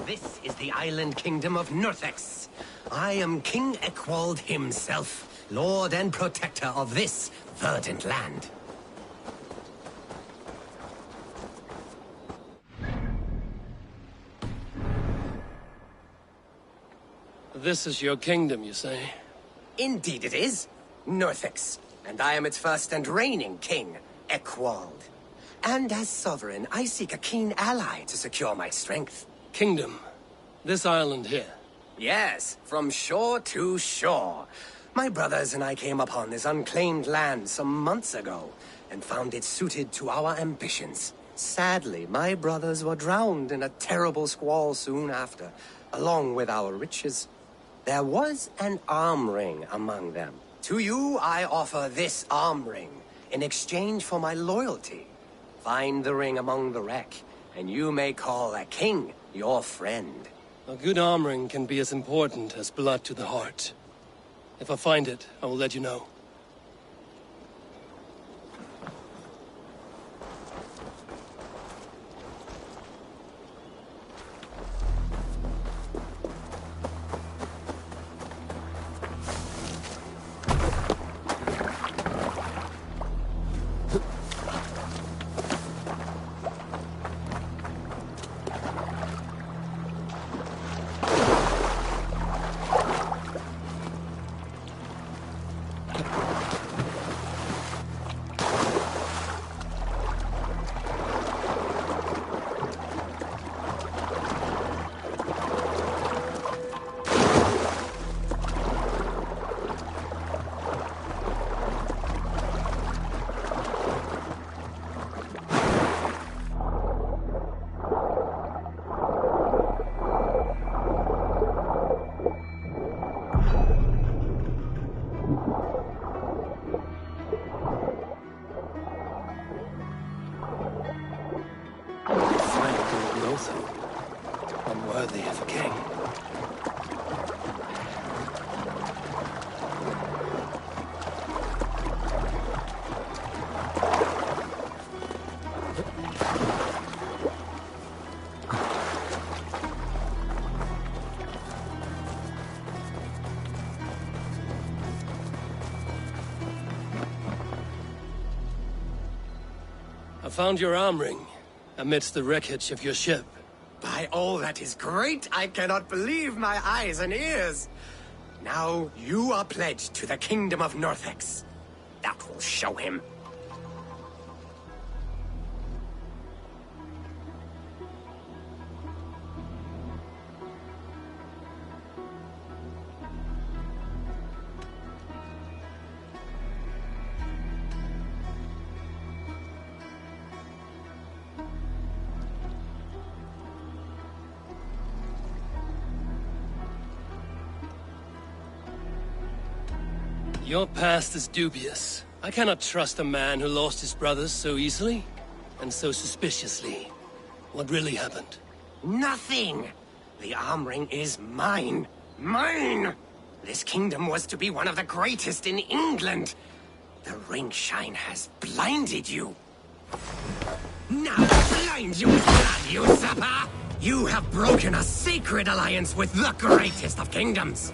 This is the island kingdom of Northex. I am King Eckwald himself, lord and protector of this verdant land. This is your kingdom, you say? Indeed it is. Northex. And I am its first and reigning king, Eckwald. And as sovereign, I seek a keen ally to secure my strength. Kingdom. This island here. Yes, from shore to shore. My brothers and I came upon this unclaimed land some months ago, and found it suited to our ambitions. Sadly, my brothers were drowned in a terrible squall soon after, along with our riches. There was an arm ring among them. To you, I offer this arm ring, in exchange for my loyalty. Find the ring among the wreck, and you may call a king your friend. A good arm ring can be as important as blood to the heart. If I find it, I will let you know. Unworthy of a king. I found your arm ring amidst the wreckage of your ship. By all that is great, I cannot believe my eyes and ears. Now you are pledged to the kingdom of Northex. That will show him. Your past is dubious. I cannot trust a man who lost his brothers so easily and so suspiciously. What really happened? Nothing! The arm ring is mine. Mine! This kingdom was to be one of the greatest in England. The ring shine has blinded you. Now blind you, blood usurper! You have broken a sacred alliance with the greatest of kingdoms.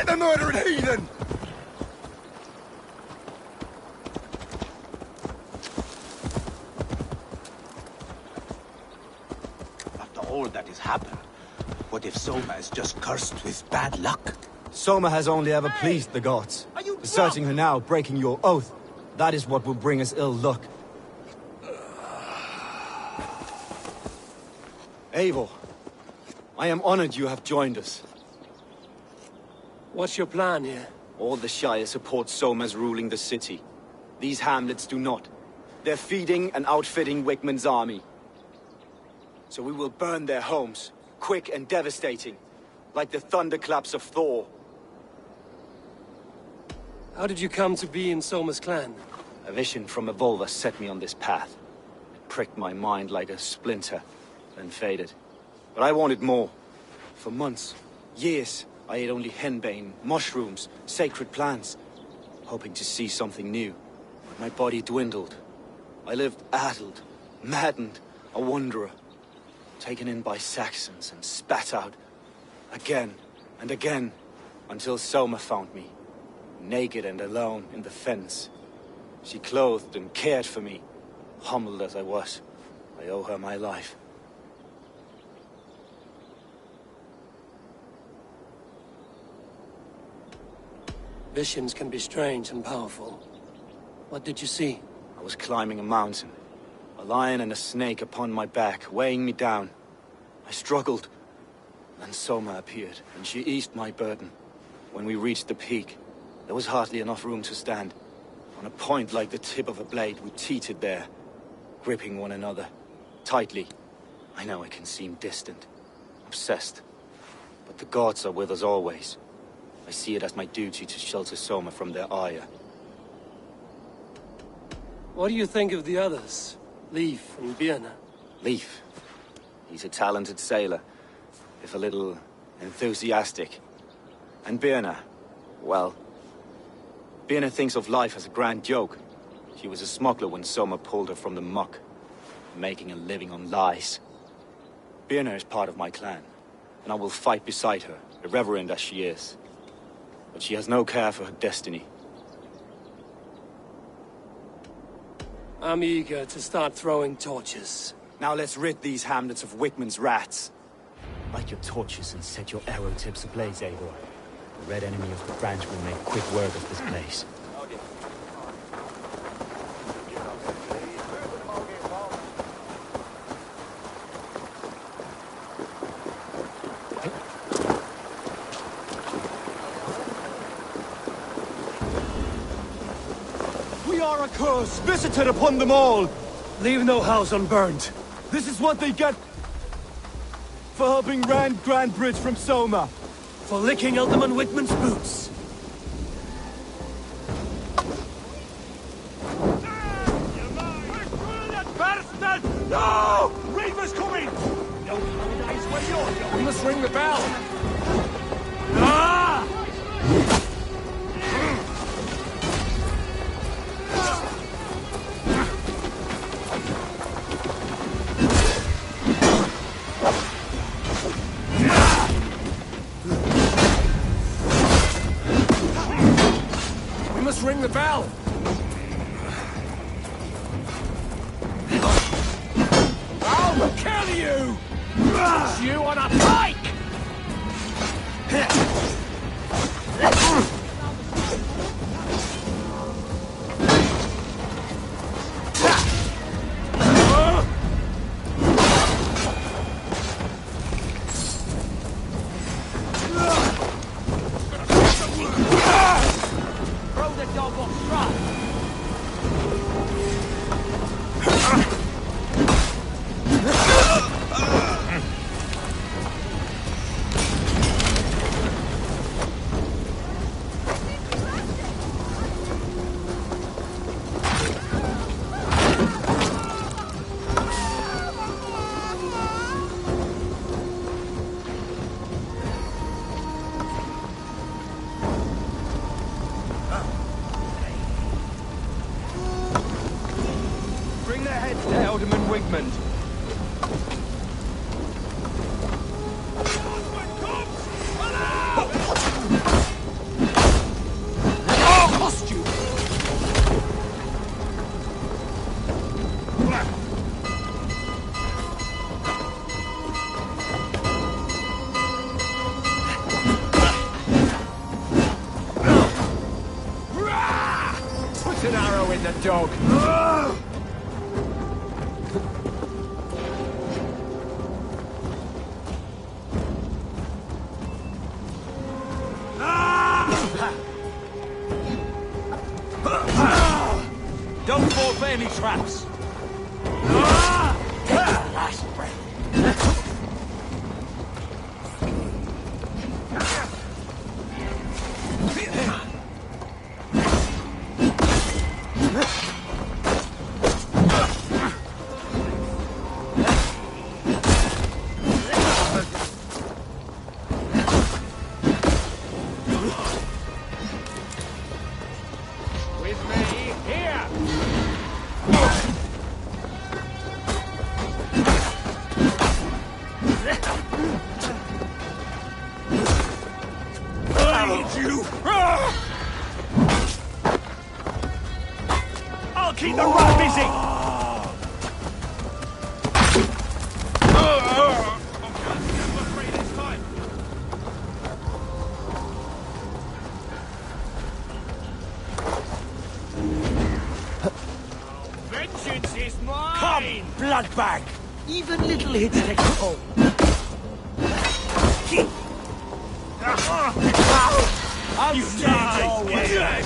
The murdering heathen! After all that has happened, what if Soma is just cursed with bad luck? Soma has only ever pleased the gods. Asserting her now, breaking your oath, that is what will bring us ill luck. Eivor, I am honored you have joined us. What's your plan here? All the Shire support Soma's ruling the city. These hamlets do not. They're feeding and outfitting Wickman's army. So we will burn their homes, quick and devastating, like the thunderclaps of Thor. How did you come to be in Soma's clan? A vision from Evolva set me on this path. It pricked my mind like a splinter, then faded. But I wanted more. For months, years, I ate only henbane, mushrooms, sacred plants, hoping to see something new. But my body dwindled. I lived addled, maddened, a wanderer, taken in by Saxons and spat out, again and again, until Soma found me, naked and alone in the fens. She clothed and cared for me, humbled as I was. I owe her my life. Visions can be strange and powerful. What did you see? I was climbing a mountain. A lion and a snake upon my back, weighing me down. I struggled. Then Soma appeared, and she eased my burden. When we reached the peak, There was hardly enough room to stand. On a point like the tip of a blade, we teetered there, gripping one another, tightly. I know it can seem distant, obsessed, but the gods are with us always. I see it as my duty to shelter Soma from their ire. What do you think of the others? Leif and Birna? Leif. He's a talented sailor, if a little enthusiastic. And Birna, well... Birna thinks of life as a grand joke. She was a smuggler when Soma pulled her from the muck, making a living on lies. Birna is part of my clan, and I will fight beside her, irreverent as she is. But she has no care for her destiny. I'm eager to start throwing torches. Now let's rid these hamlets of Wickman's rats. Light your torches and set your arrow tips ablaze, Eivor. The red enemy of the branch will make quick work of this place. We are a curse visited upon them all! Leave no house unburned. This is what they get for helping Rand Grandbridge from Soma. For licking Alderman Wickman's boots. Bastard! No! Reaver's coming! No holidays when you're going. We must ring the bell. Ah! Ring the bell! I'll kill you! It's you on a pike! Dog. Don't fall for any traps. Take the last breath. Keep the rat busy! Vengeance is mine! Come, bloodbag! Even little hits take a toll. I'll stand your way.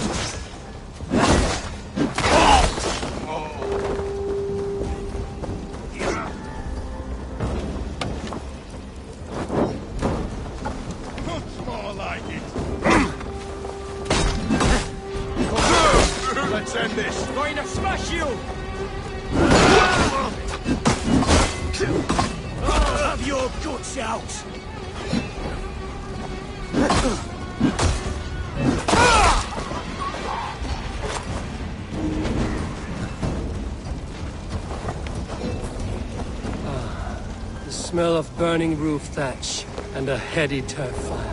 More like it. Let's end this. Going to smash you! I'll have your guts out! The smell of burning roof thatch and a heady turf fire.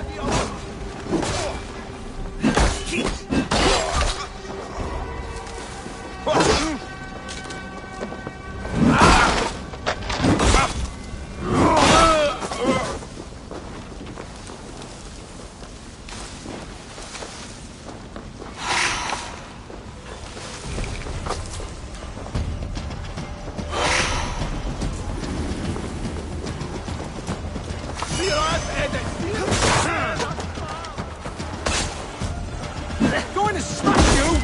Going to smash you!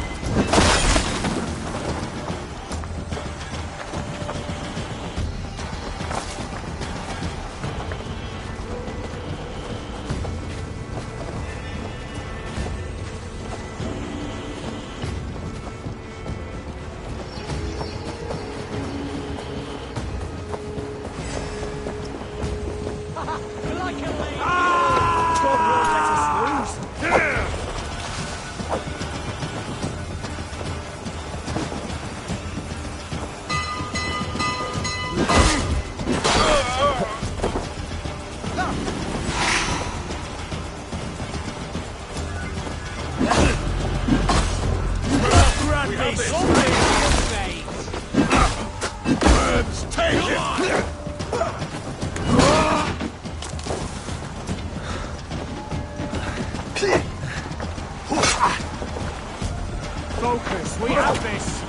Focus, we have this!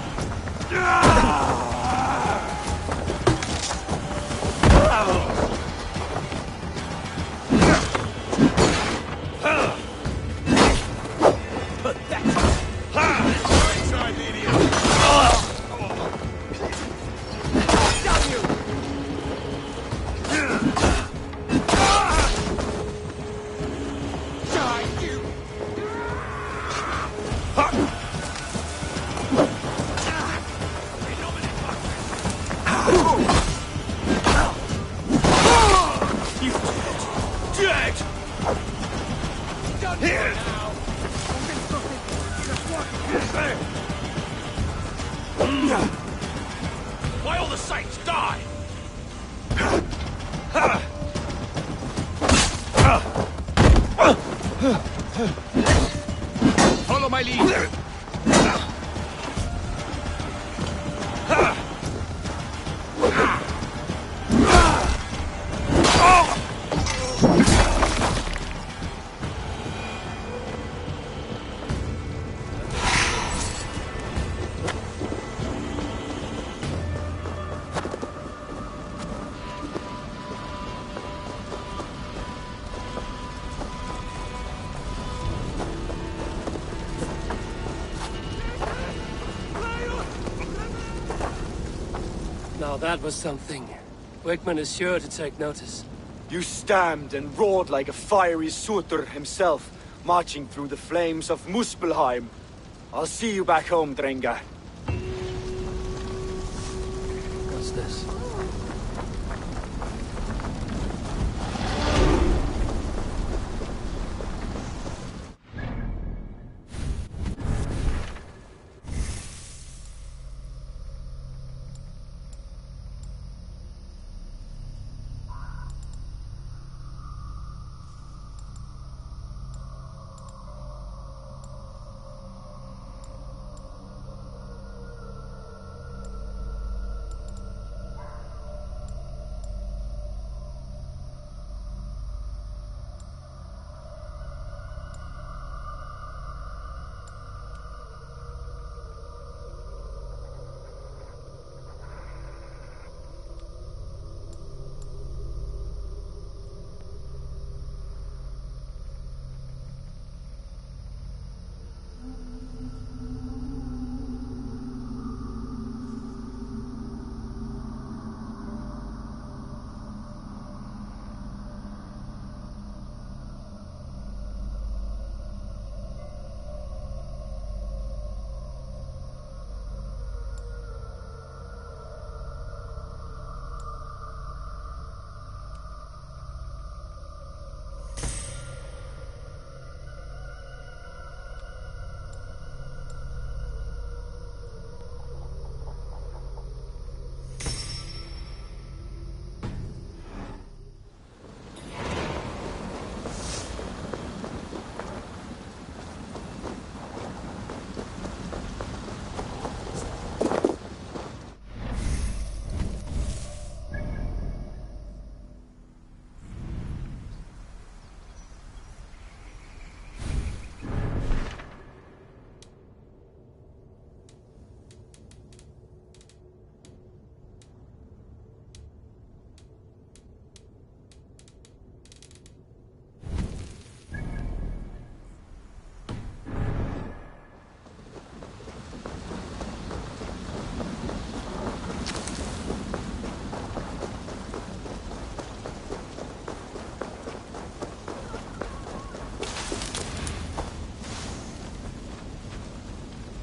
Why all the saints die? Follow my lead. Now that was something. Wickman is sure to take notice. You stamped and roared like a fiery Surtur himself, marching through the flames of Muspelheim. I'll see you back home, Drenga. What's this?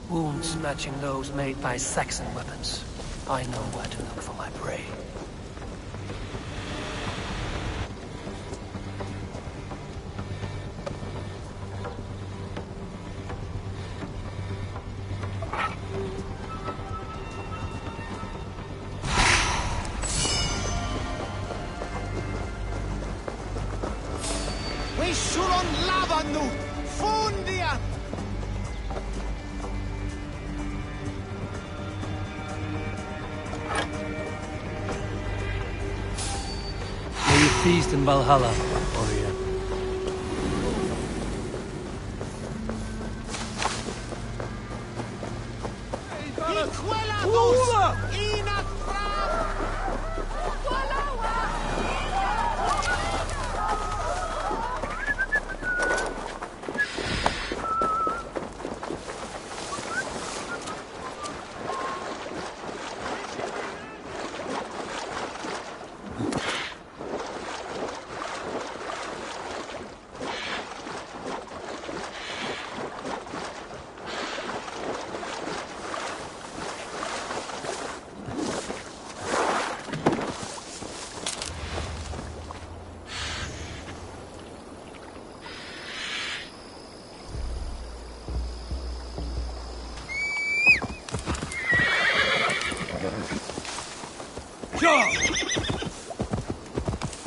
Wounds matching those made by Saxon weapons. I know where to look for my prey. We suron lavanu! Fundia! May you feast in Valhalla, warrior.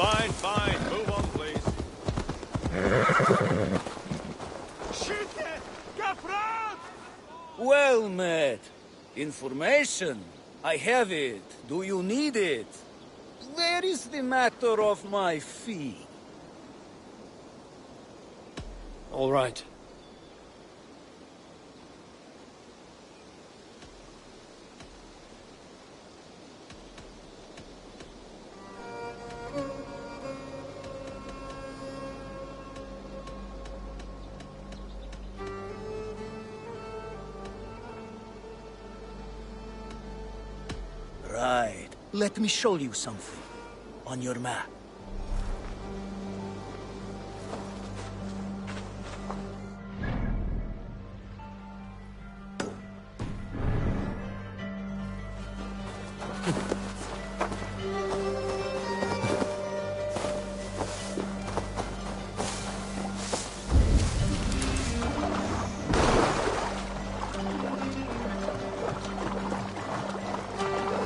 Fine, fine. Move on, please. Well met. Information. I have it. Do you need it? Where is the matter of my fee? All right. Right. Let me show you something. On your map.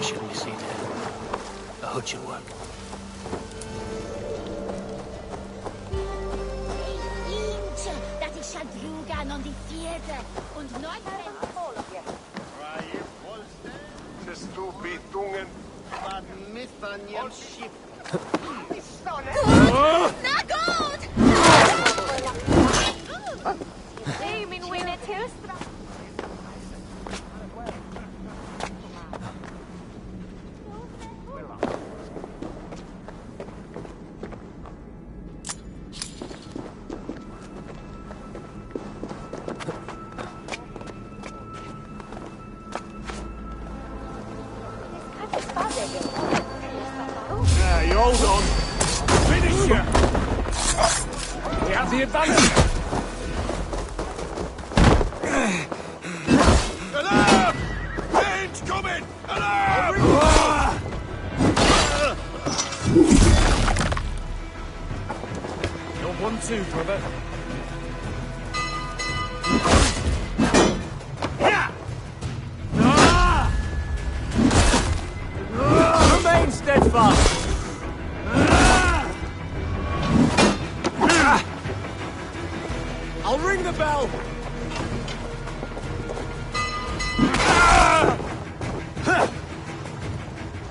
Shouldn't be seen here. I hope you work. Dat is Shadrugan on die vierde. Und neun Na gut! Nee, min winner tilstra. Yeah, you hold on. Finish you! We have the advantage! Alarm! Range coming! Alarm! You're 1-2, brother. Remain steadfast! I'll ring the bell!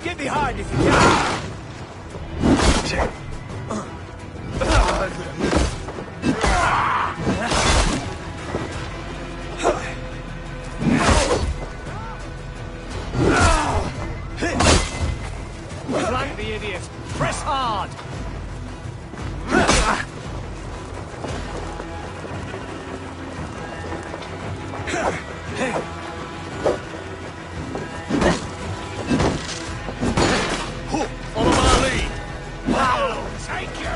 Get behind if you can! Flank the idiot! Press hard! Follow my lead! I'll take you!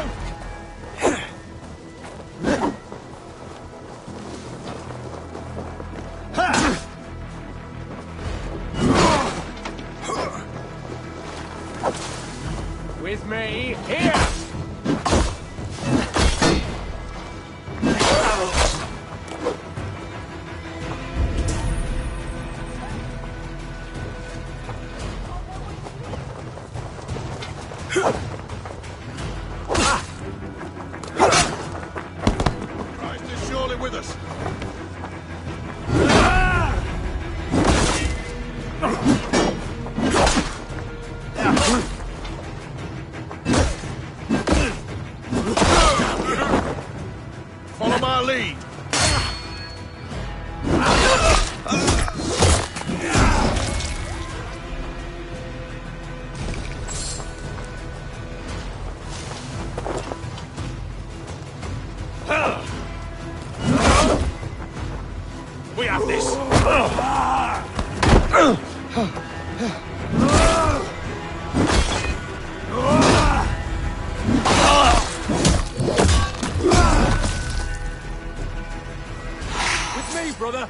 me here! Christ is surely with us. Follow my lead. We have this. With me, brother!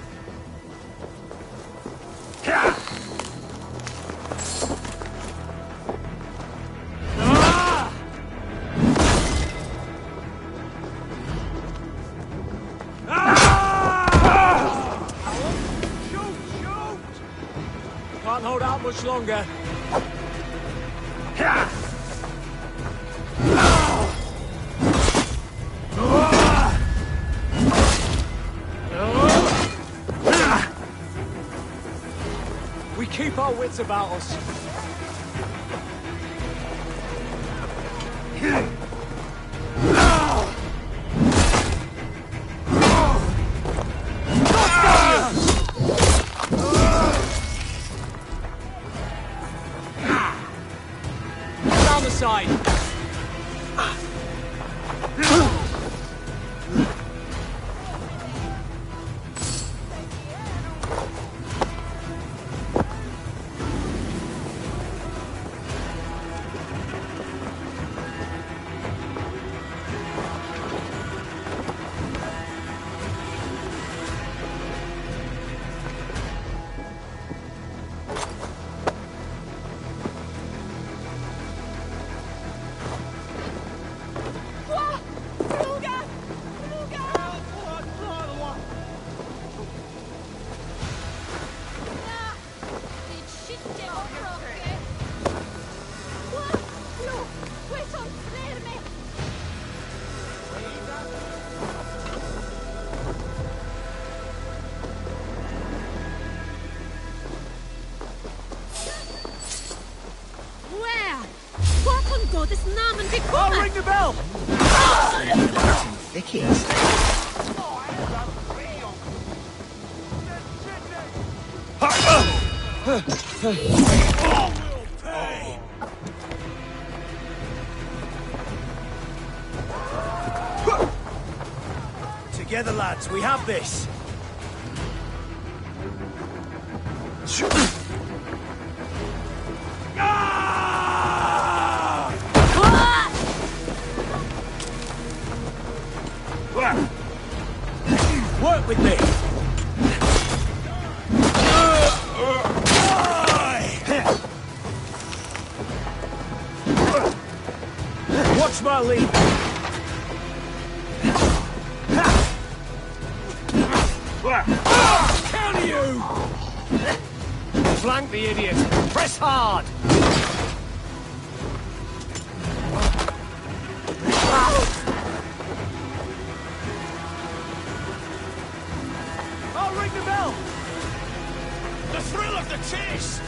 Can't hold out much longer. We keep our wits about us. Down the side. This namen I'll bekommen! ring the bell! Together, lads, we have this! Work with me! Watch my lead! Counter you! Flank the idiot! Press hard! I'll ring the bell! The thrill of the chase!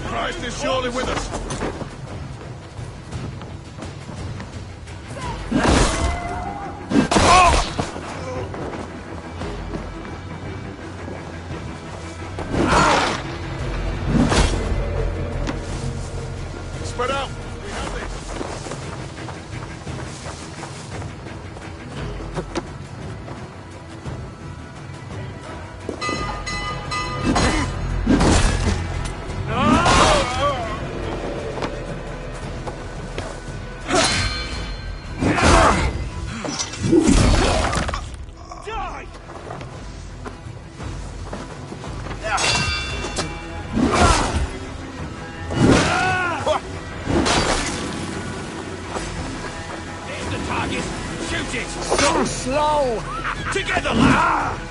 Christ is surely with us. Spread out. We have this. slow! Together, lad!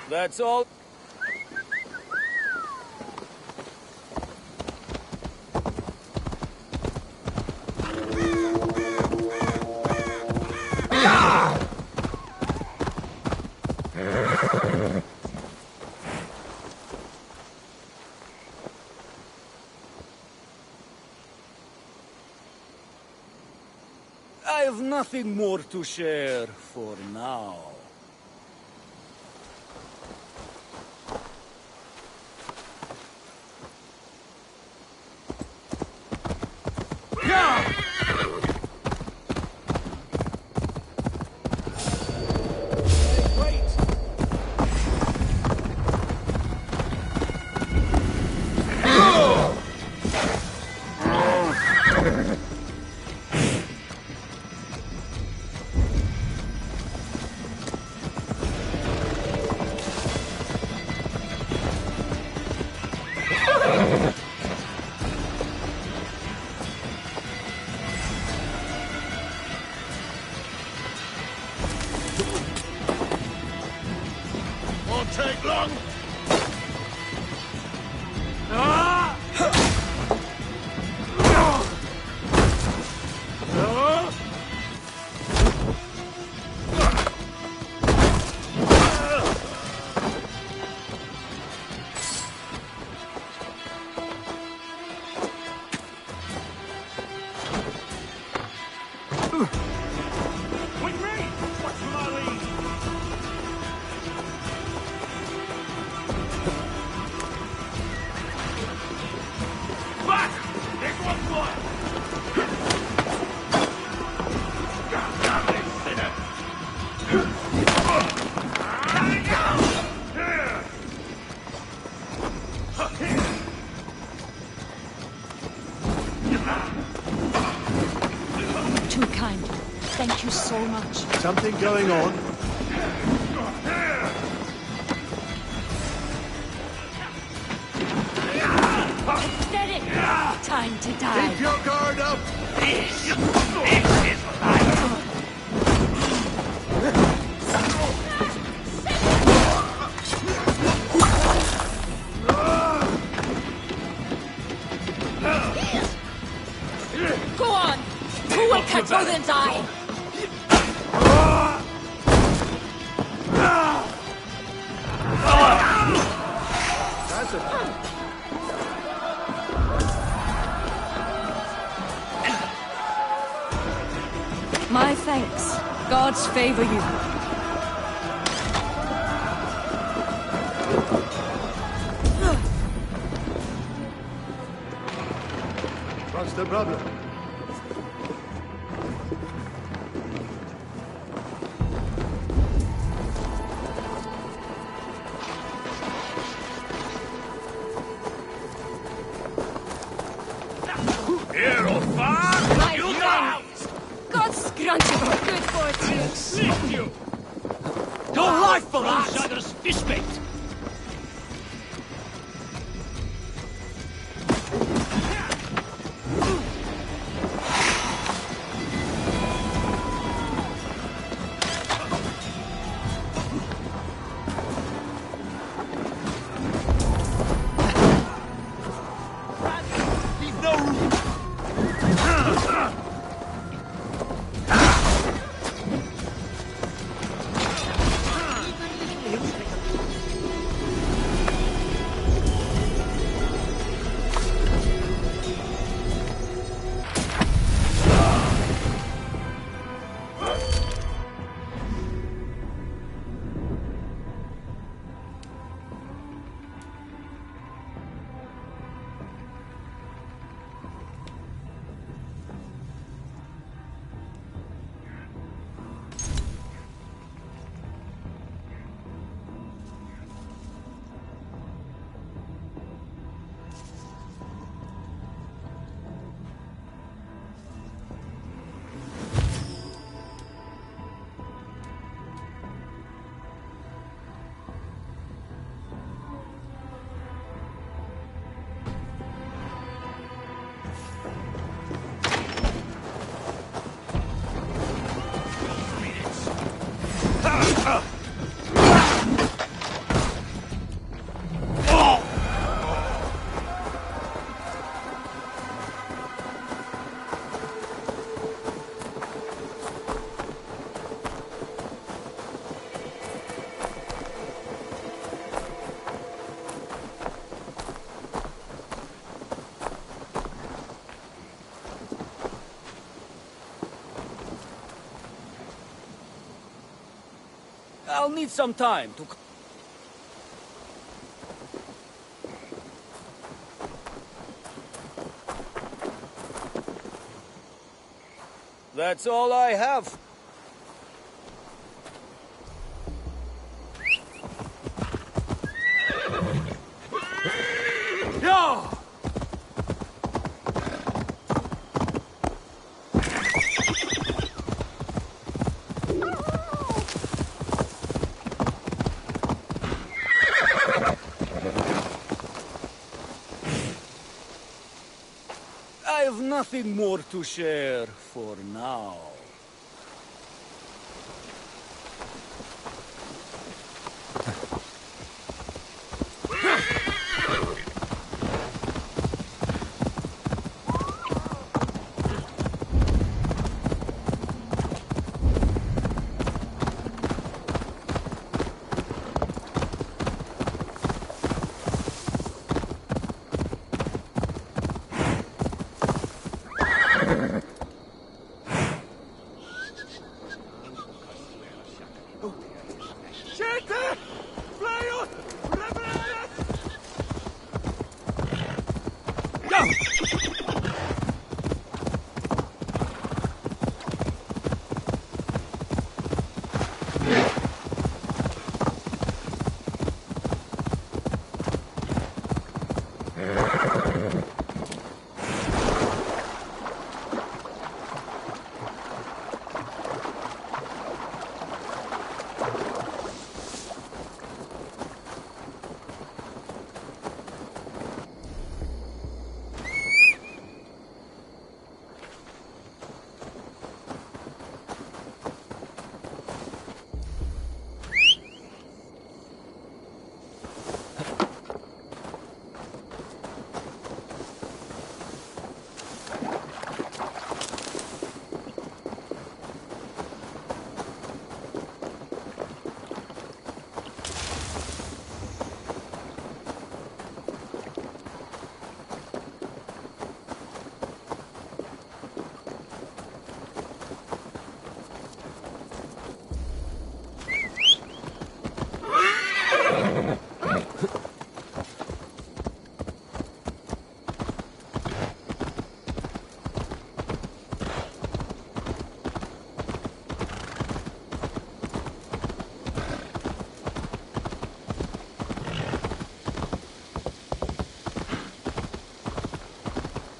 That's all. I have nothing more to share for now. kind. Thank you so much. Something going on? Pathetic! Time to die. Keep your guard up! This is life. Go on! Who will cut Odin's eye? That's it. My thanks. Gods favor you. What's the problem? Here, old far! My You thanks. God's scrunchable. Good fortune. Lift you! Your life for each other's fistmate! Leave no room! I'll need some time to... That's all I have. Yeah! I have nothing more to share for now.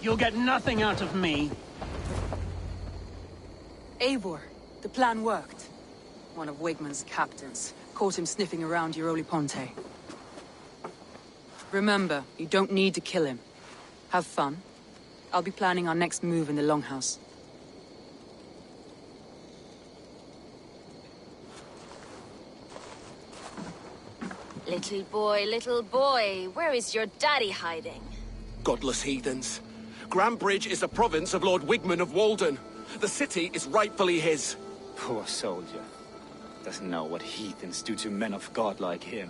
You'll get nothing out of me. Eivor, the plan worked. One of Wigmund's captains caught him sniffing around Euroli Ponte. Remember, you don't need to kill him. Have fun. I'll be planning our next move in the Longhouse. Little boy, where is your daddy hiding? Godless heathens. Grandbridge is a province of Lord Wigmund of Walden. The city is rightfully his. Poor soldier. Doesn't know what heathens do to men of God like him.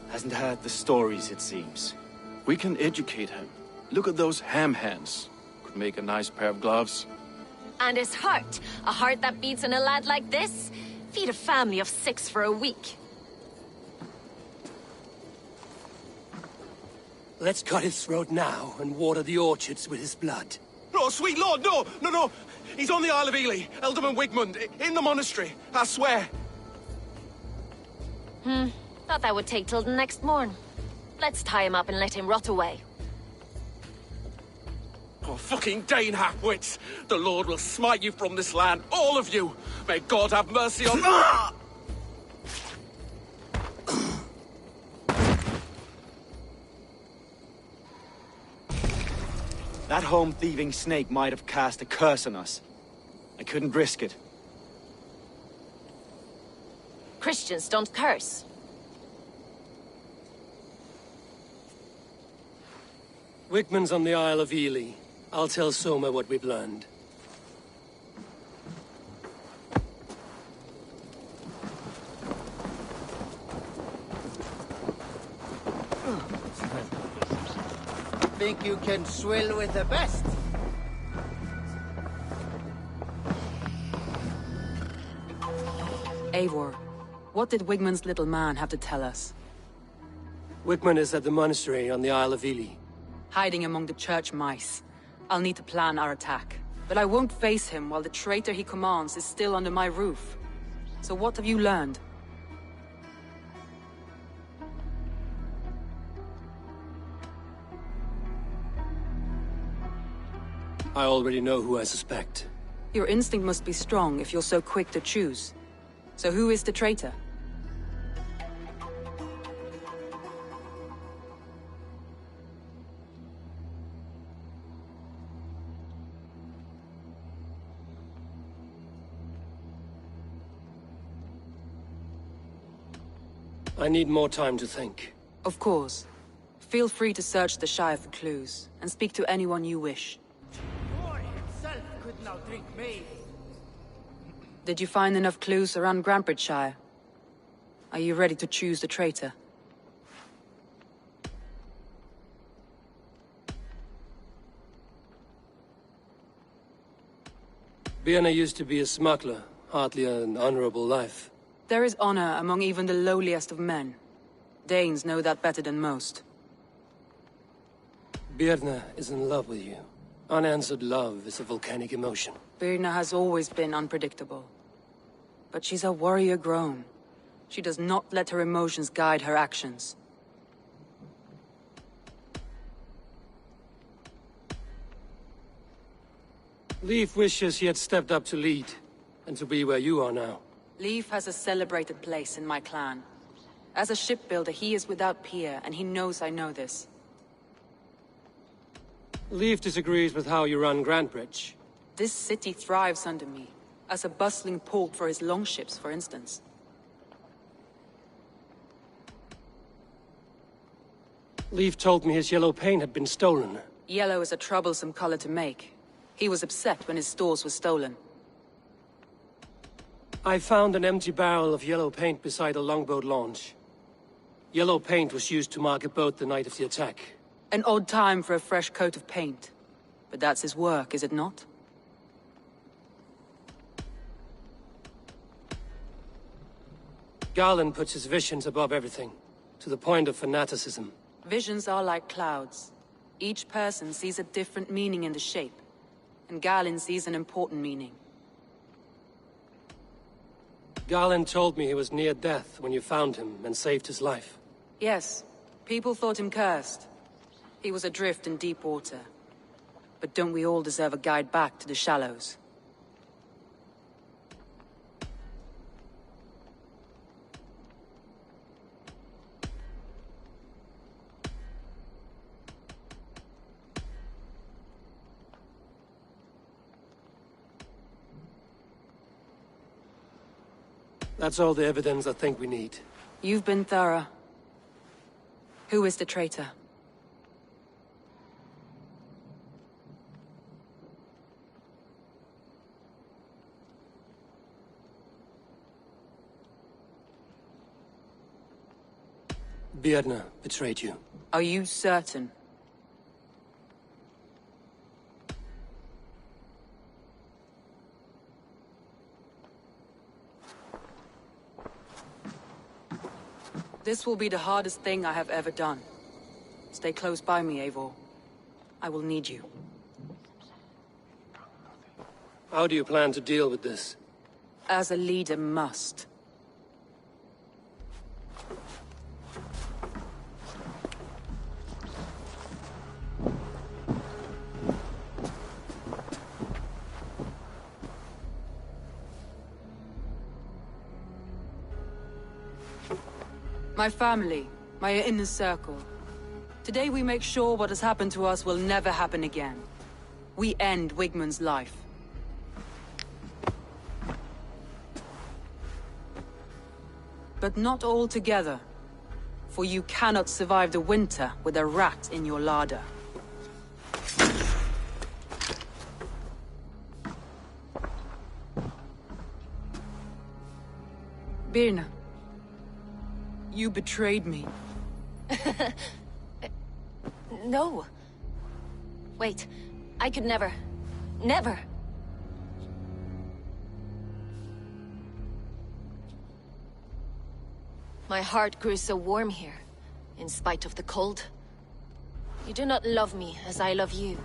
Hasn't heard the stories, it seems. We can educate him. Look at those ham hands. Could make a nice pair of gloves. And his heart. A heart that beats in a lad like this? Feed a family of 6 for a week. Let's cut his throat now and water the orchards with his blood. No, sweet lord, no, no, no. He's on the Isle of Ely, Elderman Wigmund, in the monastery, I swear. Thought that would take till the next morn. Let's tie him up and let him rot away. Oh, fucking Dane halfwits! The Lord will smite you from this land, all of you! May God have mercy on... Ah! That home-thieving snake might have cast a curse on us. I couldn't risk it. Christians don't curse. Wigmund's on the Isle of Ely. I'll tell Soma what we've learned. Think you can swill with the best? Eivor, what did Wigmund's little man have to tell us? Wigmund is at the monastery on the Isle of Ely. Hiding among the church mice. I'll need to plan our attack. But I won't face him while the traitor he commands is still under my roof. So what have you learned? I already know who I suspect. Your instinct must be strong if you're so quick to choose. So who is the traitor? I need more time to think. Of course. Feel free to search the Shire for clues, and speak to anyone you wish. War himself could now drink me. Did you find enough clues around Grandbridge Shire? Are you ready to choose the traitor? Birna used to be a smuggler, hardly an honorable life. There is honor among even the lowliest of men. Danes know that better than most. Birna is in love with you. Unanswered love is a volcanic emotion. Birna has always been unpredictable. But she's a warrior grown. She does not let her emotions guide her actions. Leif wishes he had stepped up to lead, and to be where you are now. Leif has a celebrated place in my clan. As a shipbuilder, he is without peer, and he knows I know this. Leif disagrees with how you run Grandbridge. This city thrives under me, as a bustling port for his longships, for instance. Leif told me his yellow paint had been stolen. Yellow is a troublesome color to make. He was upset when his stores were stolen. I found an empty barrel of yellow paint beside a longboat launch. Yellow paint was used to mark a boat the night of the attack. An odd time for a fresh coat of paint. But that's his work, is it not? Garland puts his visions above everything, to the point of fanaticism. Visions are like clouds. Each person sees a different meaning in the shape, and Garland sees an important meaning. Garland told me he was near death when you found him and saved his life. Yes, people thought him cursed. He was adrift in deep water. But don't we all deserve a guide back to the Shallows? That's all the evidence I think we need. You've been thorough. Who is the traitor? Birna betrayed you. Are you certain? This will be the hardest thing I have ever done. Stay close by me, Eivor. I will need you. How do you plan to deal with this? As a leader must. My family, my inner circle. Today we make sure what has happened to us will never happen again. We end Wigmund's life. But not all together. For you cannot survive the winter with a rat in your larder. Birna. You betrayed me. No. Wait, I could never. Never. My heart grew so warm here, in spite of the cold. You do not love me as I love you.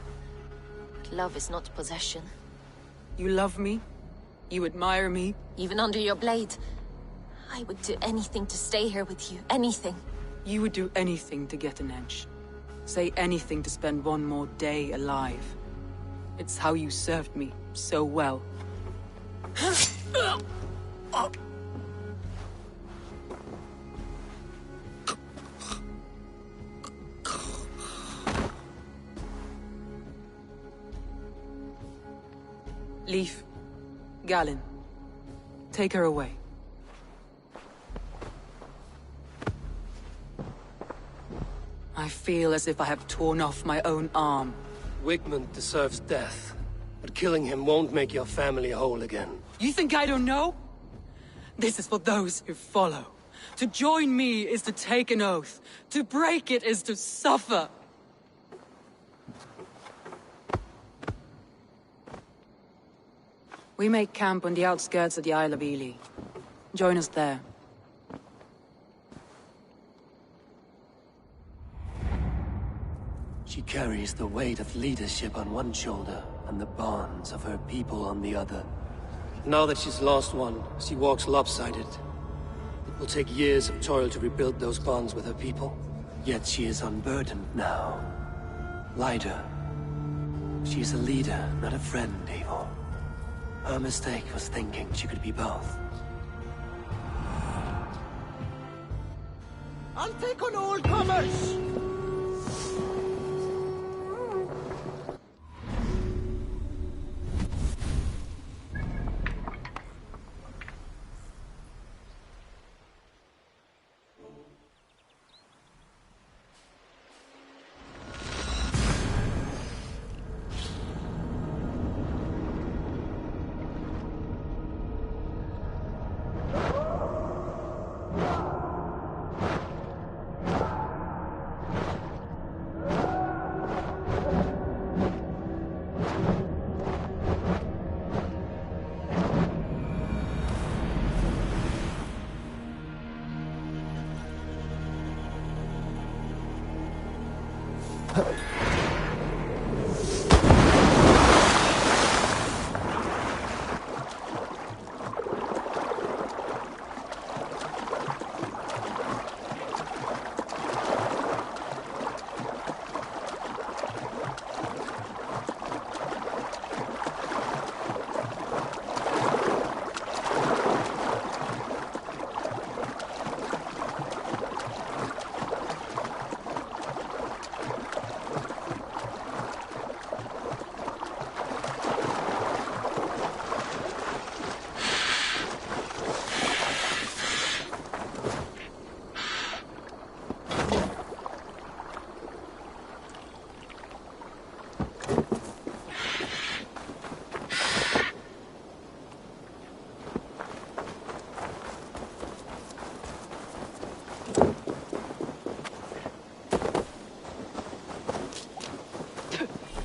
But love is not possession. You love me? You admire me? Even under your blade. I would do anything to stay here with you. Anything. You would do anything to get an edge. Say anything to spend one more day alive. It's how you served me so well. Leif, Galen, take her away. I feel as if I have torn off my own arm. Wigmund deserves death, but killing him won't make your family whole again. You think I don't know? This is for those who follow. To join me is to take an oath. To break it is to suffer. We make camp on the outskirts of the Isle of Ely. Join us there. She carries the weight of leadership on one shoulder and the bonds of her people on the other. Now that she's lost one, she walks lopsided. It will take years of toil to rebuild those bonds with her people. Yet she is unburdened now. Lighter. She is a leader, not a friend, Eivor. Her mistake was thinking she could be both. I'll take on all comers!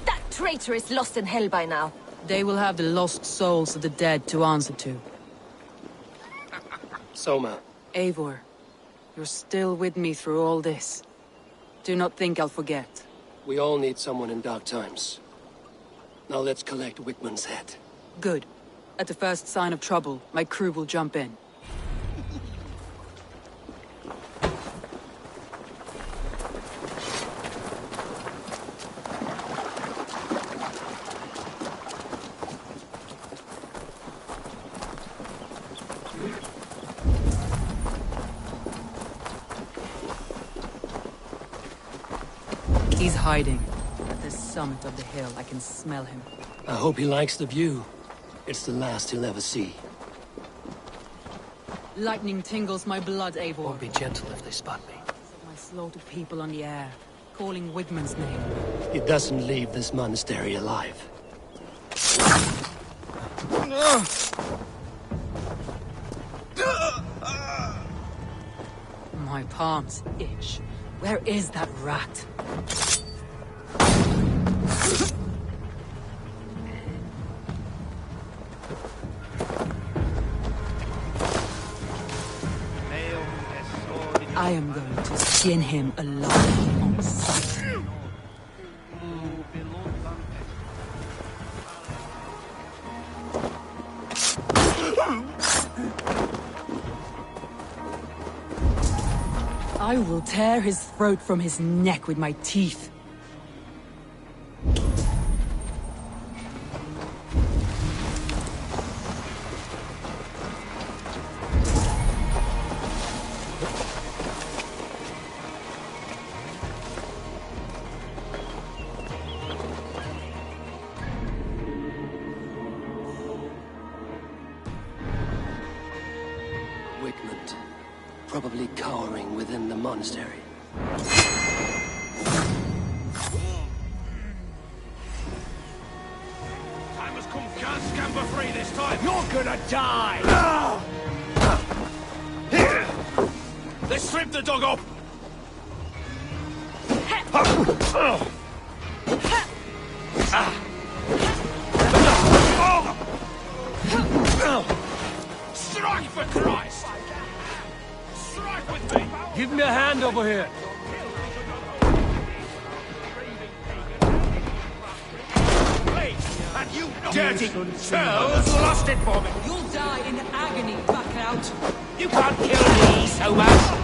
That traitor is lost in hell by now. They will have the lost souls of the dead to answer to. Soma. Eivor, you're still with me through all this. Do not think I'll forget. We all need someone in dark times. Now let's collect Wickman's head. Good. At the first sign of trouble, my crew will jump in. He's hiding. At the summit of the hill, I can smell him. I hope he likes the view. It's the last he'll ever see. Lightning tingles my blood, Eivor. Won't be gentle if they spot me. My slaughtered people on the air, calling Wigman's name. He doesn't leave this monastery alive. My palms itch. Where is that rat? I am going to skin him alive on sight. I will tear his throat from his neck with my teeth. Wickman, probably cowering within the monastery. Time has come. Can't scamper free this time. You're gonna die. Let's strip the dog up. Strike for Christ! Strike with me! Give me a hand over here. And you dirty churls lost it for me! You'll die in agony, back out. You can't kill me so much!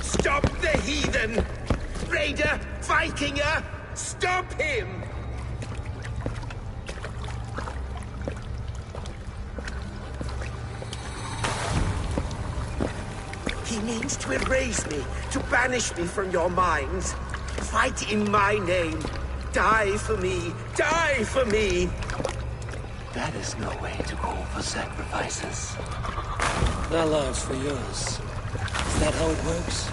Stop the heathen! Raider! Vikinger! Stop him! He means to erase me, to banish me from your minds. Fight in my name. Die for me. Die for me. That is no way to call for sacrifices. Their lives for yours. Is that how it works?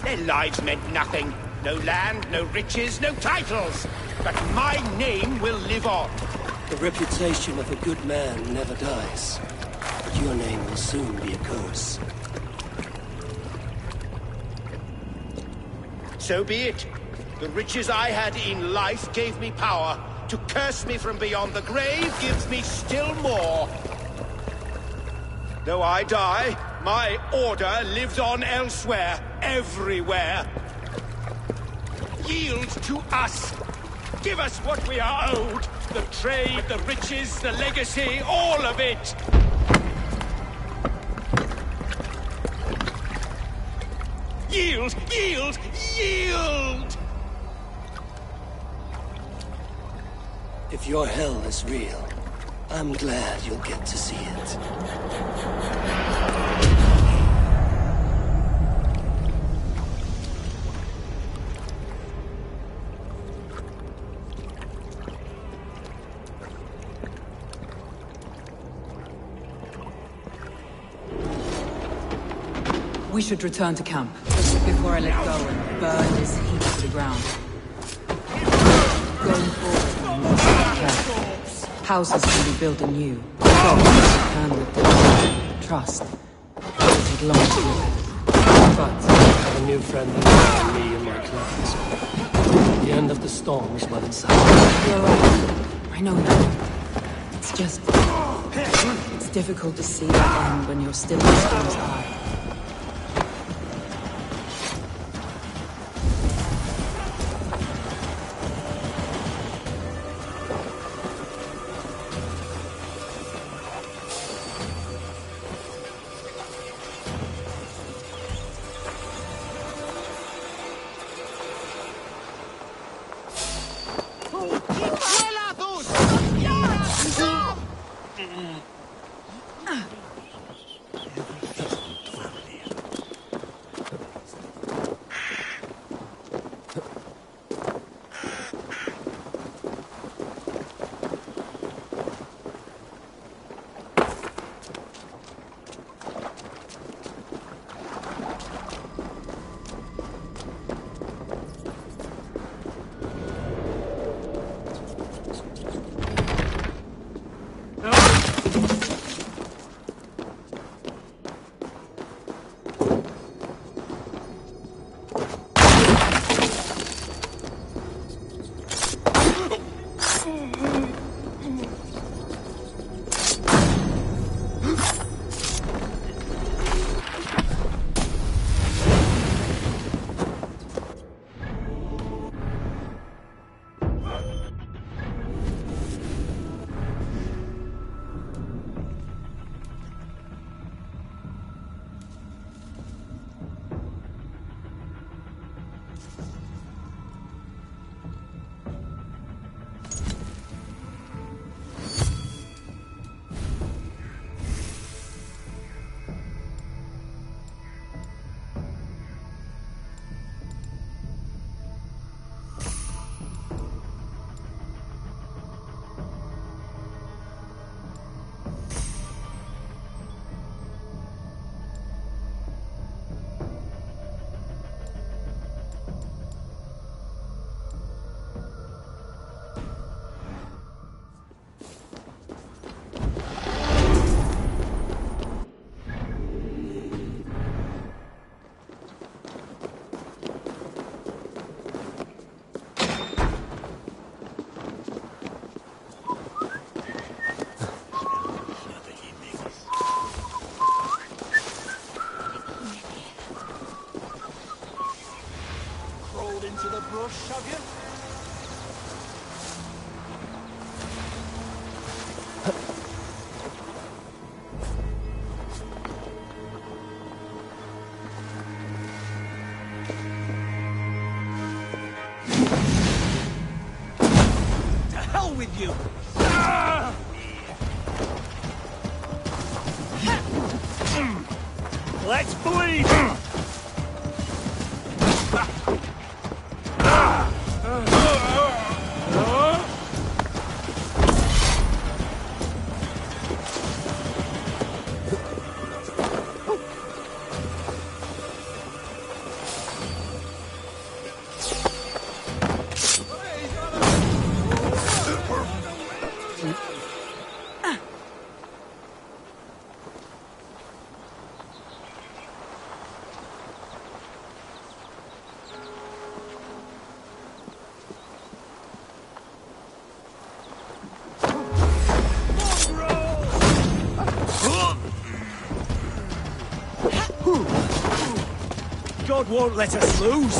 Their lives meant nothing. No land, no riches, no titles. But my name will live on. The reputation of a good man never dies. But your name will soon be a curse. So be it. The riches I had in life gave me power. To curse me from beyond the grave gives me still more. Though I die, my order lives on elsewhere, everywhere. Yield to us. Give us what we are owed. The trade, the riches, the legacy, all of it. Yield, yield, yield! If your hell is real, I'm glad you'll get to see it. We should return to camp, before I let go and burn this heap to the ground. Going forward, we must be careful. Houses can be built anew. Crops can with them. Trust. It will take long to build. But I have a new friend than me and my clans. The end of the storm is well inside. You're right. I know that. It's just... It's difficult to see the end when you're still in the storm's eye. With you. Let's bleed! God won't let us lose!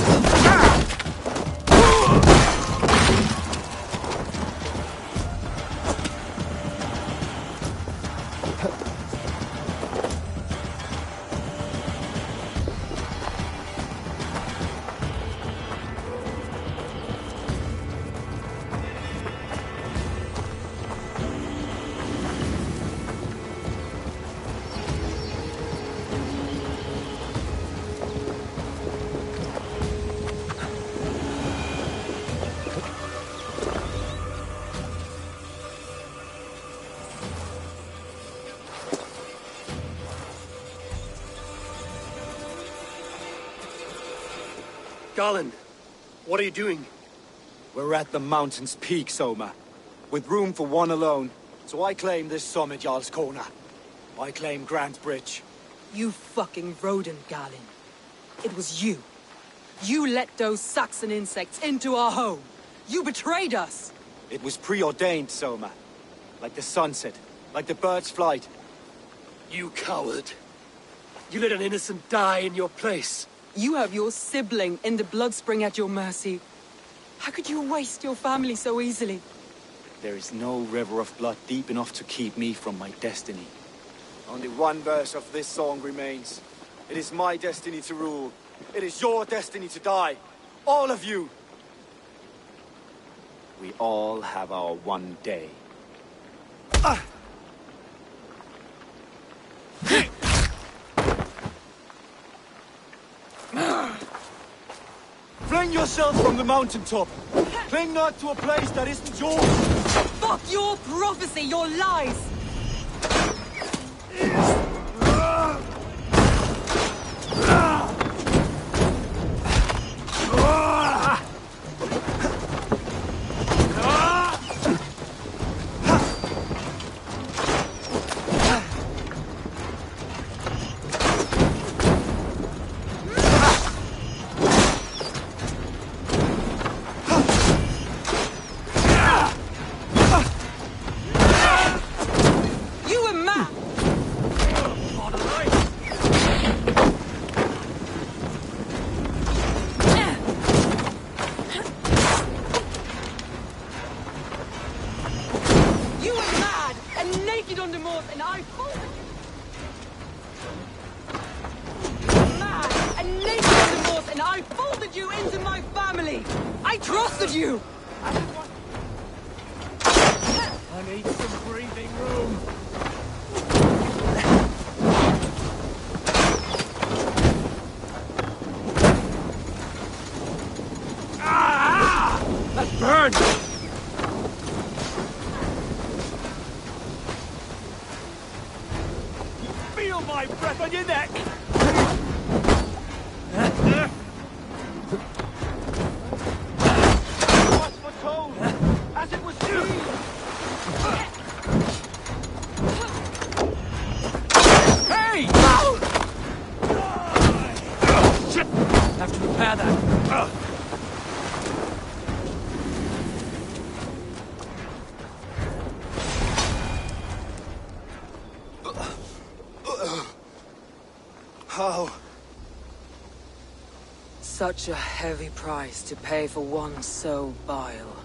Garland, what are you doing? We're at the mountain's peak, Soma. With room for one alone. So I claim this summit, Jarl's Corner. I claim Grant Bridge. You fucking rodent, Galen. It was you. You let those Saxon insects into our home. You betrayed us. It was preordained, Soma. Like the sunset, like the bird's flight. You coward. You let an innocent die in your place. You have your sibling in the Bloodspring at your mercy. How could you waste your family so easily? There is no river of blood deep enough to keep me from my destiny. Only one verse of this song remains. It is my destiny to rule. It is your destiny to die. All of you. We all have our one day. Fling yourself from the mountaintop. Cling not to a place that isn't yours. Fuck your prophecy, your lies! Such a heavy price to pay for one so vile.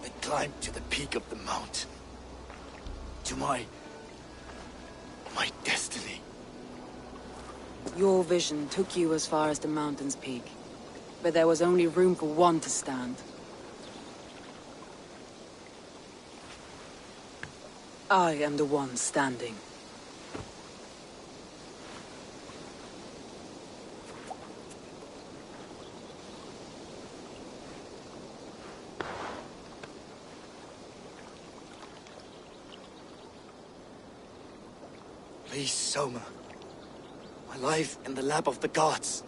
I climbed to the peak of the mountain. To my destiny. Your vision took you as far as the mountain's peak. But there was only room for one to stand. I am the one standing. Please, Soma. My life in the lap of the gods.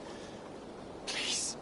Please.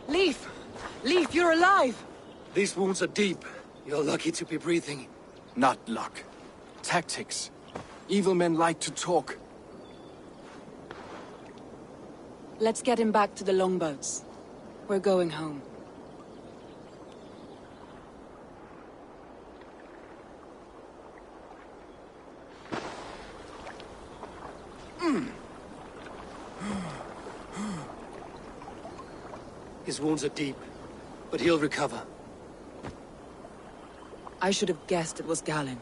Leaf! Leaf, you're alive! These wounds are deep. You're lucky to be breathing. Not luck. Tactics. Evil men like to talk. Let's get him back to the longboats. We're going home. His wounds are deep, but he'll recover. I should have guessed it was Galen.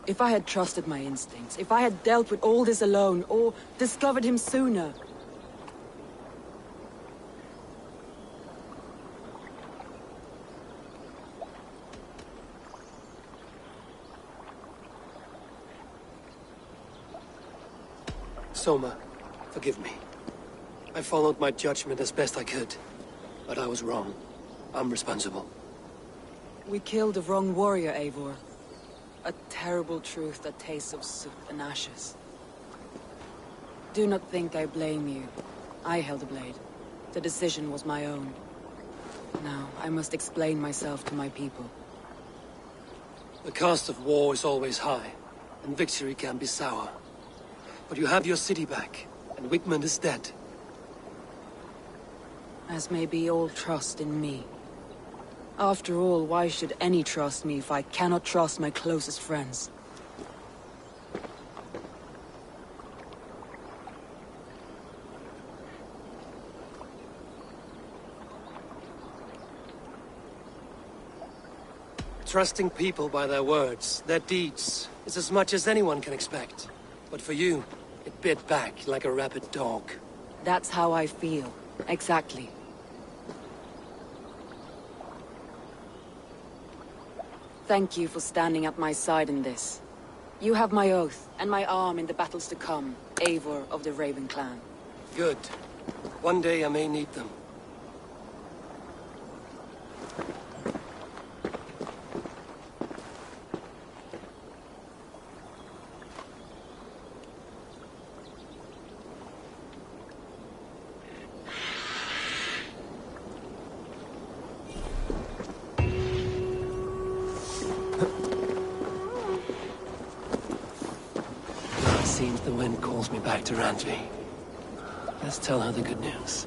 If I had trusted my instincts, if I had dealt with all this alone, or discovered him sooner. Soma, forgive me. I followed my judgment as best I could, but I was wrong. I'm responsible. We killed the wrong warrior, Eivor. A terrible truth that tastes of soot and ashes. Do not think I blame you. I held the blade. The decision was my own. Now, I must explain myself to my people. The cost of war is always high, and victory can be sour. But you have your city back, and Wigmund is dead. As may be all trust in me. After all, why should any trust me if I cannot trust my closest friends? Trusting people by their words, their deeds, is as much as anyone can expect. But for you, it bit back like a rabid dog. That's how I feel. Exactly. Thank you for standing at my side in this. You have my oath, and my arm in the battles to come, Eivor of the Raven clan. Good. One day I may need them. Seems the wind calls me back to Randvi. Let's tell her the good news.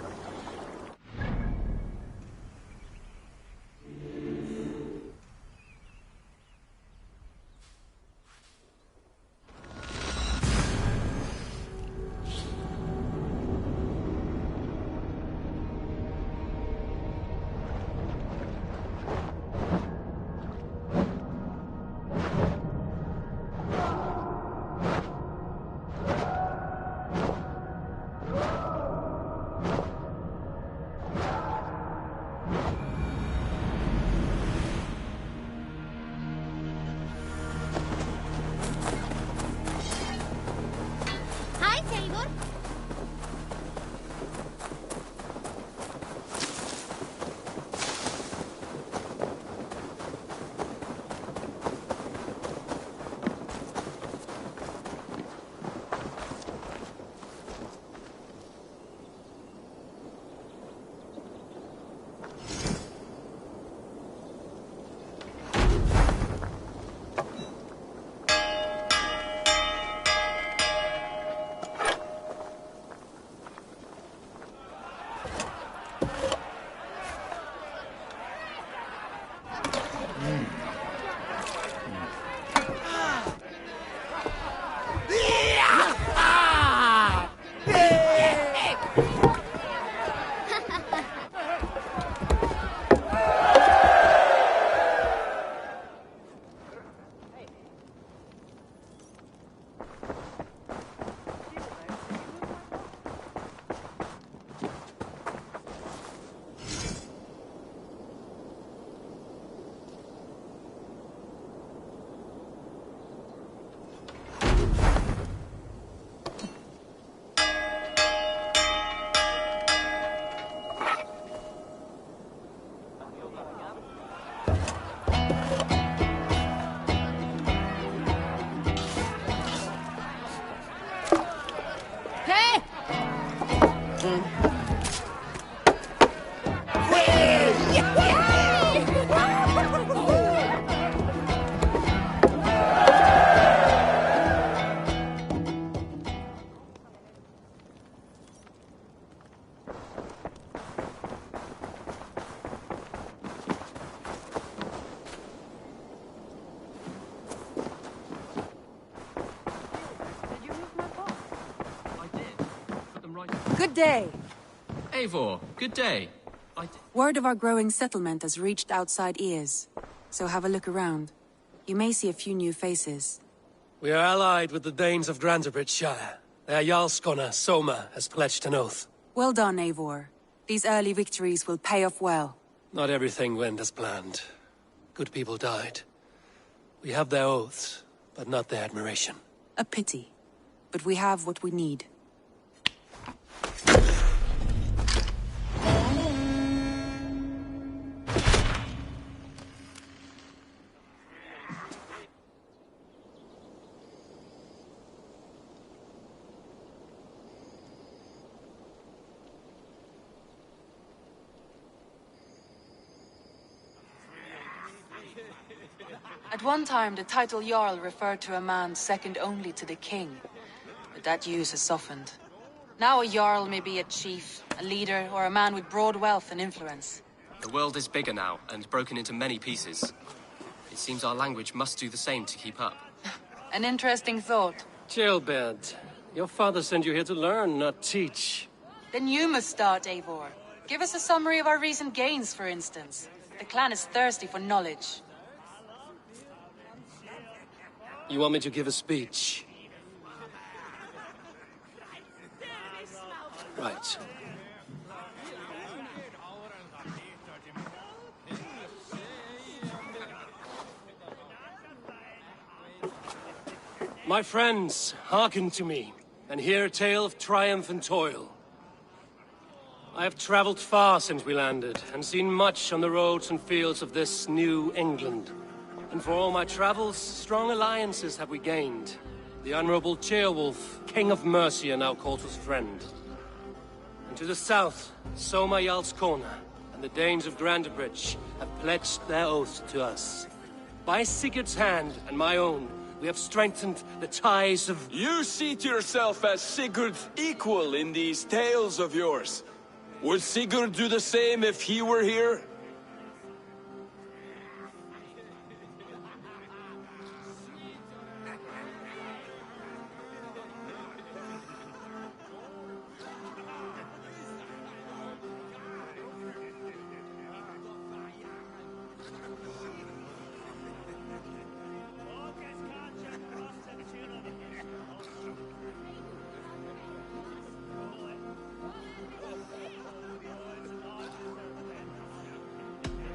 Good day. Eivor, good day. Word of our growing settlement has reached outside ears, so have a look around. You may see a few new faces. We are allied with the Danes of Grantebridgeshire. Their Jarlskona, Soma, has pledged an oath. Well done, Eivor. These early victories will pay off well. Not everything went as planned. Good people died. We have their oaths, but not their admiration. A pity. But we have what we need. At one time, the title Jarl referred to a man second only to the king. But that use has softened. Now a Jarl may be a chief, a leader, or a man with broad wealth and influence. The world is bigger now, and broken into many pieces. It seems our language must do the same to keep up. An interesting thought. Chilbert, your father sent you here to learn, not teach. Then you must start, Eivor. Give us a summary of our recent gains, for instance. The clan is thirsty for knowledge. You want me to give a speech? Right. My friends, hearken to me, and hear a tale of triumph and toil. I have traveled far since we landed, and seen much on the roads and fields of this new England. And for all my travels, strong alliances have we gained. The Honorable Ceolwulf, King of Mercia, now calls us friend. And to the south, Soma Jarlskona and the Danes of Grantebridge have pledged their oath to us. By Sigurd's hand and my own, we have strengthened the ties of... You see to yourself as Sigurd's equal in these tales of yours. Would Sigurd do the same if he were here?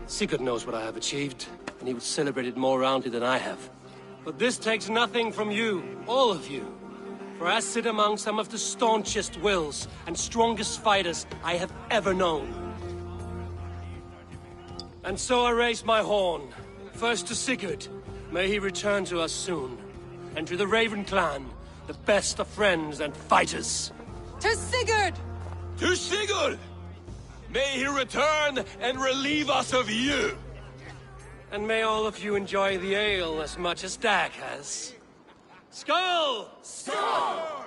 Sigurd knows what I have achieved, and he would celebrate it more roundly than I have. But this takes nothing from you, all of you. For I sit among some of the staunchest wills and strongest fighters I have ever known. And so I raise my horn, first to Sigurd, may he return to us soon, and to the Raven clan, the best of friends and fighters. To Sigurd! To Sigurd! May he return and relieve us of you! And may all of you enjoy the ale as much as Dag has. Skull! Skull!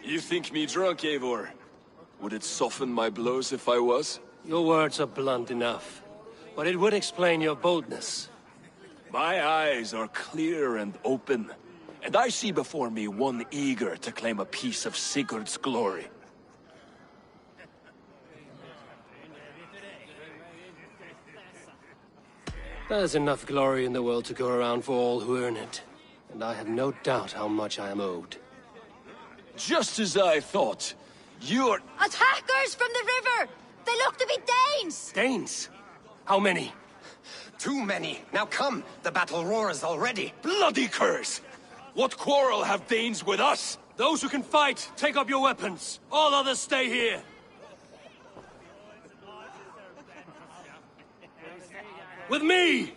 You think me drunk, Eivor? Would it soften my blows if I was? Your words are blunt enough, but it would explain your boldness. My eyes are clear and open, and I see before me one eager to claim a piece of Sigurd's glory. There's enough glory in the world to go around for all who earn it, and I have no doubt how much I am owed. Just as I thought. You're... Attackers from the river! They look to be Danes! Danes? How many? Too many. Now come, the battle roars already. Bloody curse! What quarrel have Danes with us? Those who can fight, take up your weapons. All others stay here. With me!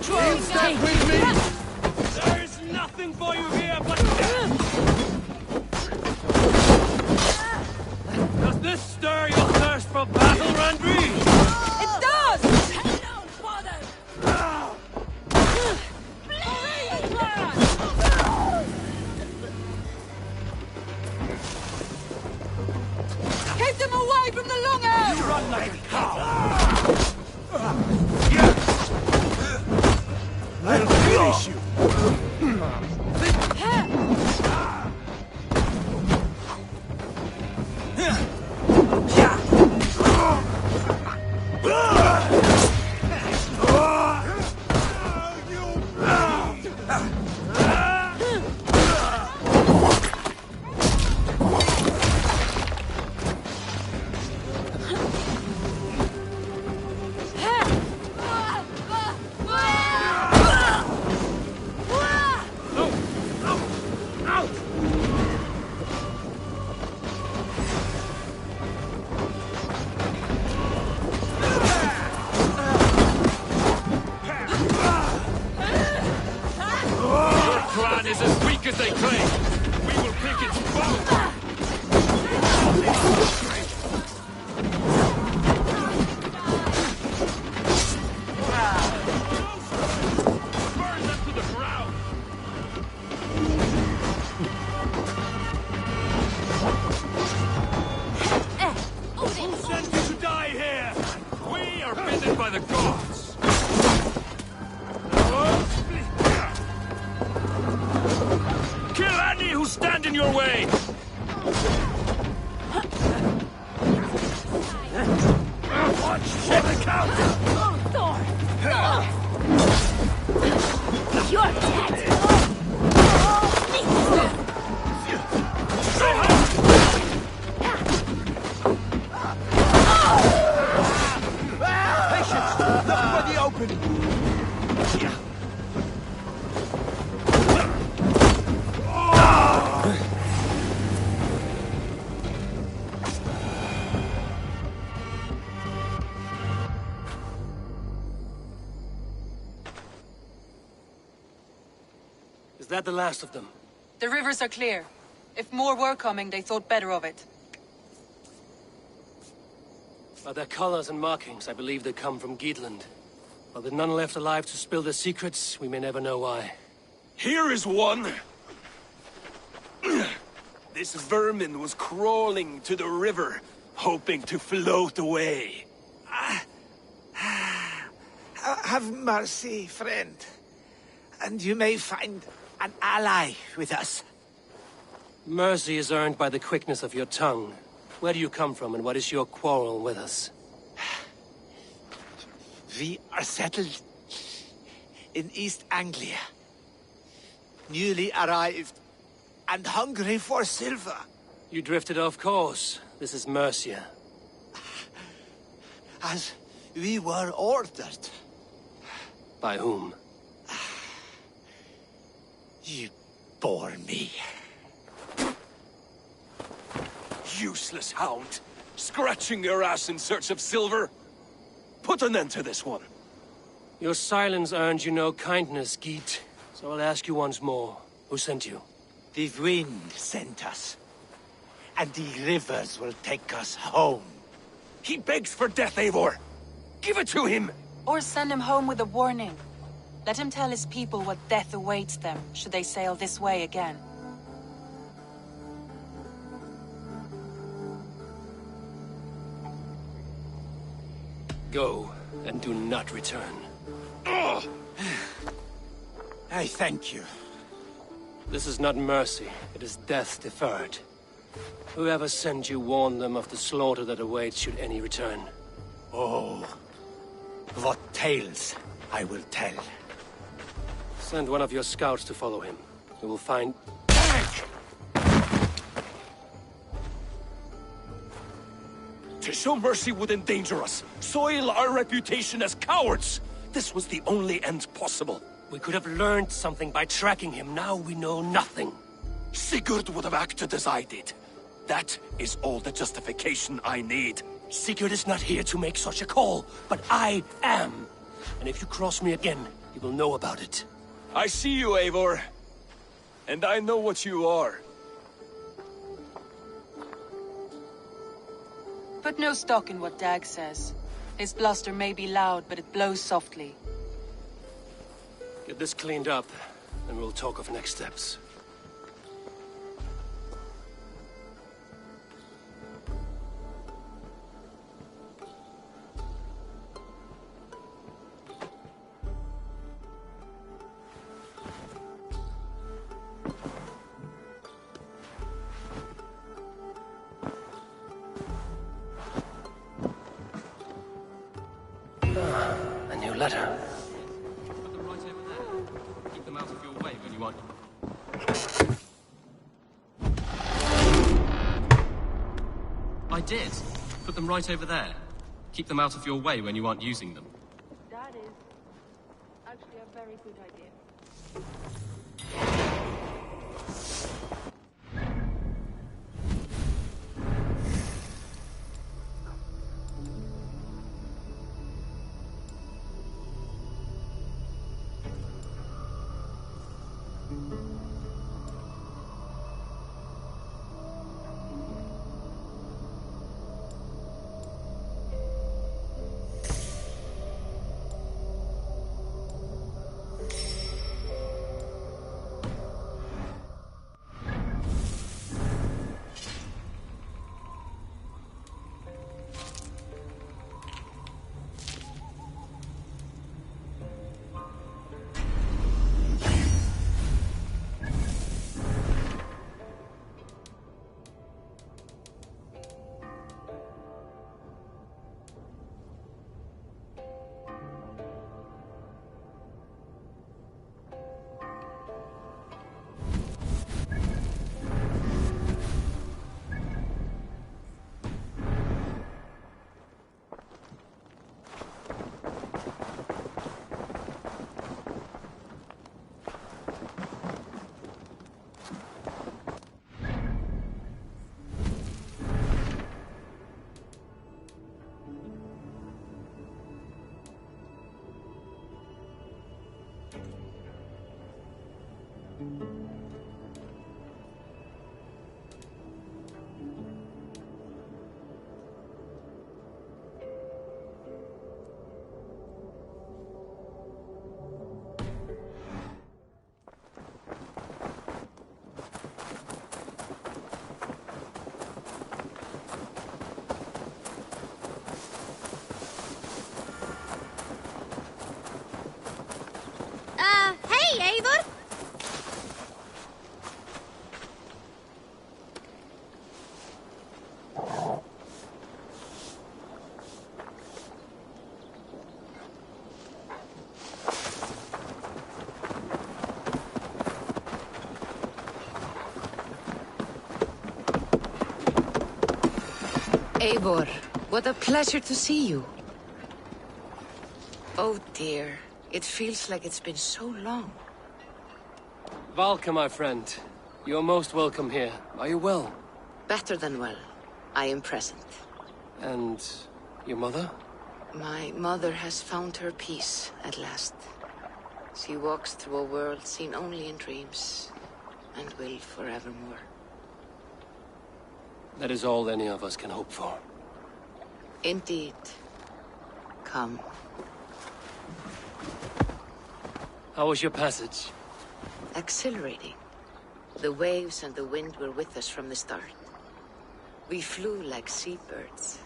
Try and stand with me! There is nothing for you here but death! Does this stir your thirst for battle, Randri? It does! I'll finish you! Is as weak as they claim. We will pick its bones. Burn them to the ground. Who sent you to die here? We are bidden by the gods. Kill any who stand in your way! Watch for the count! Thor! You're dead! Patience! Look for the opening! Is that the last of them? The rivers are clear. If more were coming, they thought better of it. By their colors and markings, I believe they come from Geatland. While there are none left alive to spill their secrets, we may never know why. Here is one. This vermin was crawling to the river, hoping to float away. Have mercy, friend. And you may find an ally with us. Mercy is earned by the quickness of your tongue. Where do you come from, and what is your quarrel with us? We are settled in East Anglia. Newly arrived and hungry for silver. You drifted off course. This is Mercia. As we were ordered. By whom? You bore me. Useless hound! Scratching your ass in search of silver! Put an end to this one! Your silence earned you no kindness, Geet. So I'll ask you once more. Who sent you? The wind sent us. And the rivers will take us home. He begs for death, Eivor! Give it to him! Or send him home with a warning. Let him tell his people what death awaits them, should they sail this way again. Go, and do not return. I thank you. This is not mercy, it is death deferred. Whoever sent you warned them of the slaughter that awaits should any return. Oh, what tales I will tell. Send one of your scouts to follow him. You will find... To show mercy would endanger us, soil our reputation as cowards. This was the only end possible. We could have learned something by tracking him. Now we know nothing. Sigurd would have acted as I did. That is all the justification I need. Sigurd is not here to make such a call, but I am. And if you cross me again, you will know about it. I see you, Eivor. And I know what you are. Put no stock in what Dag says. His bluster may be loud, but it blows softly. Get this cleaned up, and we'll talk of next steps. letter. Put them right over there. Keep them out of your way when you want. I did. Put them right over there. Keep them out of your way when you aren't using them. That is actually a very good idea. Hey, Eivor! Eivor, what a pleasure to see you. Oh dear, it feels like it's been so long. Valka, my friend. You're most welcome here. Are you well? Better than well. I am present. And your mother? My mother has found her peace at last. She walks through a world seen only in dreams, and will forevermore. That is all any of us can hope for. Indeed. Come. How was your passage? Exhilarating. The waves and the wind were with us from the start. We flew like seabirds.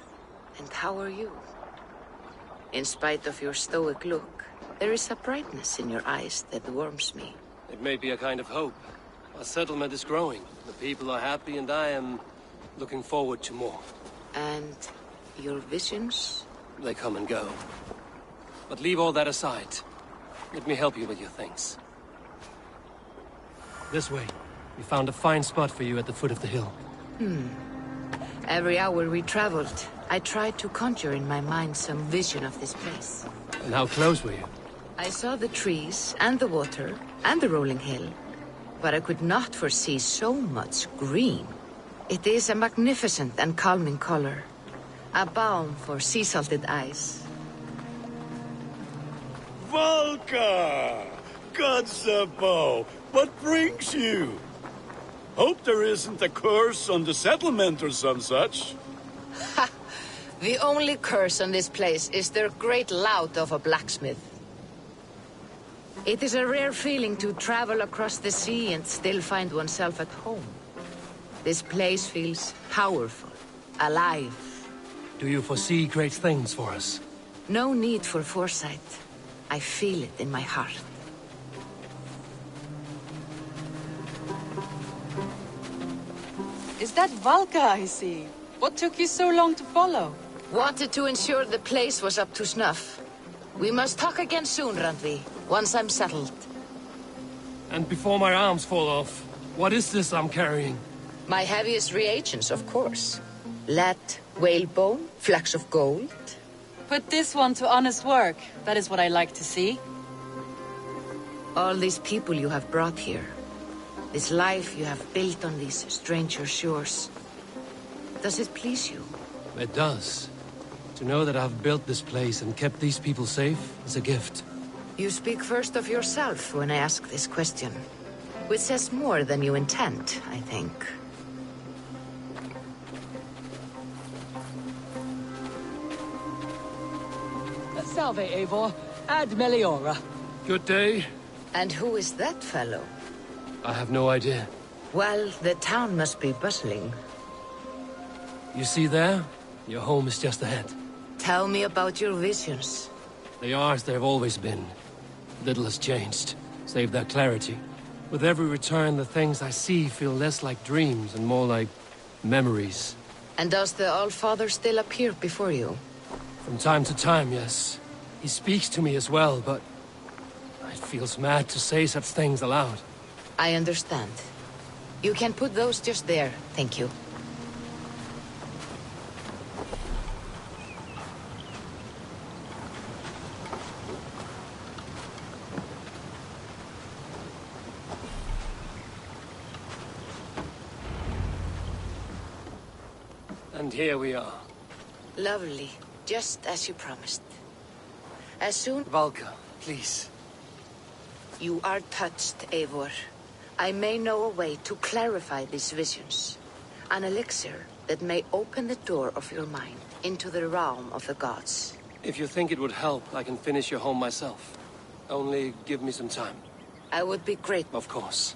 And how are you? In spite of your stoic look, there is a brightness in your eyes that warms me. It may be a kind of hope. Our settlement is growing. The people are happy and I am looking forward to more. And your visions? They come and go. But leave all that aside. Let me help you with your things. This way. We found a fine spot for you at the foot of the hill. Every hour we traveled, I tried to conjure in my mind some vision of this place. And how close were you? I saw the trees, and the water, and the rolling hill. But I could not foresee so much green. It is a magnificent and calming color. A balm for sea-salted eyes. Valka! God's above! What brings you? Hope there isn't a curse on the settlement or some such. Ha! The only curse on this place is their great lout of a blacksmith. It is a rare feeling to travel across the sea and still find oneself at home. This place feels powerful, alive. Do you foresee great things for us? No need for foresight. I feel it in my heart. Is that Valka I see? What took you so long to follow? Wanted to ensure the place was up to snuff. We must talk again soon, Randvi, once I'm settled. And before my arms fall off, what is this I'm carrying? My heaviest reagents, of course. Lead, whalebone, flecks of gold. Put this one to honest work. That is what I like to see. All these people you have brought here. This life you have built on these stranger shores. Does it please you? It does. To know that I've built this place and kept these people safe is a gift. You speak first of yourself when I ask this question. Which says more than you intend, I think. Salve, Eivor. Ad Meliora. Good day. And who is that fellow? I have no idea. Well, the town must be bustling. You see there? Your home is just ahead. Tell me about your visions. They are as they've always been. Little has changed, save their clarity. With every return, the things I see feel less like dreams and more like memories. And does the All-Father still appear before you? From time to time, yes. He speaks to me as well, but it feels mad to say such things aloud. I understand. You can put those just there, thank you. And here we are. Lovely. Just as you promised. As soon... Valka, please. You are touched, Eivor. I may know a way to clarify these visions. An elixir that may open the door of your mind into the realm of the gods. If you think it would help, I can finish your home myself. Only give me some time. I would be grateful. Of course.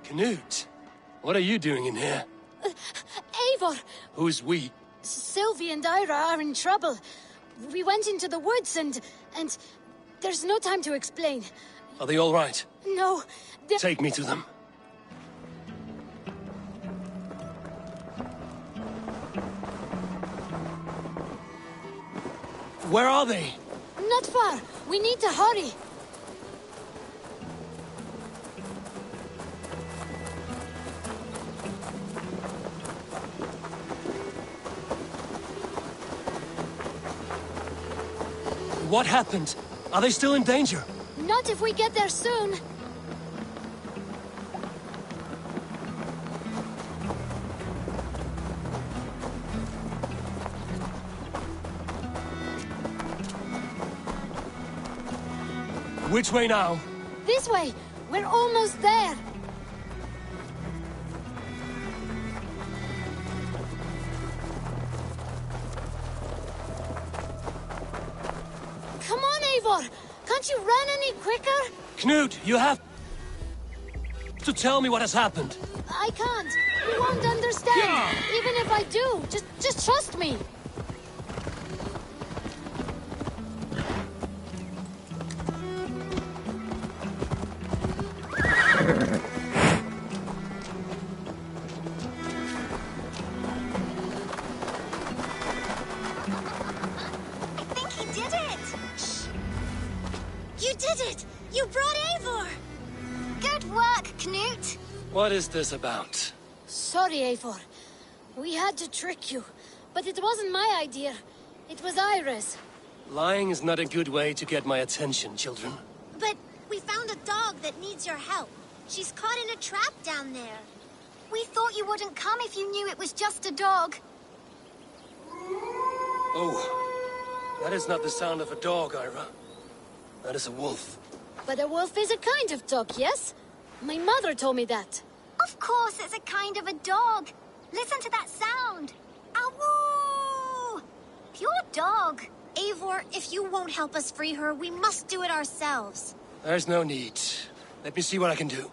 Knut, what are you doing in here? Eivor! Who's we? Sylvie and Ira are in trouble. We went into the woods and there's no time to explain. Are they all right? No, Take me to them. Where are they? Not far. We need to hurry. What happened? Are they still in danger? Not if we get there soon. Which way now? This way. We're almost there. Come on, Eivor! Can't you run any quicker? Knut, you have to tell me what has happened. I can't. You won't understand. Even if I do, just trust me. What is this about? Sorry, Eivor. We had to trick you. But it wasn't my idea. It was Ira's. Lying is not a good way to get my attention, children. But we found a dog that needs your help. She's caught in a trap down there. We thought you wouldn't come if you knew it was just a dog. Oh, that is not the sound of a dog, Ira. That is a wolf. But a wolf is a kind of dog, yes? My mother told me that. Of course it's a kind of a dog. Listen to that sound. Awoo! Pure dog. Eivor, if you won't help us free her, we must do it ourselves. There's no need. Let me see what I can do.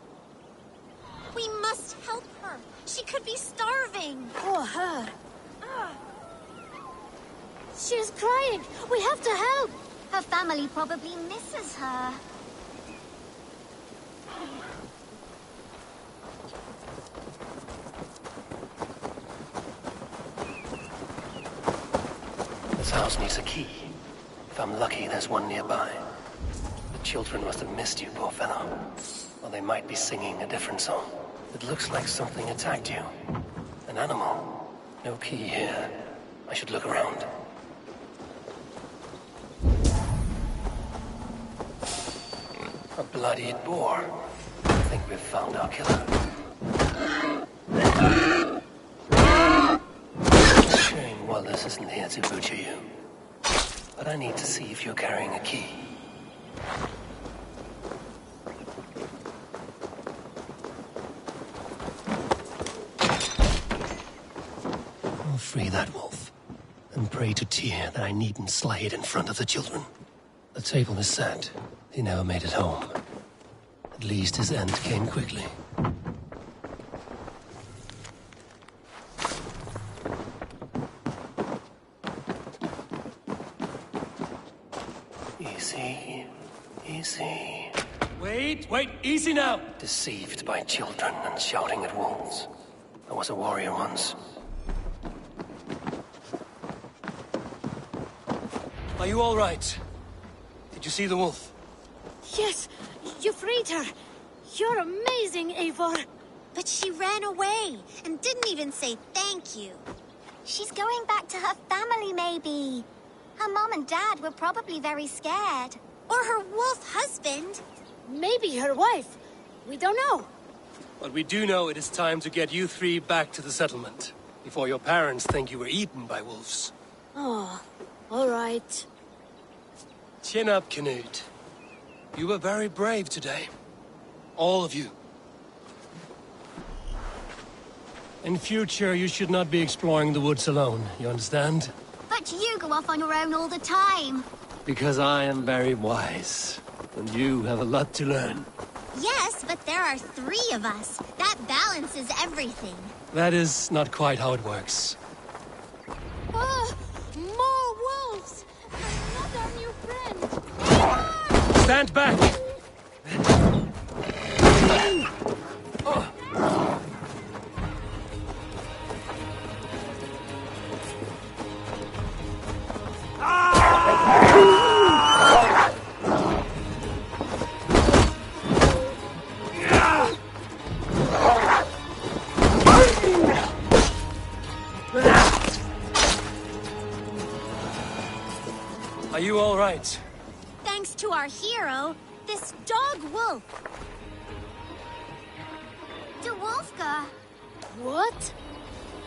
We must help her. She could be starving. Poor her. She's crying. We have to help. Her family probably misses her. This house needs a key. If I'm lucky, there's one nearby. The children must have missed you, poor fellow. Or they might be singing a different song. It looks like something attacked you. An animal. No key here. I should look around. A bloodied boar. I think we've found our killer. Shame Wallace isn't here to butcher you. But I need to see if you're carrying a key. I'll free that wolf. And pray to Tyr that I needn't slay it in front of the children. The table is set. He never made it home. At least his end came quickly. Easy. Easy. Wait, easy now! Deceived by children and shouting at wolves. I was a warrior once. Are you all right? Did you see the wolf? Yes, you freed her. You're amazing, Eivor. But she ran away and didn't even say thank you. She's going back to her family, maybe. Her mom and dad were probably very scared. Or her wolf husband. Maybe her wife. We don't know. But we do know it is time to get you three back to the settlement. Before your parents think you were eaten by wolves. Oh, all right. Chin up, Canute. You were very brave today. All of you. In future, you should not be exploring the woods alone, you understand? But you go off on your own all the time. Because I am very wise, and you have a lot to learn. Yes, but there are 3 of us. That balances everything. That is not quite how it works. Oh, more wolves! Another new friend! Stand back! Are you all right? Thanks to our hero, this dog wolf. De Wolfga. What?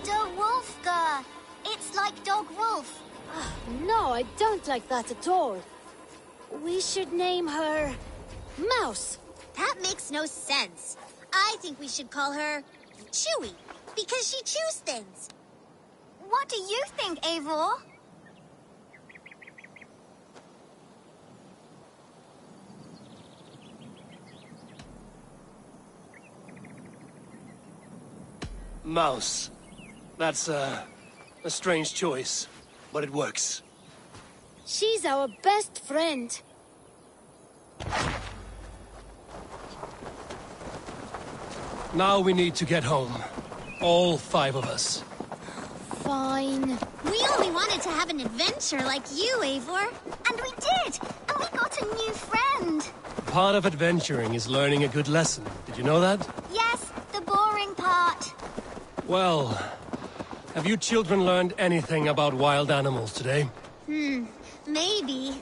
De Wolfga. It's like dog wolf. No, I don't like that at all. We should name her... Mouse. That makes no sense. I think we should call her Chewy, because she chews things. What do you think, Eivor? Mouse. That's a strange choice, but it works. She's our best friend. Now we need to get home. All 5 of us. Fine. We only wanted to have an adventure like you, Eivor. And we did! And we got a new friend! Part of adventuring is learning a good lesson. Did you know that? Yes, the boring part. Well, have you children learned anything about wild animals today? Maybe.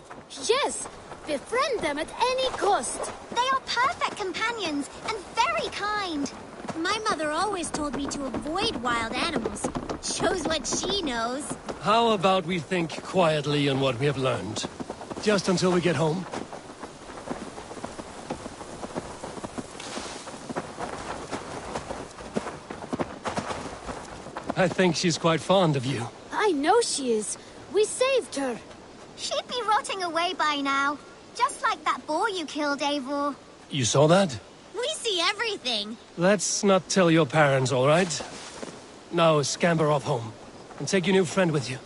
Yes! Befriend them at any cost! They are perfect companions and very kind. My mother always told me to avoid wild animals. Shows what she knows. How about we think quietly on what we have learned? Just until we get home? I think she's quite fond of you. I know she is. We saved her. She'd be rotting away by now. Just like that boar you killed, Eivor. You saw that? We see everything. Let's not tell your parents, all right? Now scamper off home. And take your new friend with you.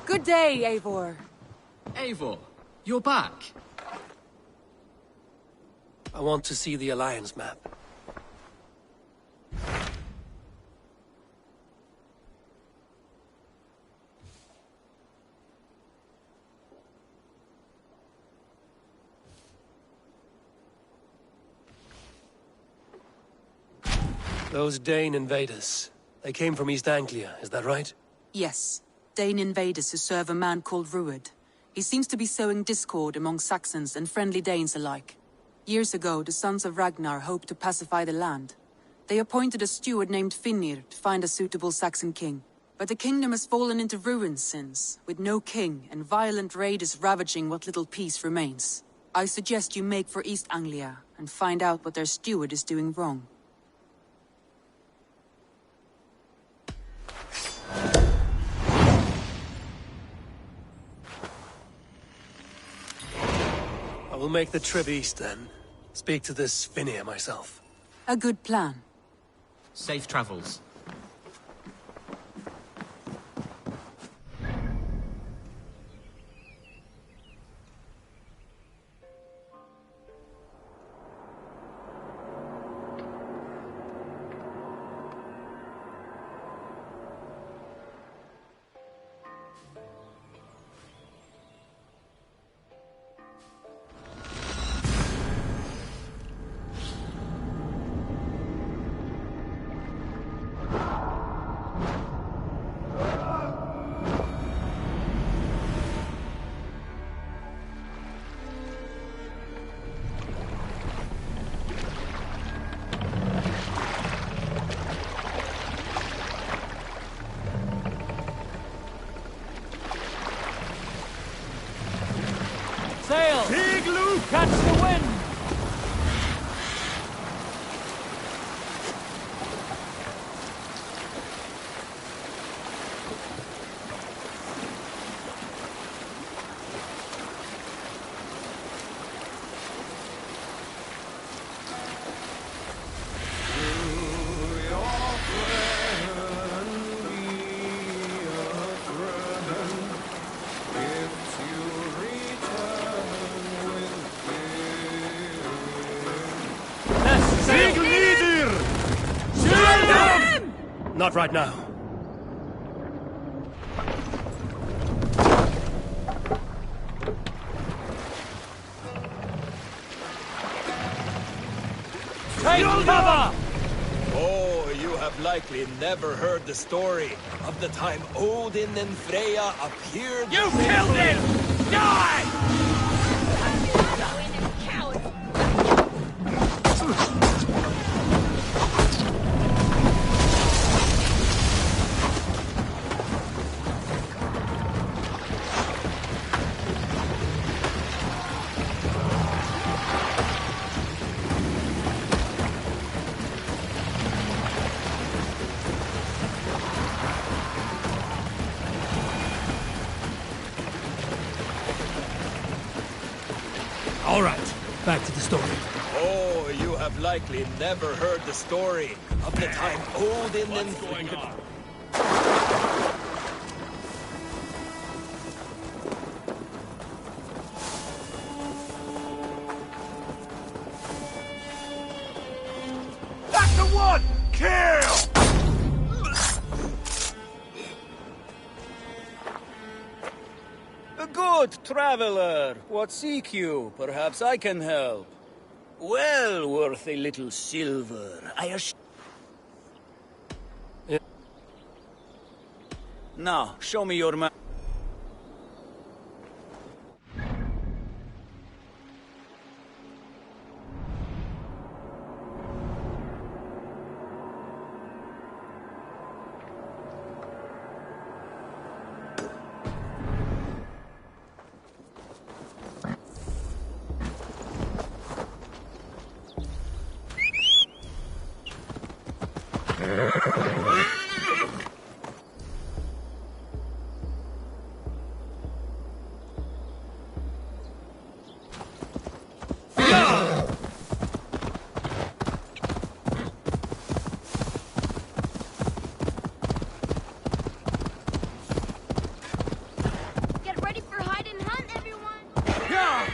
Good day, Eivor. Eivor, you're back. I want to see the Alliance map. Those Dane invaders, they came from East Anglia, is that right? Yes. Dane invaders who serve a man called Rued. He seems to be sowing discord among Saxons and friendly Danes alike. Years ago, the sons of Ragnar hoped to pacify the land. They appointed a steward named Finnir to find a suitable Saxon king. But the kingdom has fallen into ruins since, with no king and violent raiders ravaging what little peace remains. I suggest you make for East Anglia and find out what their steward is doing wrong. I will make the trip east then. Speak to this Finnir myself. A good plan. Safe travels. Sail! Igloo, catch the wind! Not right now. Take cover! Oh, you have likely never heard the story of the time Odin and Freya appeared. You killed him! Die! All right, back to the story. Oh, you have likely never heard the story of the time Odin and... What's going on? That's the one! Kill! A good traveler. What seek you? Perhaps I can help. Well worth a little silver, I assure. Yeah. Now, show me your map. Get ready for hide and hunt, everyone! Yeah!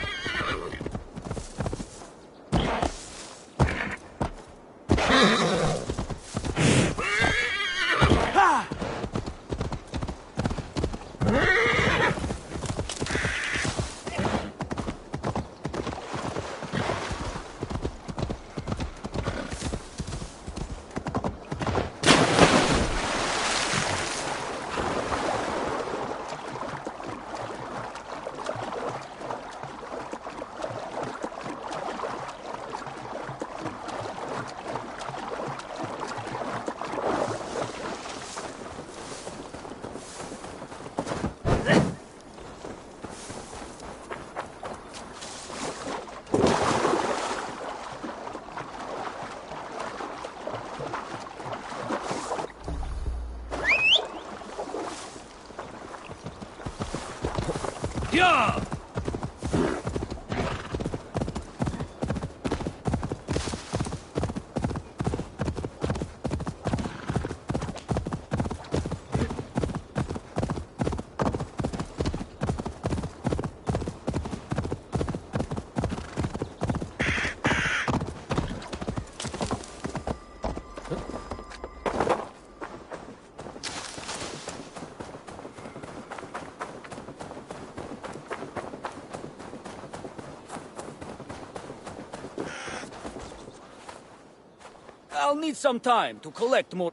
I'll need some time to collect more.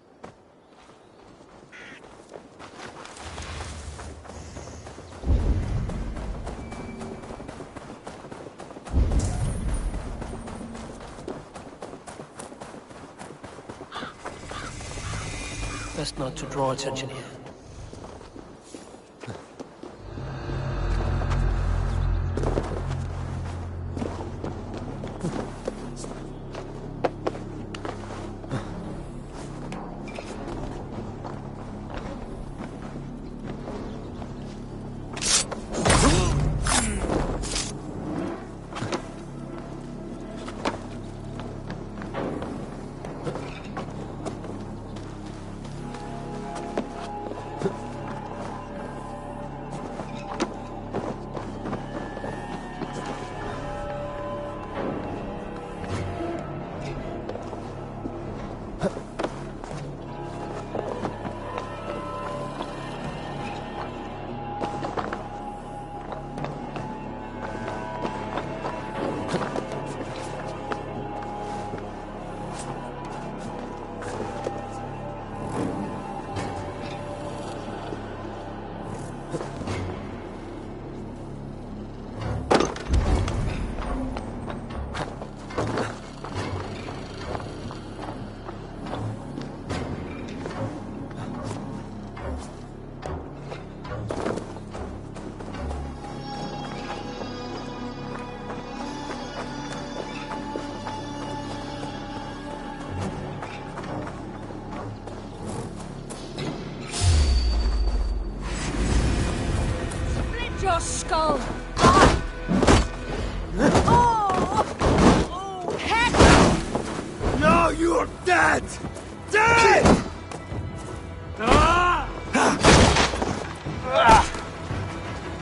Best not to draw attention here. skull! No, you're dead! Dead!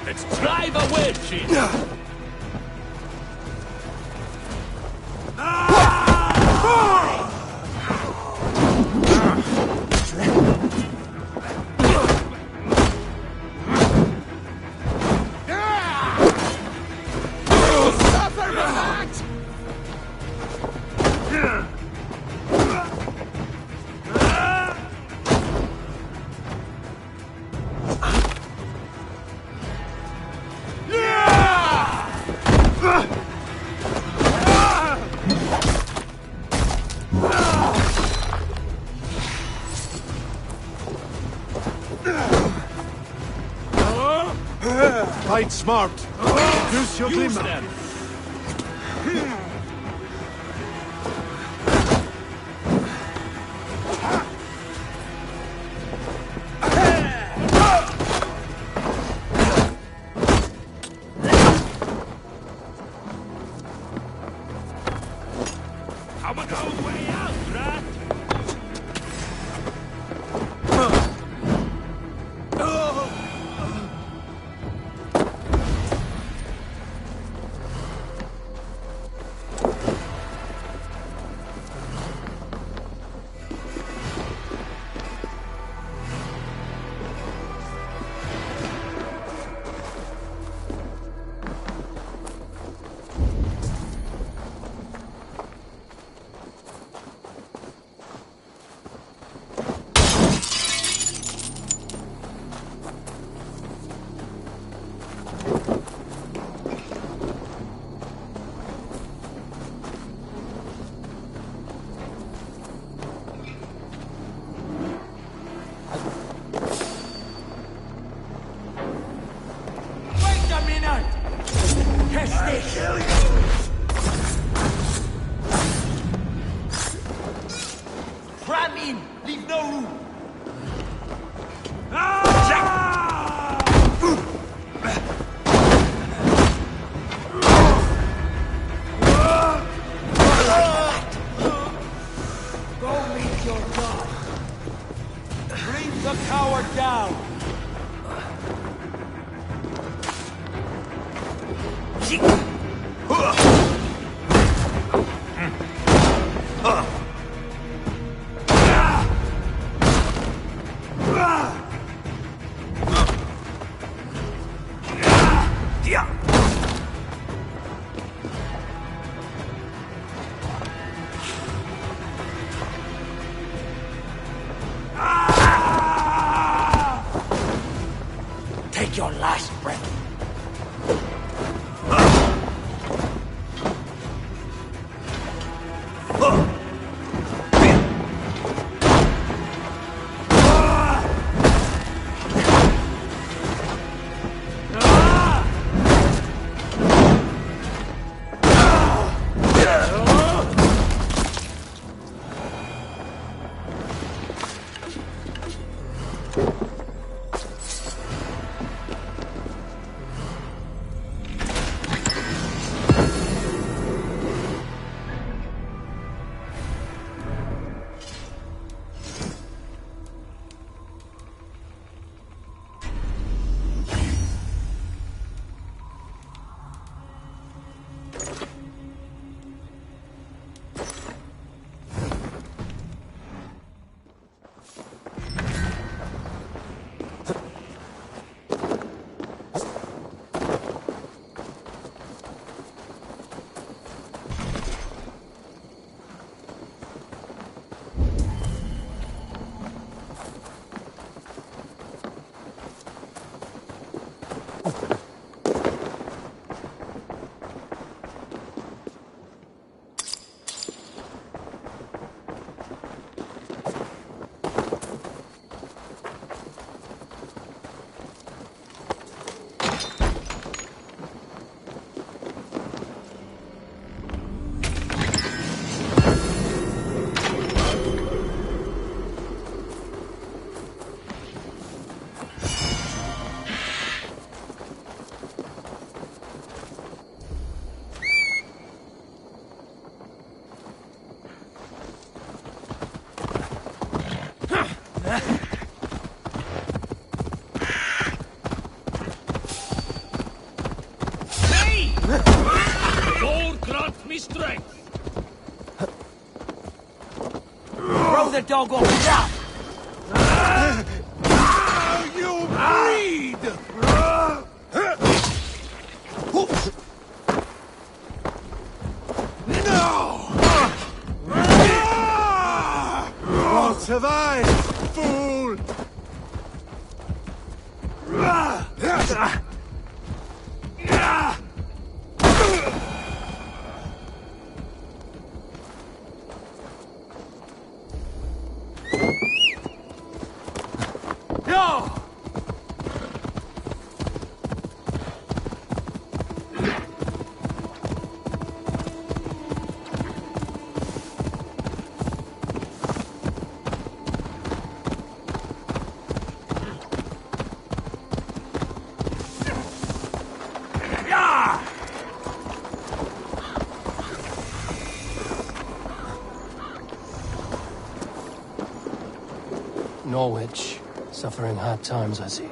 Let's drive a wedge in! Fight smart. Use your glimmer. I'm a good way out, rat! Cram in! Leave no room! Go meet your god! Bring the coward down! Take your last breath. doggone shot! You breed! No! Won't survive, fool! Norwich, suffering hard times, I see.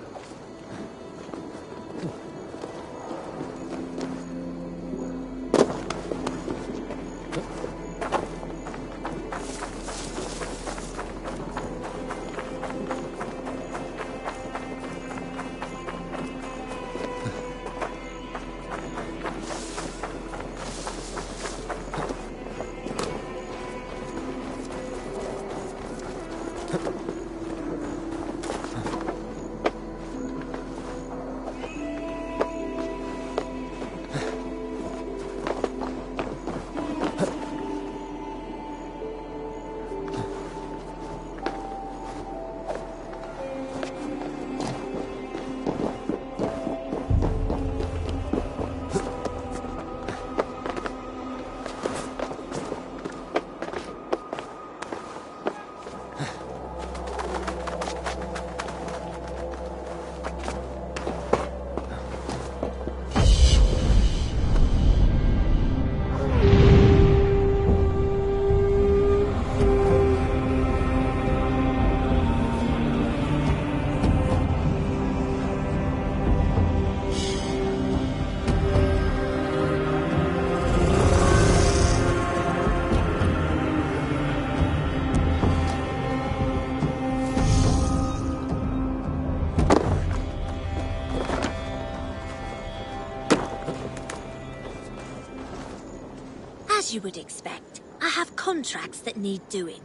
As you would expect, I have contracts that need doing.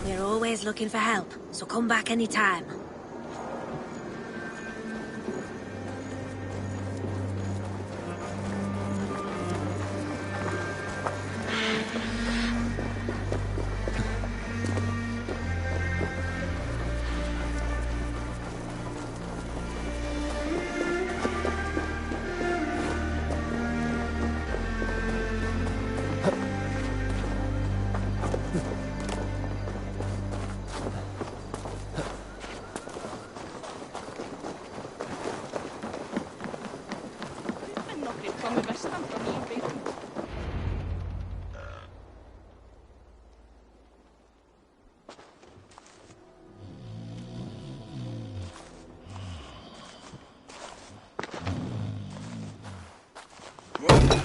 We're always looking for help, so come back anytime.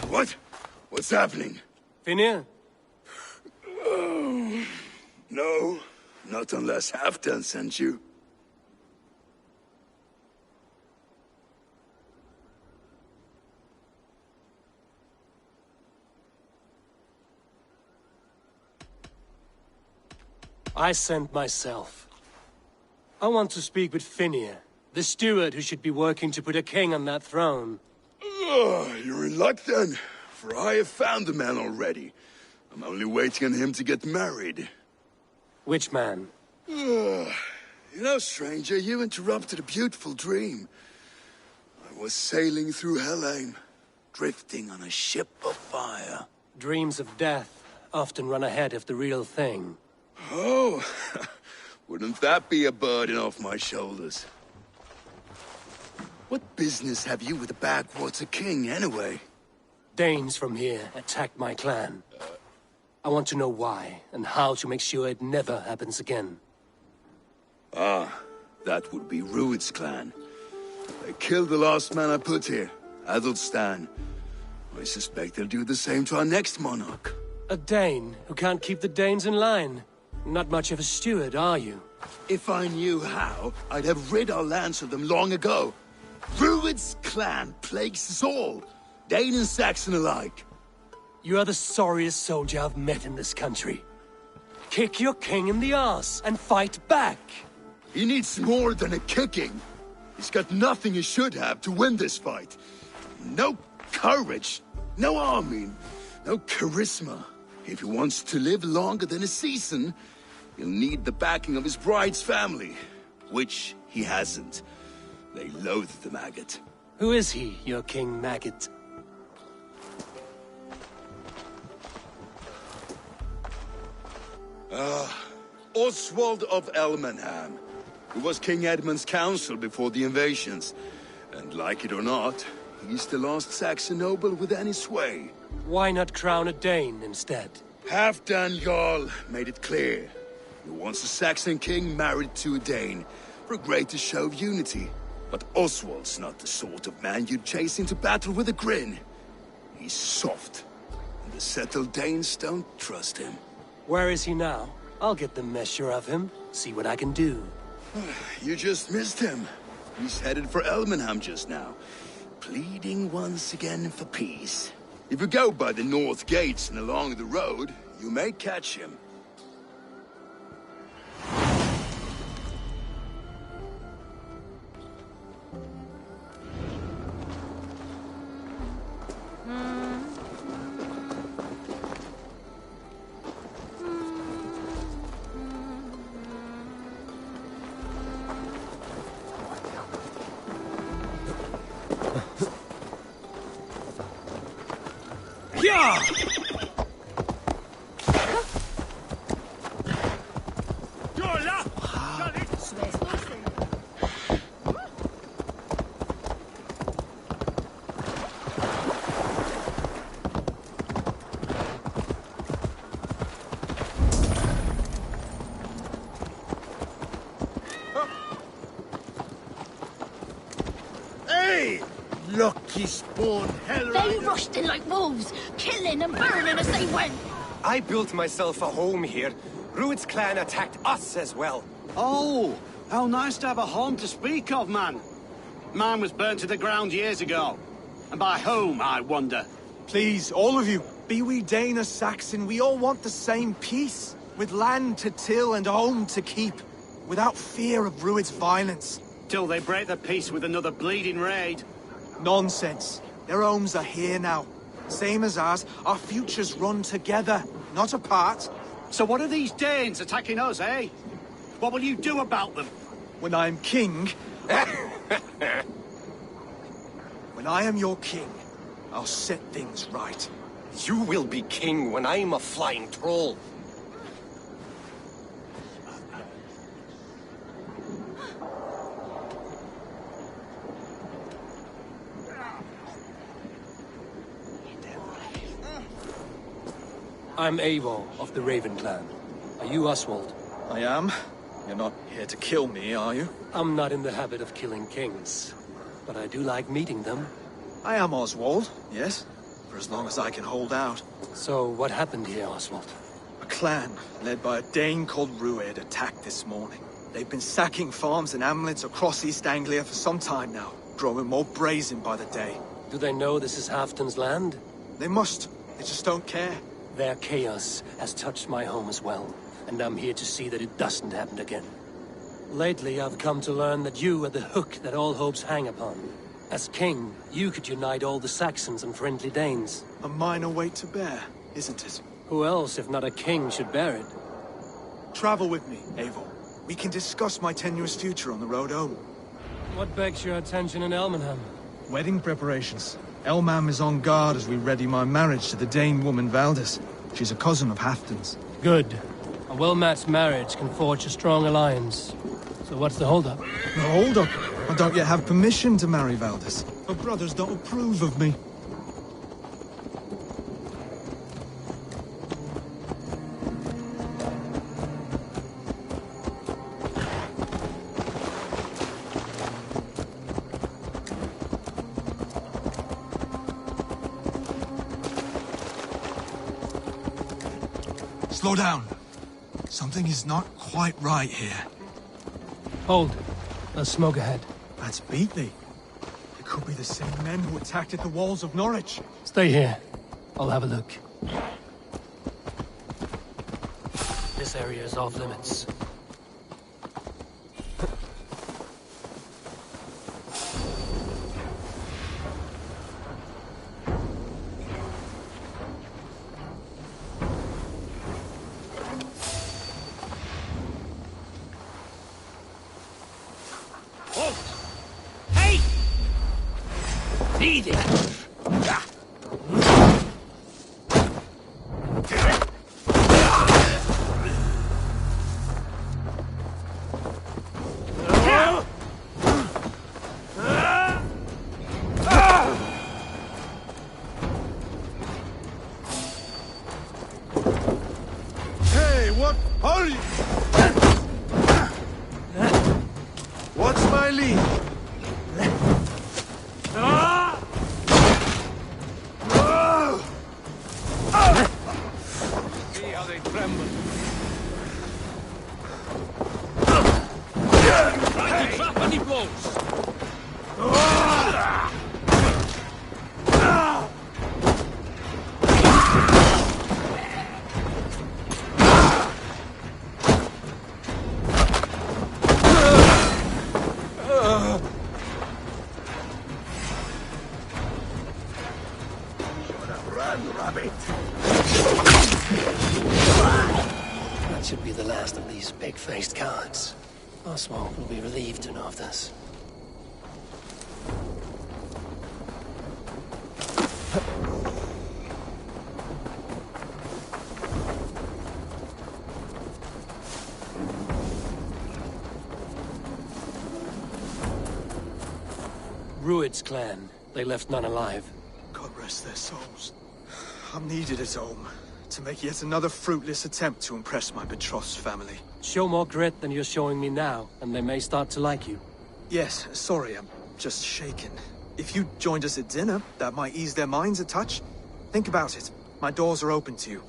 What? What's happening? Finnir? Oh, no, not unless Halfdan sent you. I sent myself. I want to speak with Finnir, the steward who should be working to put a king on that throne. You're in luck then, for I have found the man already. I'm only waiting on him to get married. Which man? You know, stranger, you interrupted a beautiful dream. I was sailing through Helheim, drifting on a ship of fire. Dreams of death often run ahead of the real thing. Oh, wouldn't that be a burden off my shoulders? What business have you with the Backwater King, anyway? Danes from here attacked my clan. I want to know why, and how to make sure it never happens again. Ah, that would be Rued's clan. They killed the last man I put here, Adelstan. I suspect they'll do the same to our next monarch. A Dane who can't keep the Danes in line. Not much of a steward, are you? If I knew how, I'd have rid our lands of them long ago. Rued's clan plagues us all, Dane and Saxon alike. You are the sorriest soldier I've met in this country. Kick your king in the arse and fight back! He needs more than a kicking. He's got nothing he should have to win this fight. No courage, no army, no charisma. If he wants to live longer than a season, he'll need the backing of his bride's family, which he hasn't. They loathe the maggot. Who is he, your King Maggot? Oswald of Elmenham, who was King Edmund's counsel before the invasions. And like it or not, he's the last Saxon noble with any sway. Why not crown a Dane instead? Halfdan Jarl made it clear. He wants a Saxon king married to a Dane, for a greater show of unity. But Oswald's not the sort of man you'd chase into battle with a grin. He's soft, and the settled Danes don't trust him. Where is he now? I'll get the measure of him, see what I can do. You just missed him. He's headed for Elmenham just now, pleading once again for peace. If you go by the north gates and along the road, you may catch him. Lucky spawn, hell. They rushed in like wolves, killing and burning as they went. I built myself a home here. Rued's clan attacked us as well. Oh, how nice to have a home to speak of, man. Mine was burnt to the ground years ago. And by whom, I wonder? Please, all of you, be we Dane or Saxon, we all want the same peace. With land to till and a home to keep. Without fear of Rued's violence. Till they break the peace with another bleeding raid. Nonsense. Their homes are here now. Same as ours, our futures run together, not apart. So what are these Danes attacking us, eh? What will you do about them? When I am king... When I am your king, I'll set things right. You will be king when I'm a flying troll. I'm Eivor of the Raven clan. Are you Oswald? I am. You're not here to kill me, are you? I'm not in the habit of killing kings, but I do like meeting them. I am Oswald, yes, for as long as I can hold out. So what happened here, Oswald? A clan, led by a Dane called Rued, attacked this morning. They've been sacking farms and hamlets across East Anglia for some time now, growing more brazen by the day. Do they know this is Halfdan's land? They must. They just don't care. Their chaos has touched my home as well, and I'm here to see that it doesn't happen again. Lately, I've come to learn that you are the hook that all hopes hang upon. As king, you could unite all the Saxons and friendly Danes. A minor weight to bear, isn't it? Who else, if not a king, should bear it? Travel with me, Eivor. We can discuss my tenuous future on the road home. What begs your attention in Elmenham? Wedding preparations. Elmam is on guard as we ready my marriage to the Dane woman Valdis. She's a cousin of Halfdan's. Good. A well-matched marriage can forge a strong alliance. So what's the holdup? The holdup? I don't yet have permission to marry Valdis. Her brothers don't approve of me. Slow down. Something is not quite right here. Hold. There's smoke ahead. That's Beatley. It could be the same men who attacked at the walls of Norwich. Stay here. I'll have a look. This area is off limits. Hey, what are you? What's my lead? See how they tremble. Try to trap any blows. Run, rabbit! That should be the last of these big-faced cowards. Oswald will be relieved to know of this. Rued's clan. They left none alive. God rest their souls. I'm needed at home to make yet another fruitless attempt to impress my betrothed's family. Show more grit than you're showing me now, and they may start to like you. Yes, sorry, I'm just shaken. If you joined us at dinner, that might ease their minds a touch. Think about it. My doors are open to you.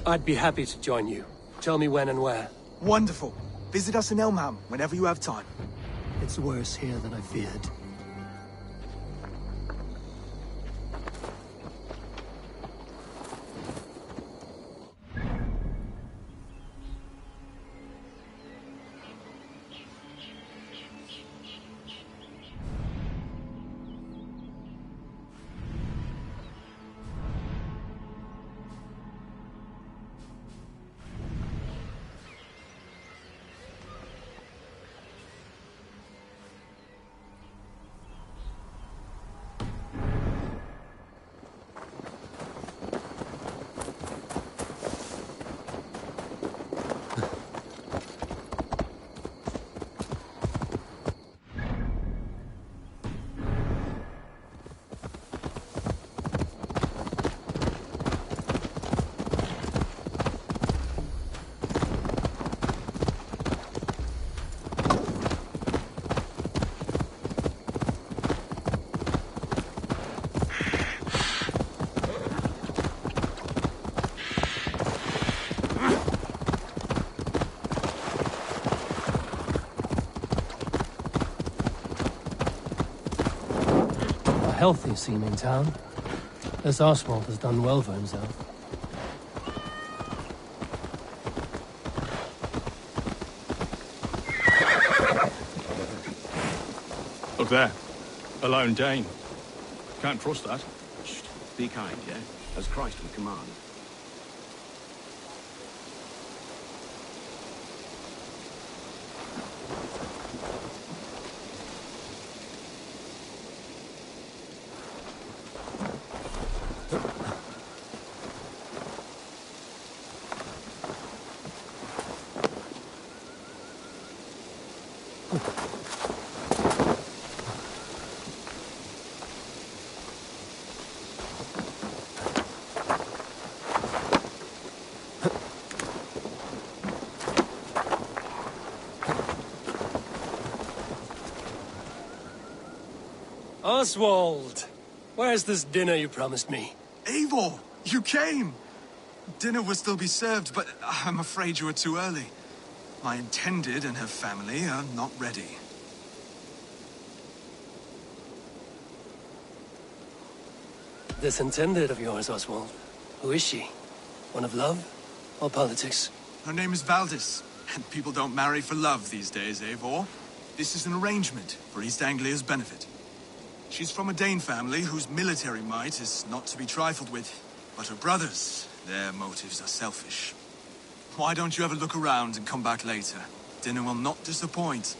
I'd be happy to join you. Tell me when and where. Wonderful. Visit us in Elmham whenever you have time. It's worse here than I feared. Healthy seeming town. This Oswald has done well for himself. Look there. A lone Dane. Can't trust that. Shh. Be kind, yeah? As Christ would command. Oswald! Where's this dinner you promised me? Eivor, you came! Dinner will still be served, but I'm afraid you are too early. My intended and her family are not ready. This intended of yours, Oswald. Who is she? One of love or politics? Her name is Valdis, and people don't marry for love these days, Eivor. This is an arrangement for East Anglia's benefit. She's from a Dane family whose military might is not to be trifled with. But her brothers, their motives are selfish. Why don't you have a look around and come back later? Dinner will not disappoint.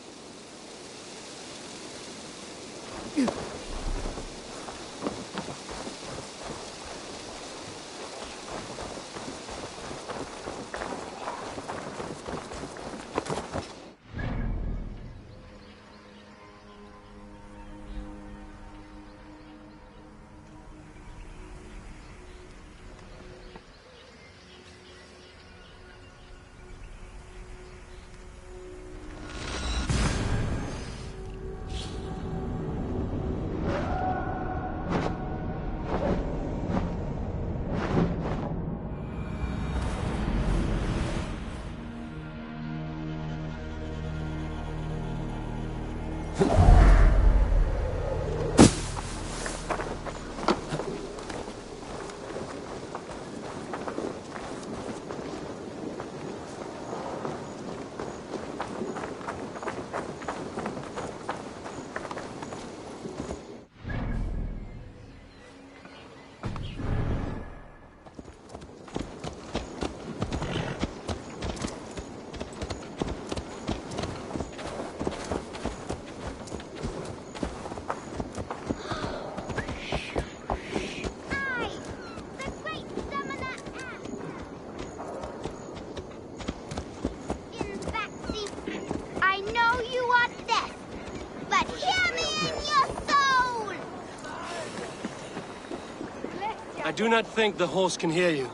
I do not think the horse can hear you.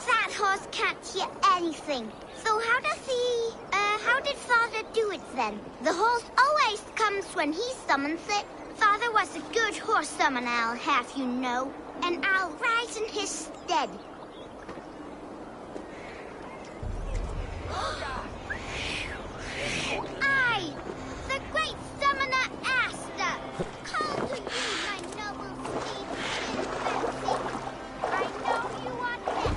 That horse can't hear anything. So how did Father do it then? The horse always comes when he summons it. Father was a good horse summoner, I'll have you know. And I'll rise in his stead. I, the great summoner Asta, call to you, my noble steed, I know you are dead.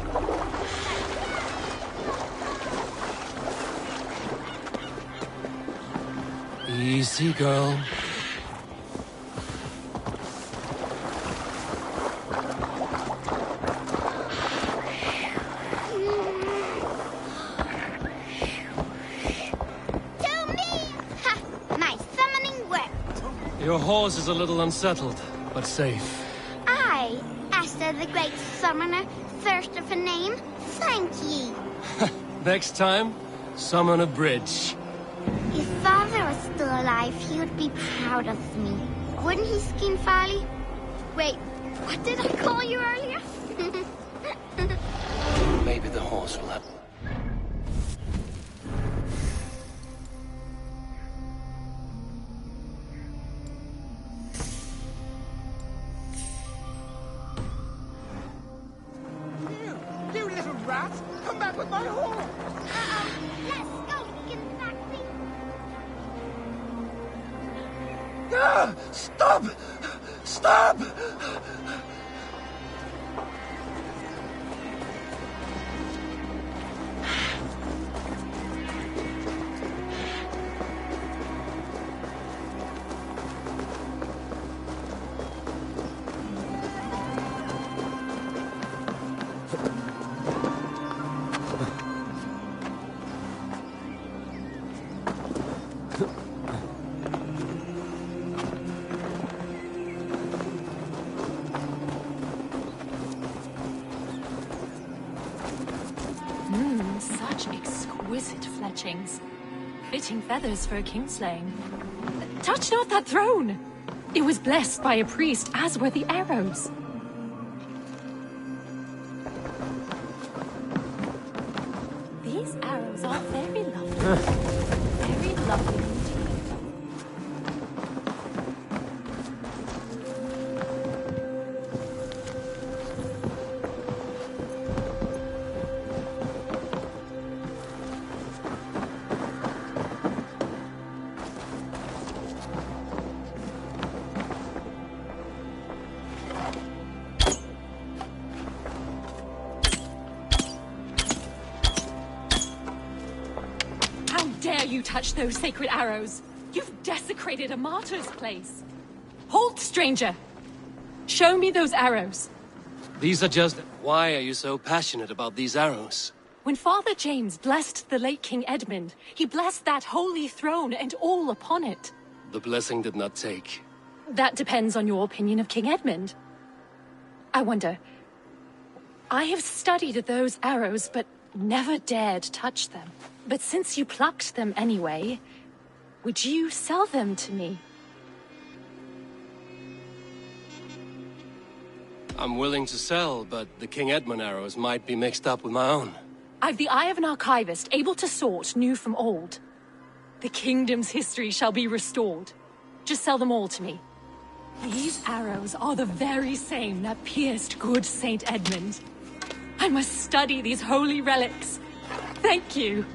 Easy, girl. Your horse is a little unsettled, but safe. I, Asta the Great Summoner, thirst of a name, thank ye. Next time, summon a bridge. If Father was still alive, he would be proud of me. Wouldn't he, Skin Farley? Wait, what did I call you earlier? Maybe the horse will have... You little rat! Come back with my horse! Let's go, Skin Farley. Ah! Stop! Stop! Such exquisite fletchings. Fitting feathers for a kingslaying. Touch not that throne! It was blessed by a priest, as were the arrows. These arrows are very lovely. Very lovely indeed. you touch those sacred arrows? You've desecrated a martyr's place. Halt, stranger! Show me those arrows. These are just... Why are you so passionate about these arrows? When Father James blessed the late King Edmund, he blessed that holy throne and all upon it. The blessing did not take. That depends on your opinion of King Edmund. I wonder... I have studied those arrows, but never dared touch them. But since you plucked them anyway, would you sell them to me? I'm willing to sell, but the King Edmund arrows might be mixed up with my own. I've the eye of an archivist, able to sort new from old. The kingdom's history shall be restored. Just sell them all to me. These arrows are the very same that pierced good Saint Edmund. I must study these holy relics. Thank you.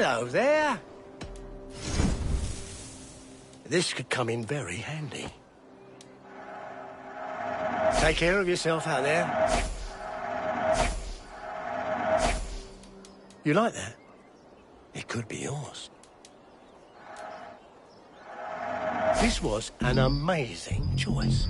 Hello there. This could come in very handy. Take care of yourself out there. You like that? It could be yours. This was an amazing choice.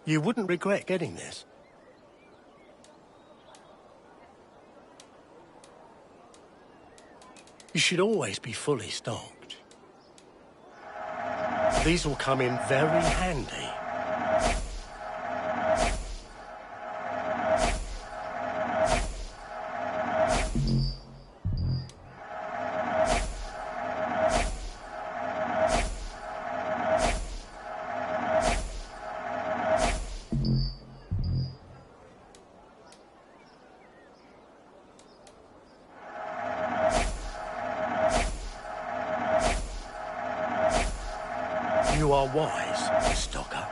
You wouldn't regret getting this. You should always be fully stocked. These will come in very handy. You are wise, Stoker.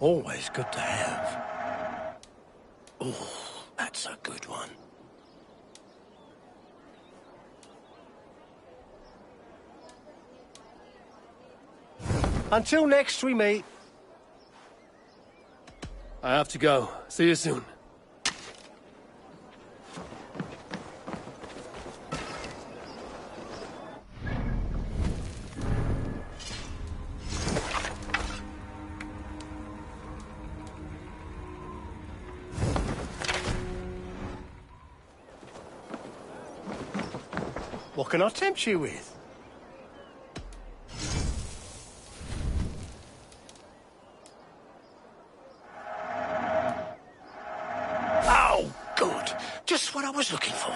Always good to have. Oh, that's a good one. Until next we meet. I have to go. See you soon. What can I tempt you with? Oh, good. Just what I was looking for.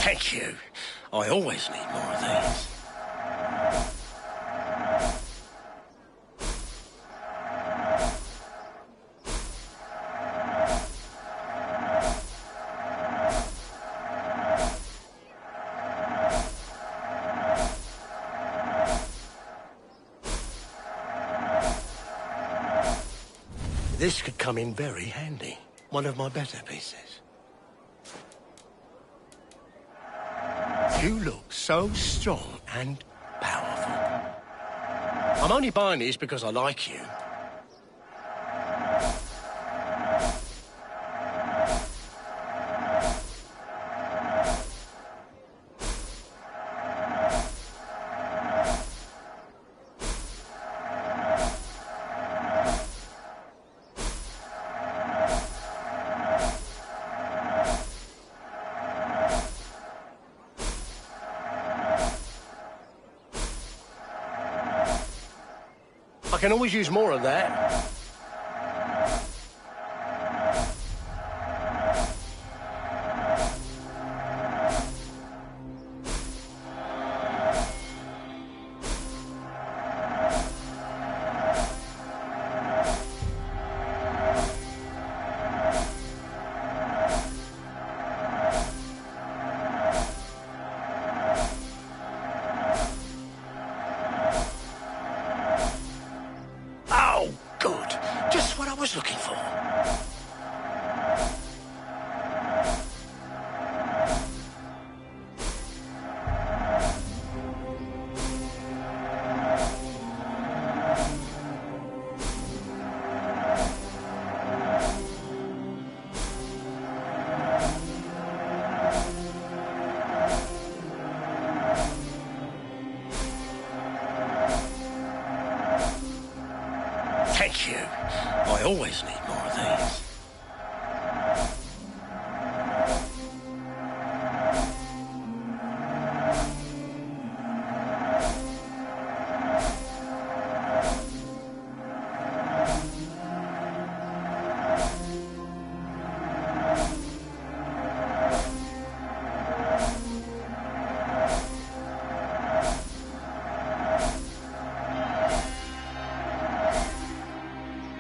Thank you. I always need more of these. This could come in very handy. One of my better pieces. You look so strong and powerful. I'm only buying these because I like you. I can always use more of that. Looking for. Thank you. I always need more of these.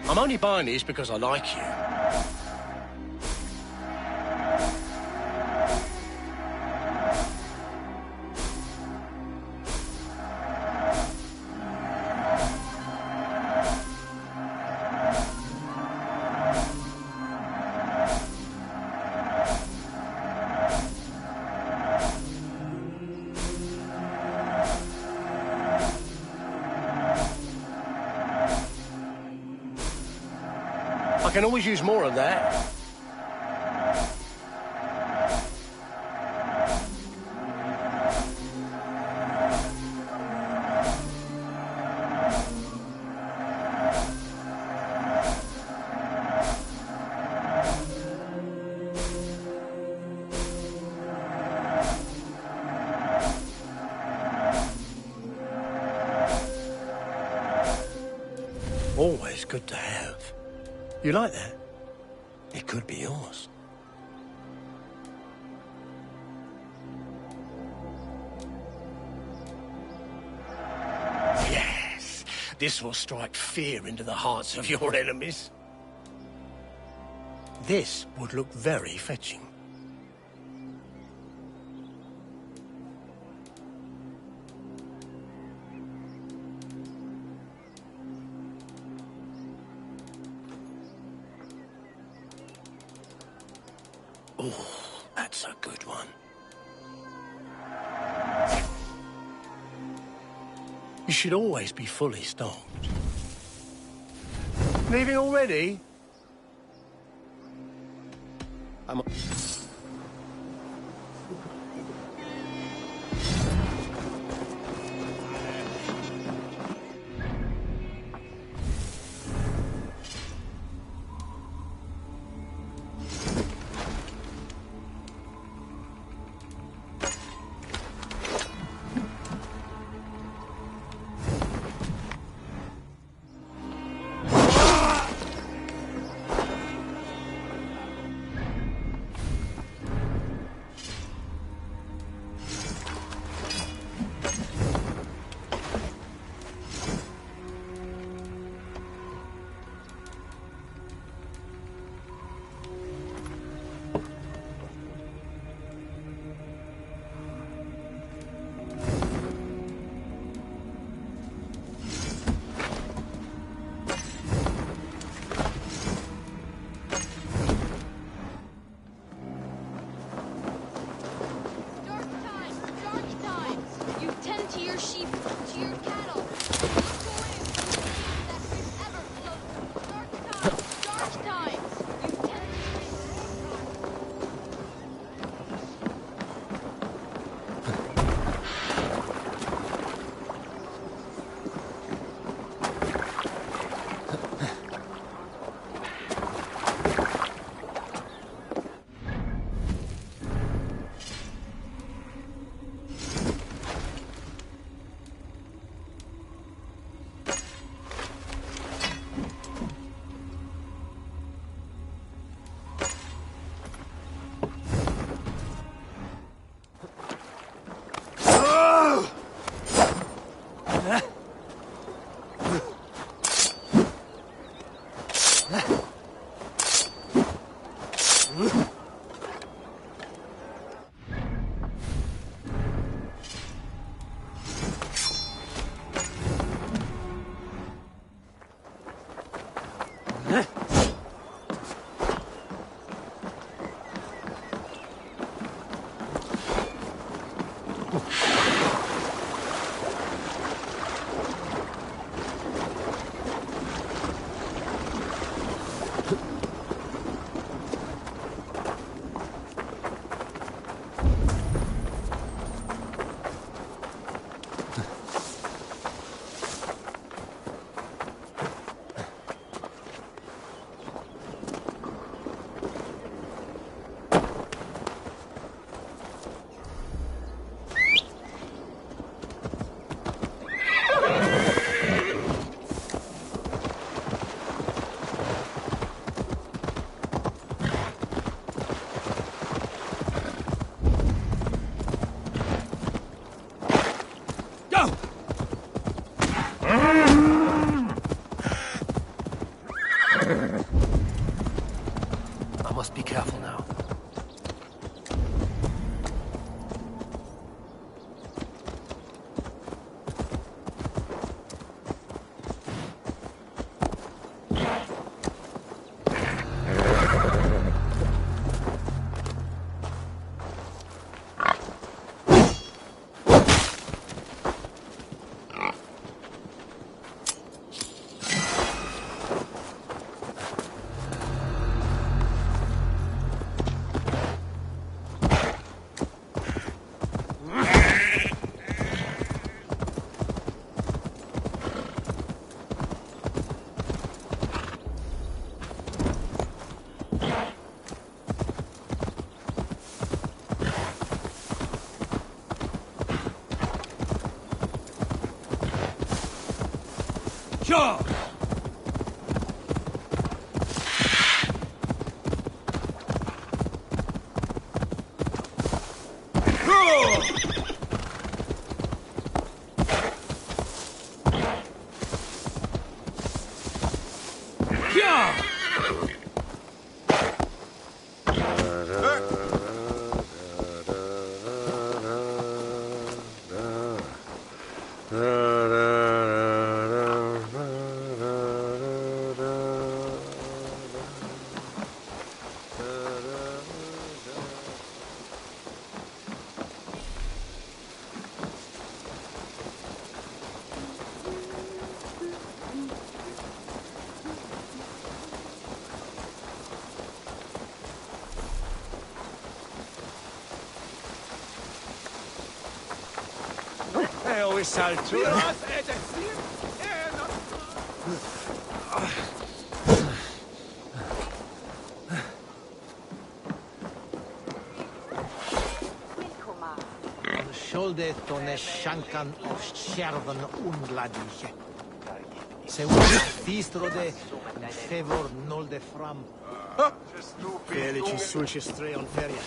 I'm only buying these because I like you. I can always use more of that. Always good to have. You like that? It could be yours. Yes, this will strike fear into the hearts of your enemies. This would look very fetching. Oh, that's a good one. You should always be fully stocked. Leaving already? I must be careful now. Sure! Saltura. Skjoldet och shankan av kärven undladische. Se fistrode fevor nolde fram. Felici sulci streon feria.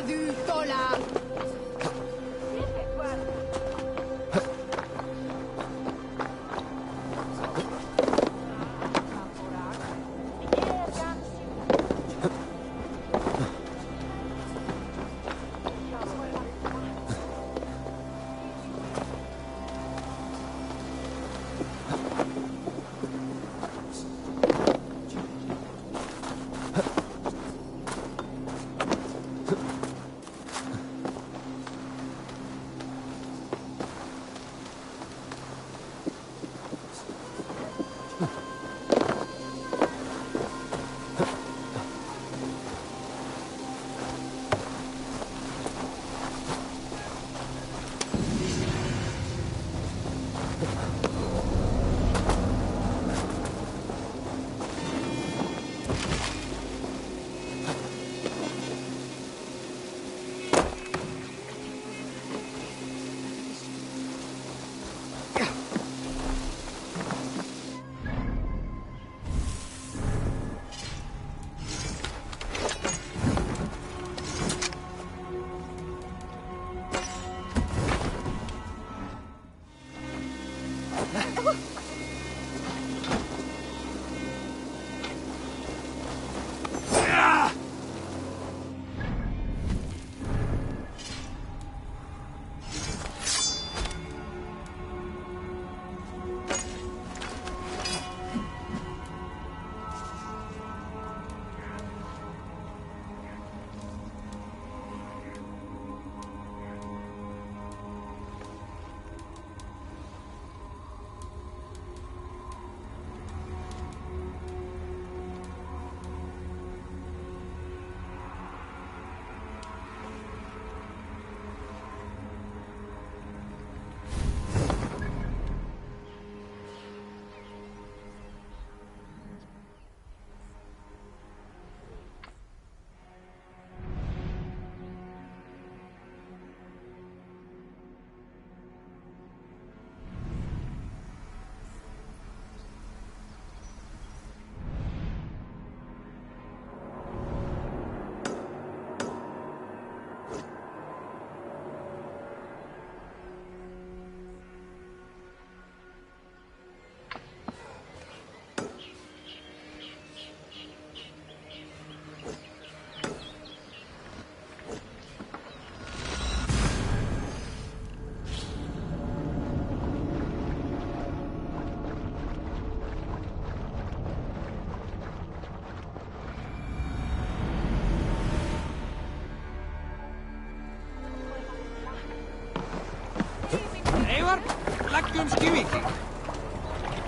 du Tola!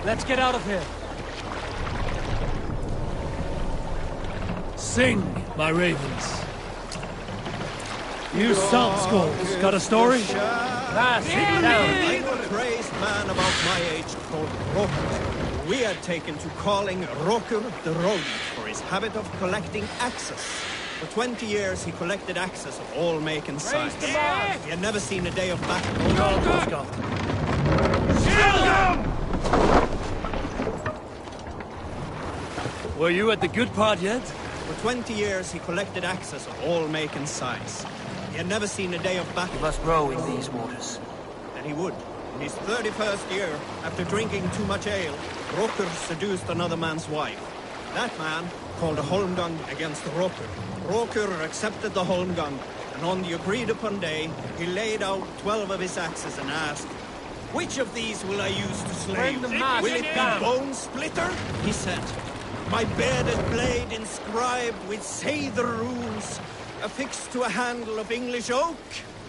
Let's get out of here. Sing, my ravens. You salt skulls, got a story? Sit down. I know a crazed man about my age called Roker. We are taken to calling Roker the Rogue for his habit of collecting axes. For 20 years he collected axes of all make and size. He had never seen a day of battle. Were you at the good part yet? For 20 years he collected axes of all make and size. He had never seen a day of battle. You must row in these waters. And he would. In his 31st year, after drinking too much ale, Roker seduced another man's wife. That man called a holmgang against Roker. Roker accepted the holmgang, and on the agreed-upon day, he laid out 12 of his axes and asked, "Which of these will I use to slay you? Will it be Bone Splitter?" he said. "My bearded blade inscribed with Seidr runes, affixed to a handle of English oak,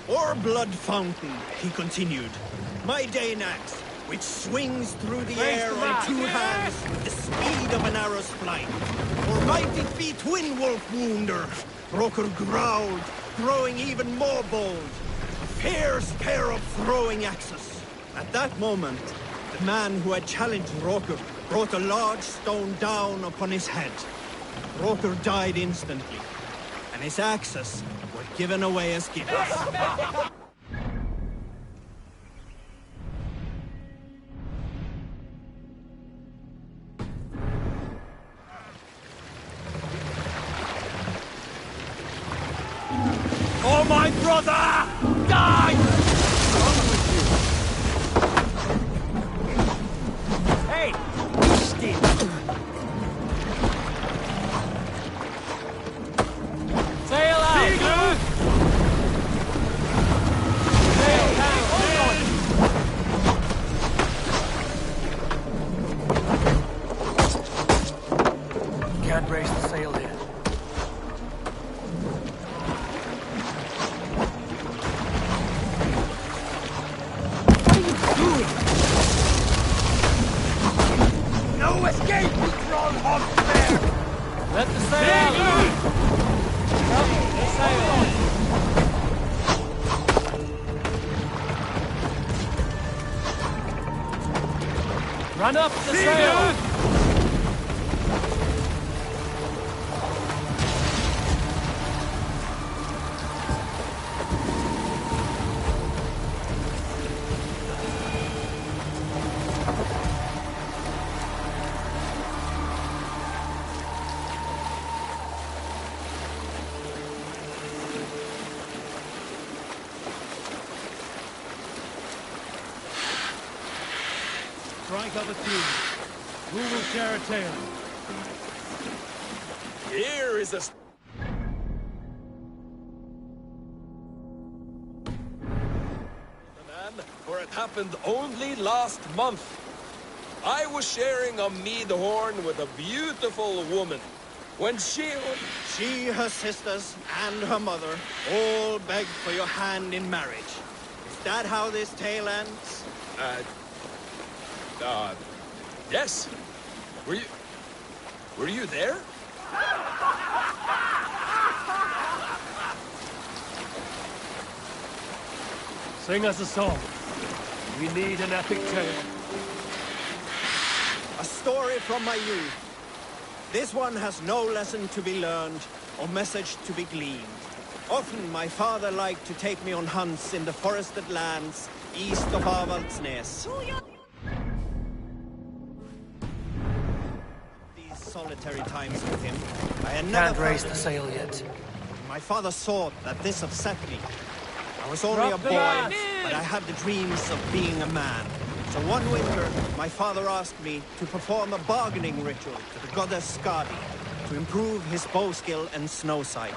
or Blood Fountain," he continued. "My Dane axe, which swings through the air on 2 hands with the speed of an arrow's flight. Or might it be Twin Wolf Wounder?" Roker growled, growing even more bold. A fierce pair of throwing axes. At that moment, the man who had challenged Roker brought a large stone down upon his head. Roker died instantly, and his axes were given away as gifts. For my brother! Die! Hey! Steve! Sail out! Sail down! Can't raise the sail here. No escape, you troll hog bear! Let the sail out! Up the sail! Run up the sail! Strike up a tune. Who will share a tale? Here is a... Man, for it happened only last month. I was sharing a mead horn with a beautiful woman. When she, her sisters, and her mother all begged for your hand in marriage. Is that how this tale ends? Yes. Were you there? Sing us a song. We need an epic tale. A story from my youth. This one has no lesson to be learned or message to be gleaned. Often my father liked to take me on hunts in the forested lands east of Avaldsnes. These solitary times with him, I had never Can't raise the sail yet. My father saw that this upset me. I was only a boy, but I had the dreams of being a man. So one winter, my father asked me to perform a bargaining ritual to the goddess Skadi to improve his bow skill and snow sight.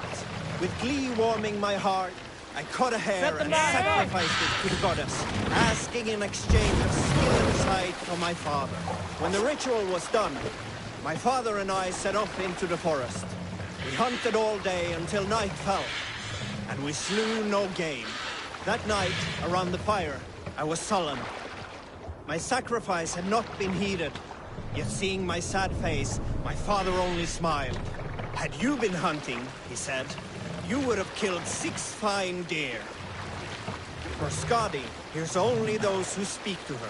With glee warming my heart, I cut a hair and sacrificed it to the goddess, asking in exchange of skill and sight from my father. When the ritual was done, my father and I set off into the forest. We hunted all day until night fell, and we slew no game. That night, around the fire, I was sullen. My sacrifice had not been heeded, yet seeing my sad face, my father only smiled. Had you been hunting, he said, you would have killed 6 fine deer. For Skadi, here's only those who speak to her.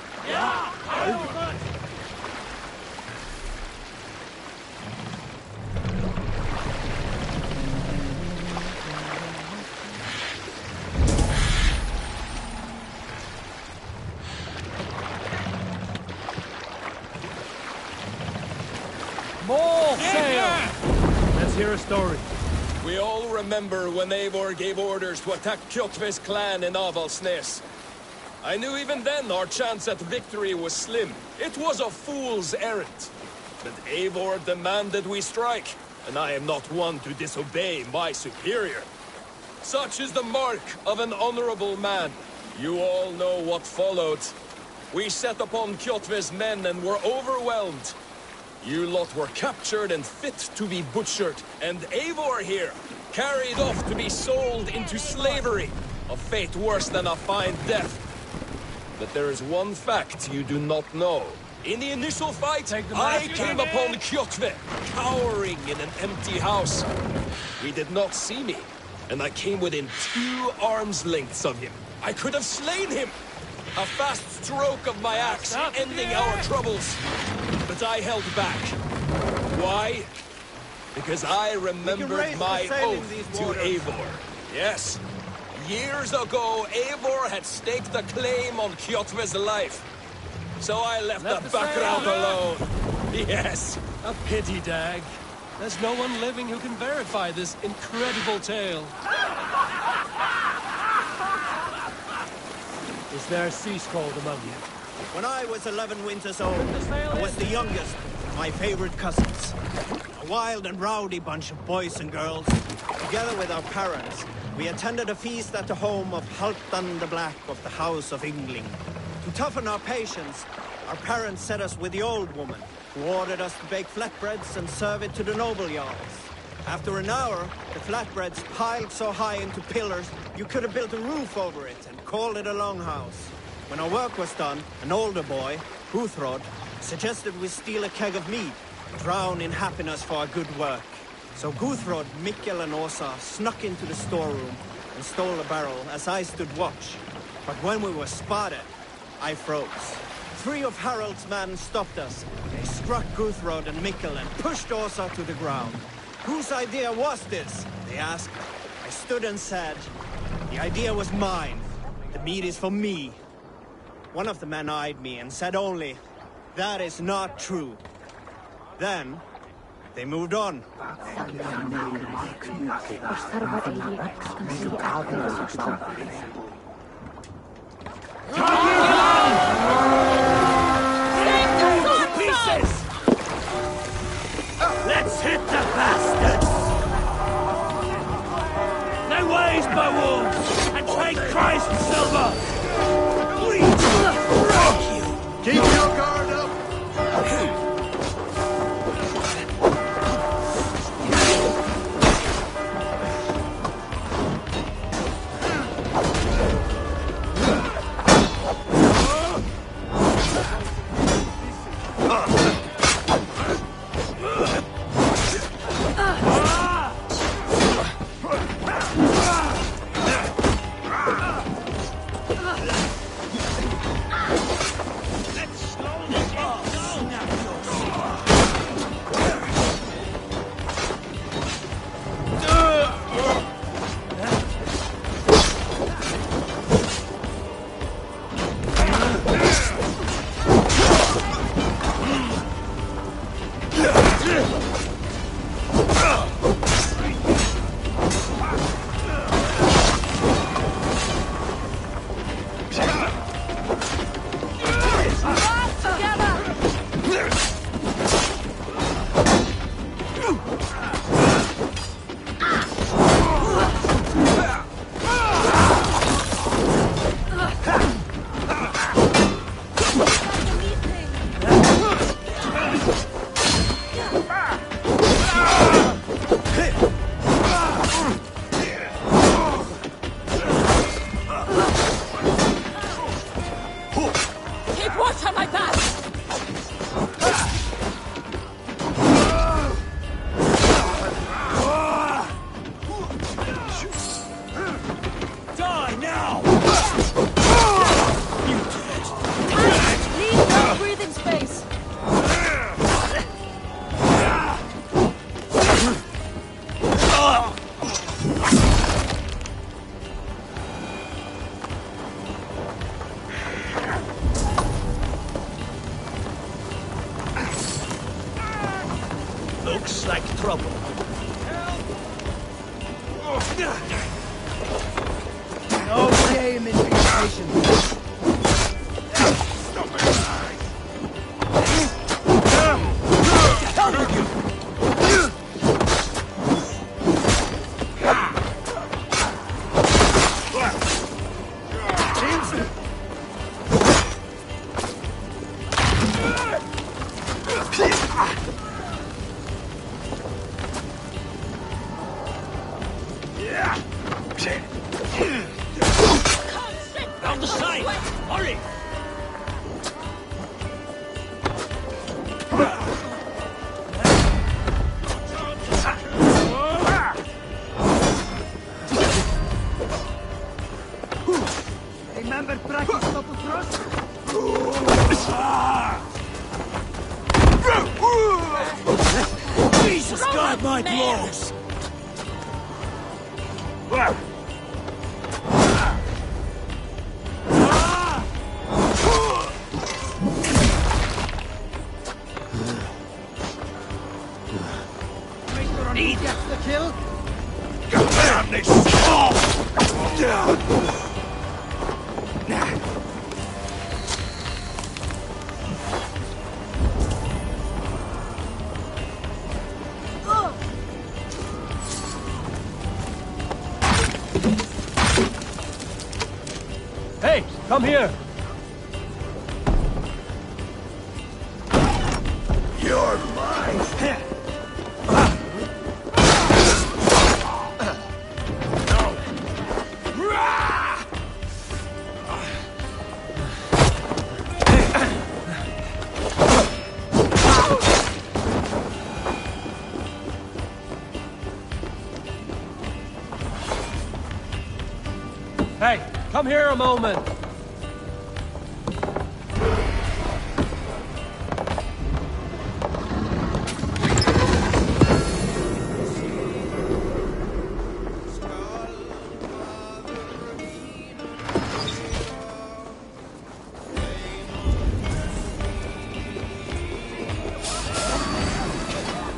More sail! Let's hear a story. We all remember when Eivor gave orders to attack Kjotve's clan in Avaldsnes. I knew even then our chance at victory was slim. It was a fool's errand. But Eivor demanded we strike, and I am not one to disobey my superior. Such is the mark of an honorable man. You all know what followed. We set upon Kjotve's men and were overwhelmed. You lot were captured and fit to be butchered, and Eivor here, carried off to be sold into slavery, a fate worse than a fine death. But there is one fact you do not know. In the initial fight, I came upon Kjotve, cowering in an empty house. He did not see me, and I came within 2 arms lengths of him. I could have slain him! A fast stroke of my axe, ending our troubles. But I held back. Why? Because I remembered my oath to Eivor. Yes. Years ago, Eivor had staked a claim on Kjotve's life. So I left the background alone. Yes. A pity, Dag. There's no one living who can verify this incredible tale. Is there a sea called among you? When I was 11 winters old, I was the youngest of my favorite cousins. A wild and rowdy bunch of boys and girls. Together with our parents, we attended a feast at the home of Halfdan the Black of the House of Yngling. To toughen our patience, our parents set us with the old woman, who ordered us to bake flatbreads and serve it to the noble jarls. After an hour, the flatbreads piled so high into pillars, you could have built a roof over it and called it a longhouse. When our work was done, an older boy, Guthrod, suggested we steal a keg of mead, drown in happiness for our good work. So Guthrod, Mikkel and Åsa snuck into the storeroom and stole a barrel as I stood watch. But when we were spotted, I froze. 3 of Harald's men stopped us. They struck Guthrod and Mikkel and pushed Åsa to the ground. Whose idea was this? They asked. I stood and said, the idea was mine. The meat is for me. One of the men eyed me and said only, that is not true. Then, they moved on. Pieces! Let's hit the bastards! Their ways, Beowulf! And take Christ's silver! Keep your guard up! Looks like trouble. No shame in being patient. Down the side! Hurry! Remember practice double thrust? Jesus God, my blows! Need gets the kill? Damn this! Come here! You're mine! Hey, come here a moment!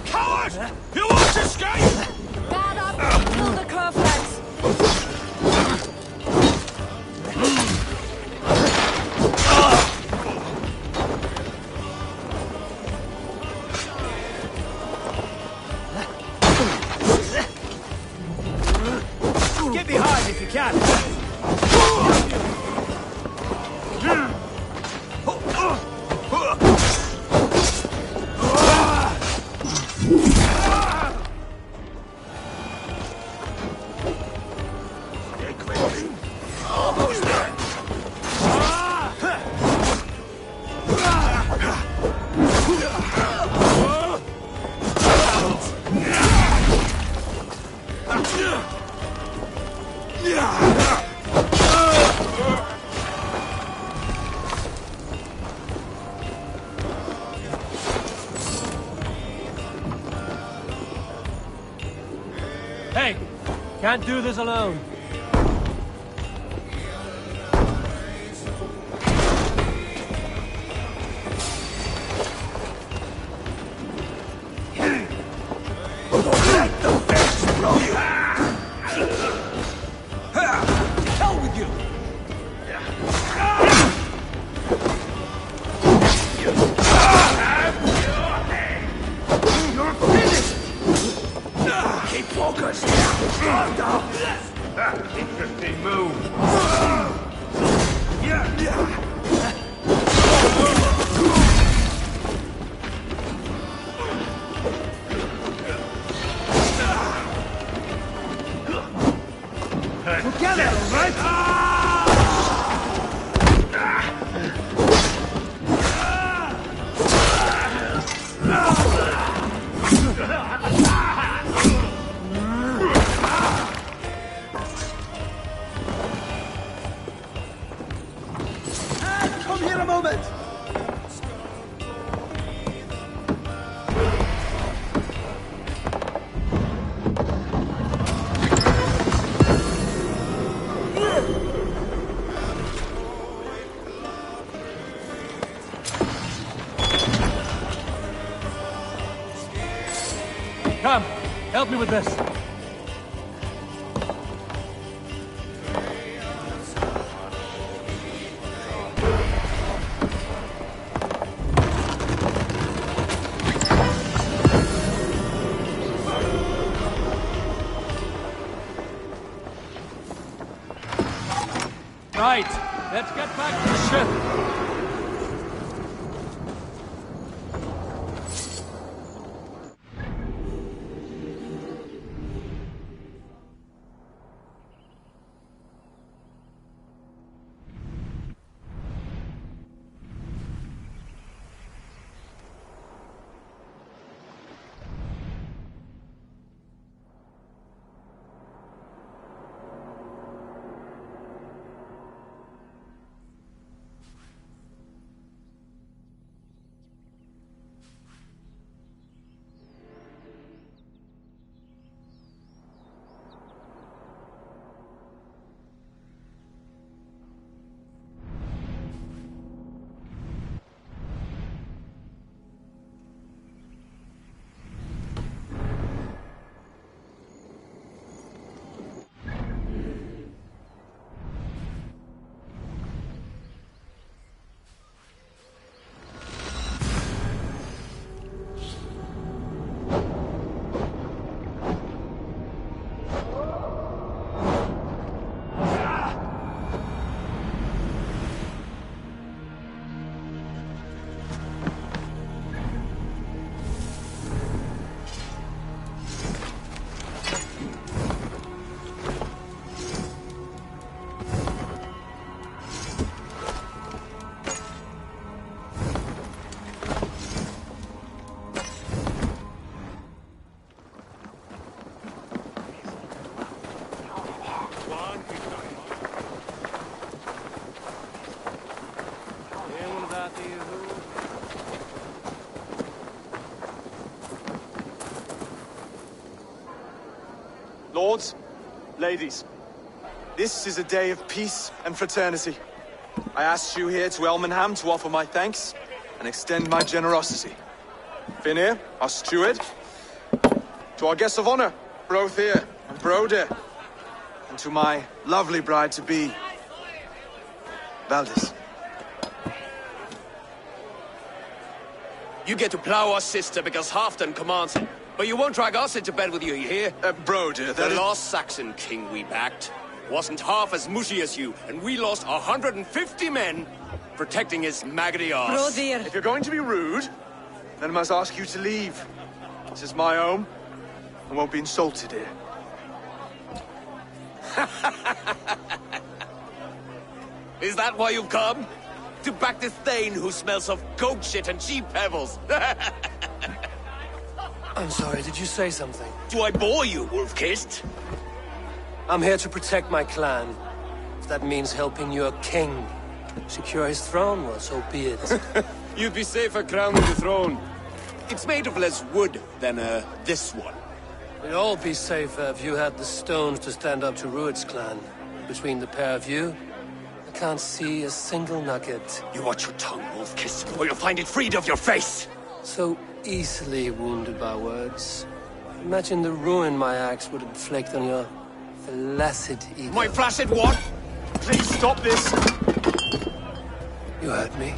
Coward! You won't escape! Guard up! Kill the curfews! Get behind if you can! Almost there. Hey! Can't do this alone. Hell with you! You're finished! Keep focused! Stand up! Interesting move. We'll get it, all right? Come here a moment! Come, help me with this. Right, let's get back to the ship. Lords, ladies, this is a day of peace and fraternity. I asked you here to Elmenham to offer my thanks and extend my generosity. Finir, our steward, to our guests of honor, Brothir and Broder, and to my lovely bride-to-be, Valdis. You get to plow our sister because Halfdan commands it. But you won't drag us into bed with you here. Broder, the last Saxon king we backed wasn't half as mushy as you, and we lost 150 men protecting his maggoty arse. If you're going to be rude, then I must ask you to leave. This is my home. I won't be insulted here. Is that why you've come? To back this Thane who smells of goat shit and cheap pebbles? I'm sorry, did you say something? Do I bore you, wolf-kissed? I'm here to protect my clan. If that means helping your king secure his throne, well, so be it. You'd be safer crowning the throne. It's made of less wood than, this one. We'd all be safer if you had the stones to stand up to Rued's clan. Between the pair of you, I can't see a single nugget. You watch your tongue, wolf-kissed, or you'll find it freed of your face! So easily wounded by words. Imagine the ruin my axe would inflict on your flaccid ego. My flaccid what? Please stop this! You heard me.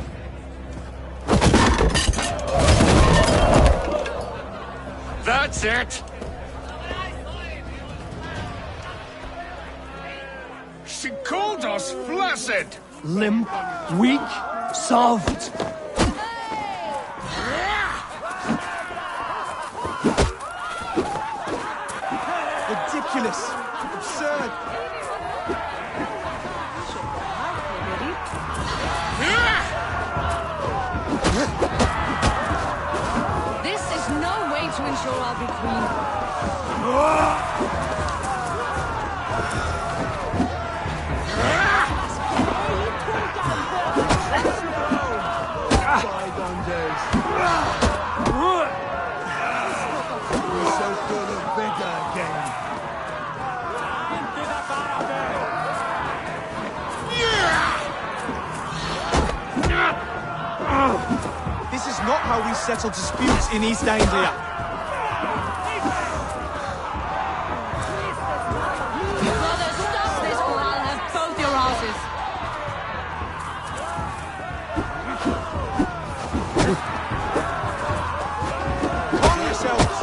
That's it! She called us flaccid! Limp, weak, soft. Ridiculous! Absurd! This is no way to ensure I'll be queen. Bygone days. We're so full of vigor again. This is not how we settle disputes in East Anglia. Brother, stop this or I'll have both your asses. Calm yourselves!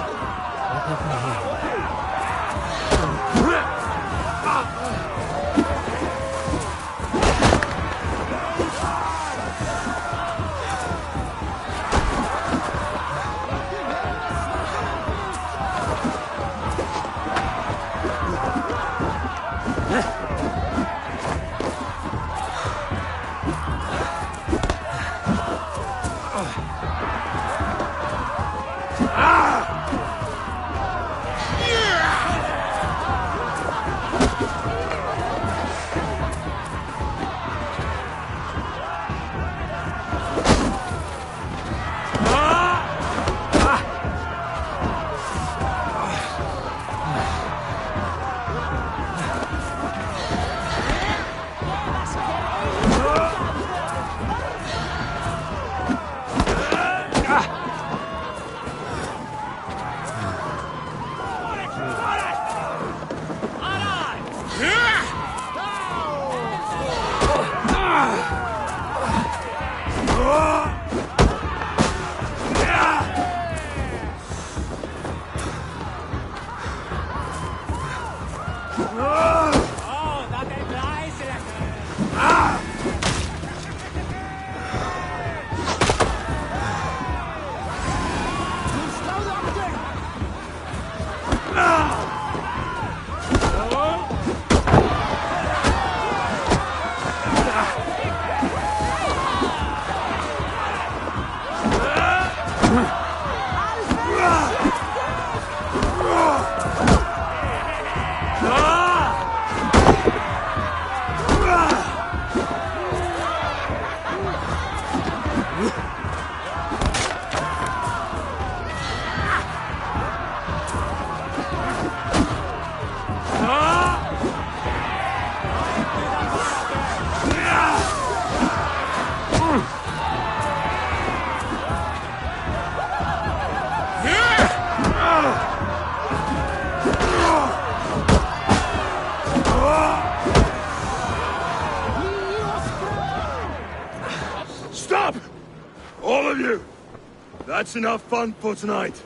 That's enough fun for tonight.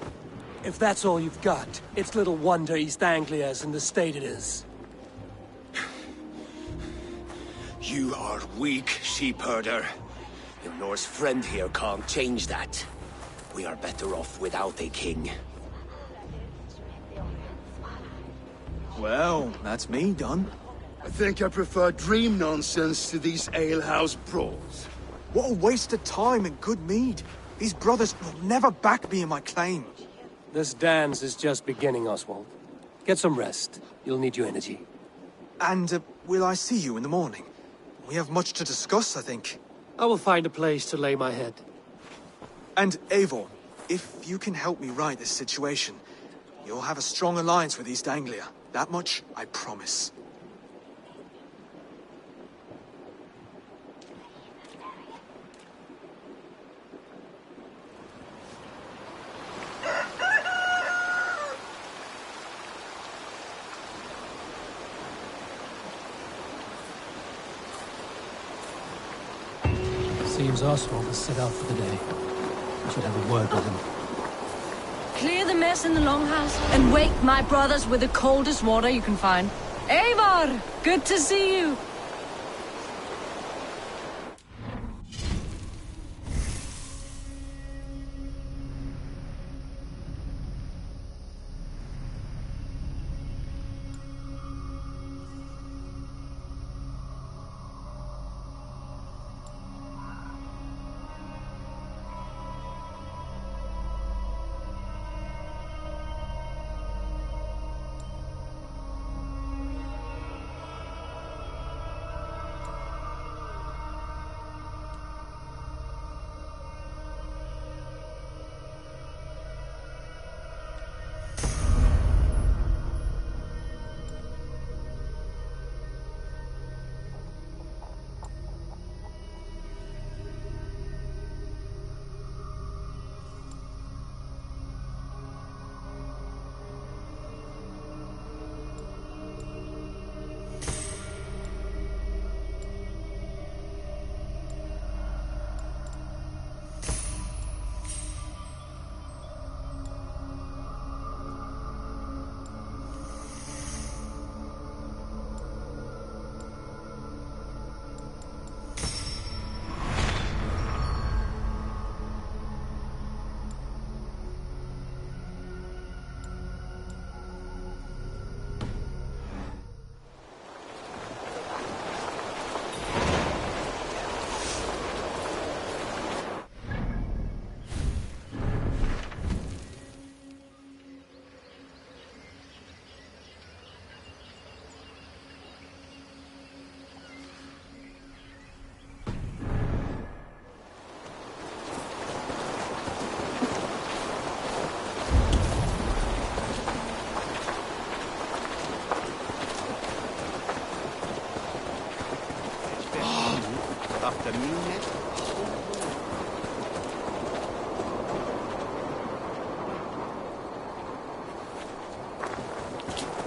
If that's all you've got, it's little wonder East Anglia is in the state it is. You are weak, sheep herder. Your Norse friend here can't change that. We are better off without a king. Well, that's me done. I think I prefer dream nonsense to these alehouse brawls. What a waste of time and good mead. These brothers will never back me in my claim. This dance is just beginning, Oswald. Get some rest. You'll need your energy. And will I see you in the morning? We have much to discuss, I think. I will find a place to lay my head. And Eivor, if you can help me right this situation, you'll have a strong alliance with East Anglia. That much, I promise. Seems Oswald has set out for the day. I should have a word with him. Clear the mess in the longhouse and wake my brothers with the coldest water you can find. Eivor! Good to see you!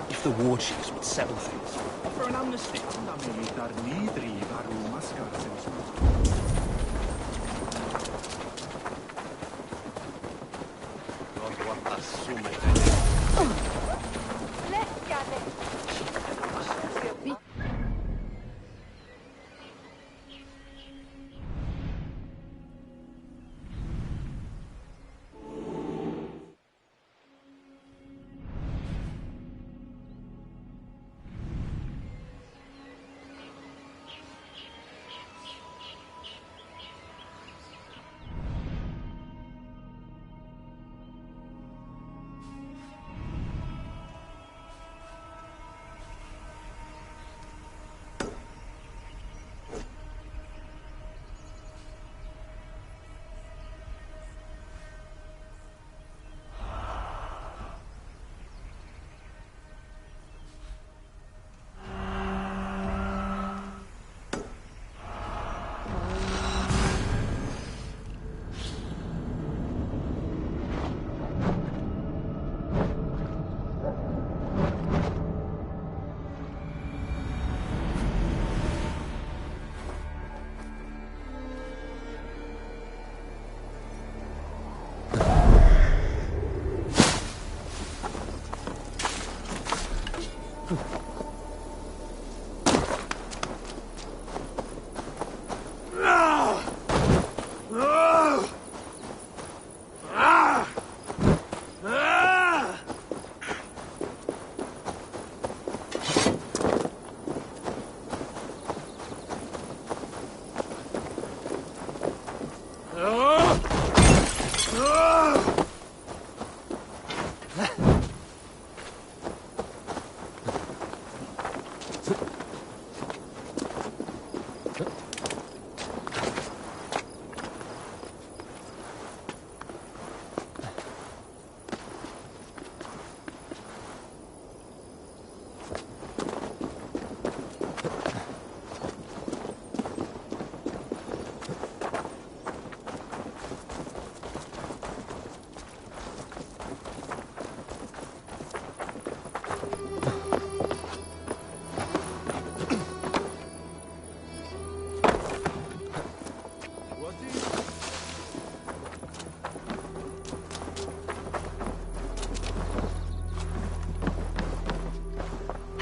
If the war chiefs would settle things. For an amnesty.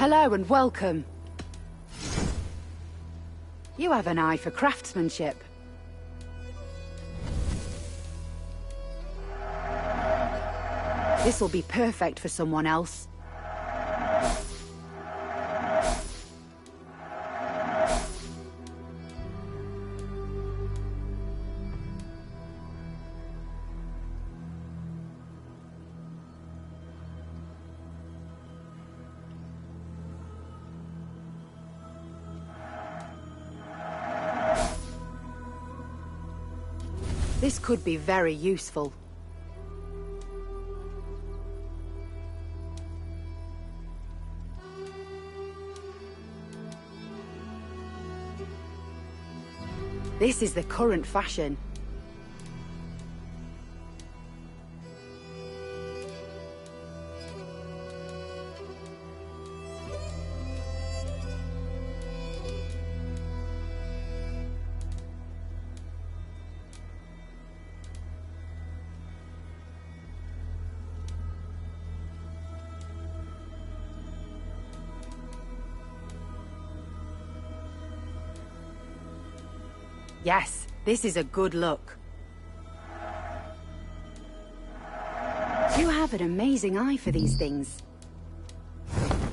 Hello and welcome. You have an eye for craftsmanship. This'll be perfect for someone else. This could be very useful. This is the current fashion. Yes, this is a good look. You have an amazing eye for these things.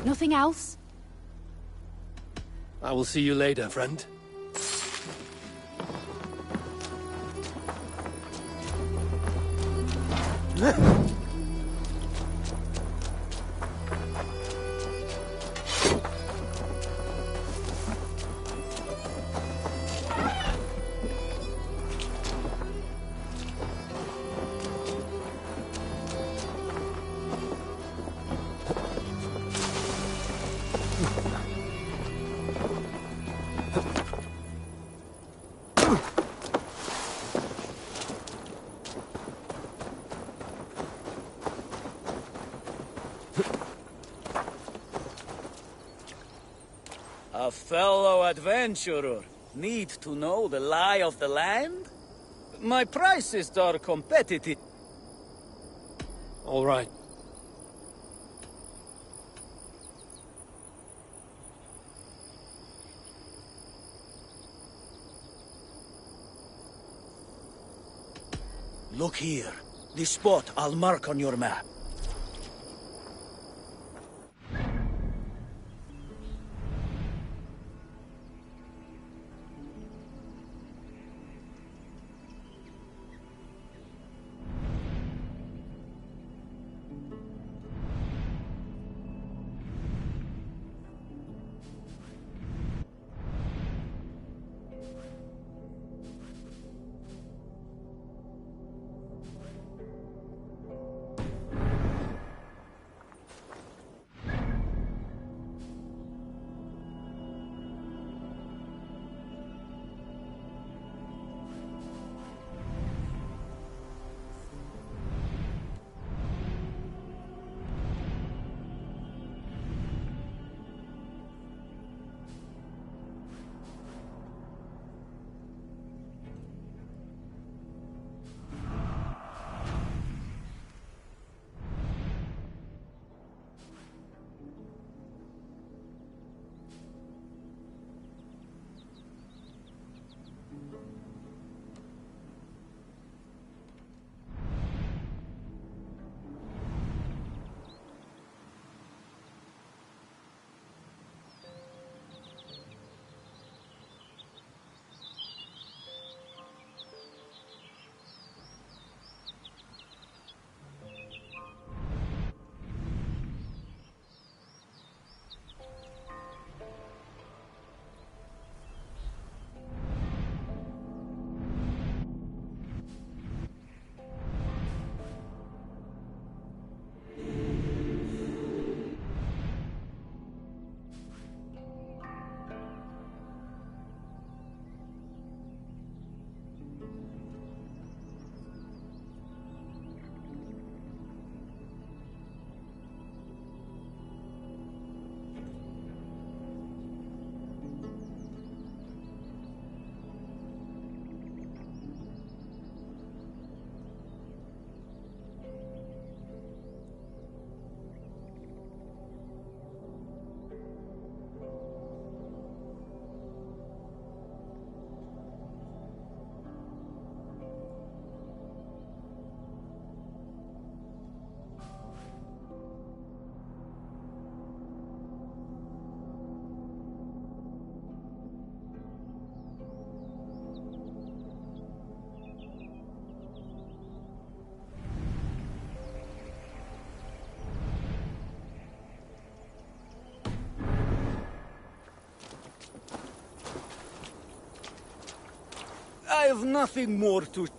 Nothing else? I will see you later, friend. A fellow adventurer need to know the lie of the land? My prices are competitive. All right. Look here. This spot I'll mark on your map. I've nothing more to...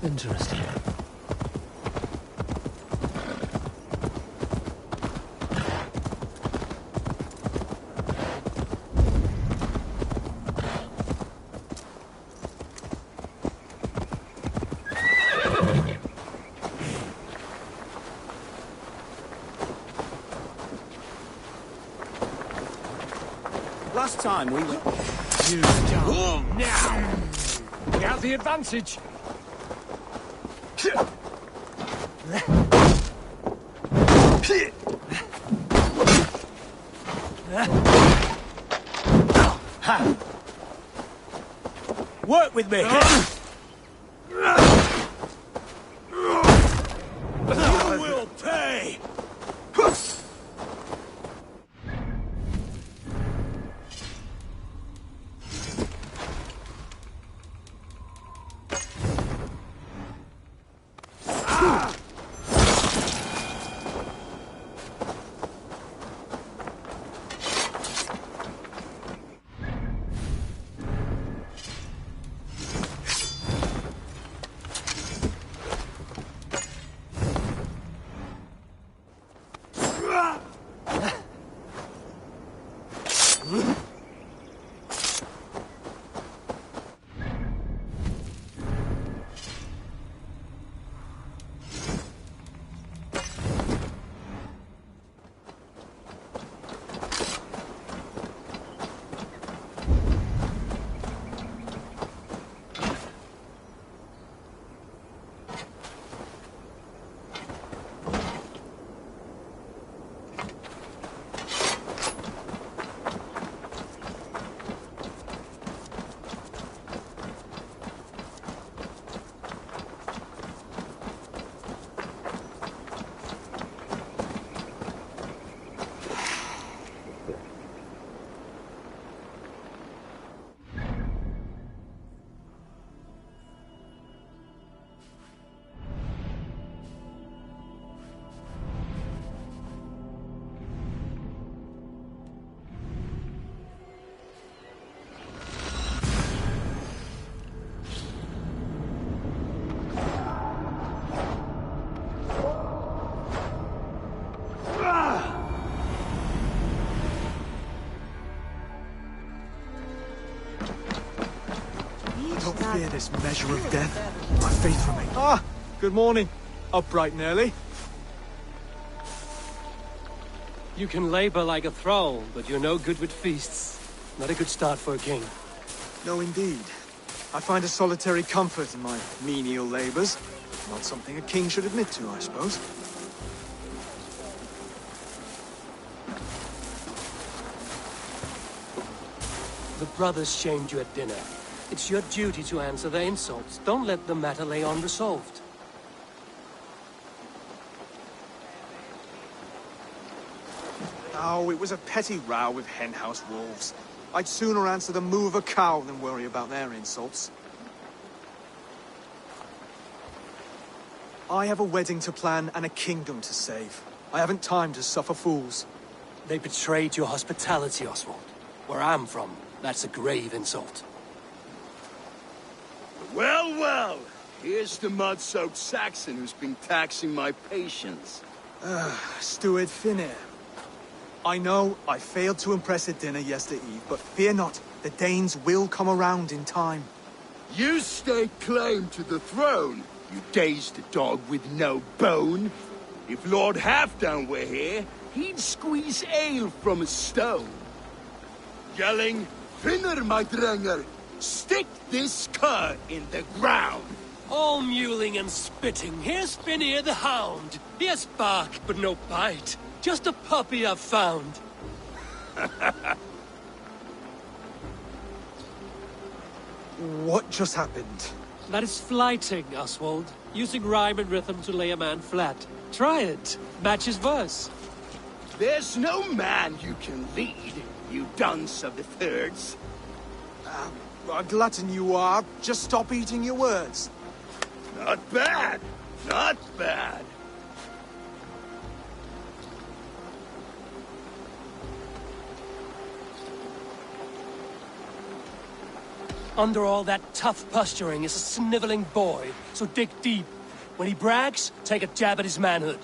Interesting. Last time we went... You don't. Now! We have the advantage. Work with me! You will pay! Don't fear this measure of death. My faith remains. Ah, good morning. Up bright and early. You can labor like a thrall, but you're no good with feasts. Not a good start for a king. No, indeed. I find a solitary comfort in my menial labors. Not something a king should admit to, I suppose. The brothers shamed you at dinner. It's your duty to answer their insults. Don't let the matter lay unresolved. Oh, it was a petty row with henhouse wolves. I'd sooner answer the moo of a cow than worry about their insults. I have a wedding to plan and a kingdom to save. I haven't time to suffer fools. They betrayed your hospitality, Oswald. Where I'm from, that's a grave insult. Well, well. Here's the mud-soaked Saxon who's been taxing my patience. Steward Finir. I know I failed to impress at dinner yesterday eve, but fear not, the Danes will come around in time. You stake claim to the throne, you dazed dog with no bone. If Lord Halfdan were here, he'd squeeze ale from a stone. Yelling, Finner, my drenger, stick this cur in the ground. All mewling and spitting. Here's Finir the hound. He has bark, but no bite. Just a puppy I've found. What just happened? That is flighting, Oswald. Using rhyme and rhythm to lay a man flat. Try it. Match his verse. There's no man you can lead, you dunce of the thirds. A glutton you are. Just stop eating your words. Not bad. Not bad. Under all that tough posturing is a sniveling boy, so dig deep. When he brags, take a jab at his manhood.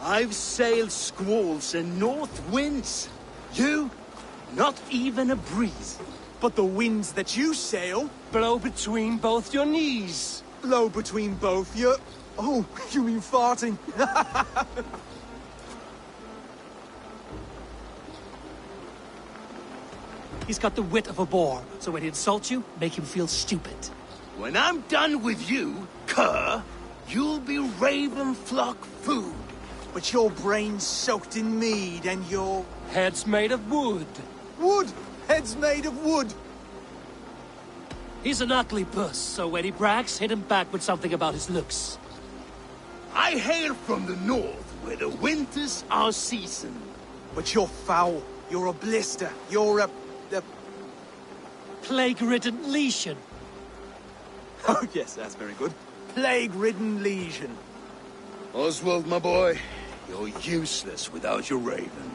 I've sailed squalls and north winds. You? Not even a breeze. But the winds that you sail... Blow between both your knees. Blow between both your... Oh, you mean farting? He's got the wit of a boar, so when he insults you, make him feel stupid. When I'm done with you, cur, you'll be raven flock food. But your brain's soaked in mead and your... Head's made of wood. Wood! Head's made of wood! He's an ugly puss, so when he brags, hit him back with something about his looks. I hail from the north, where the winters are seasoned. But you're foul. You're a blister. You're a... Plague-ridden lesion. Oh, yes, that's very good. Plague-ridden lesion. Oswald, my boy, you're useless without your raven.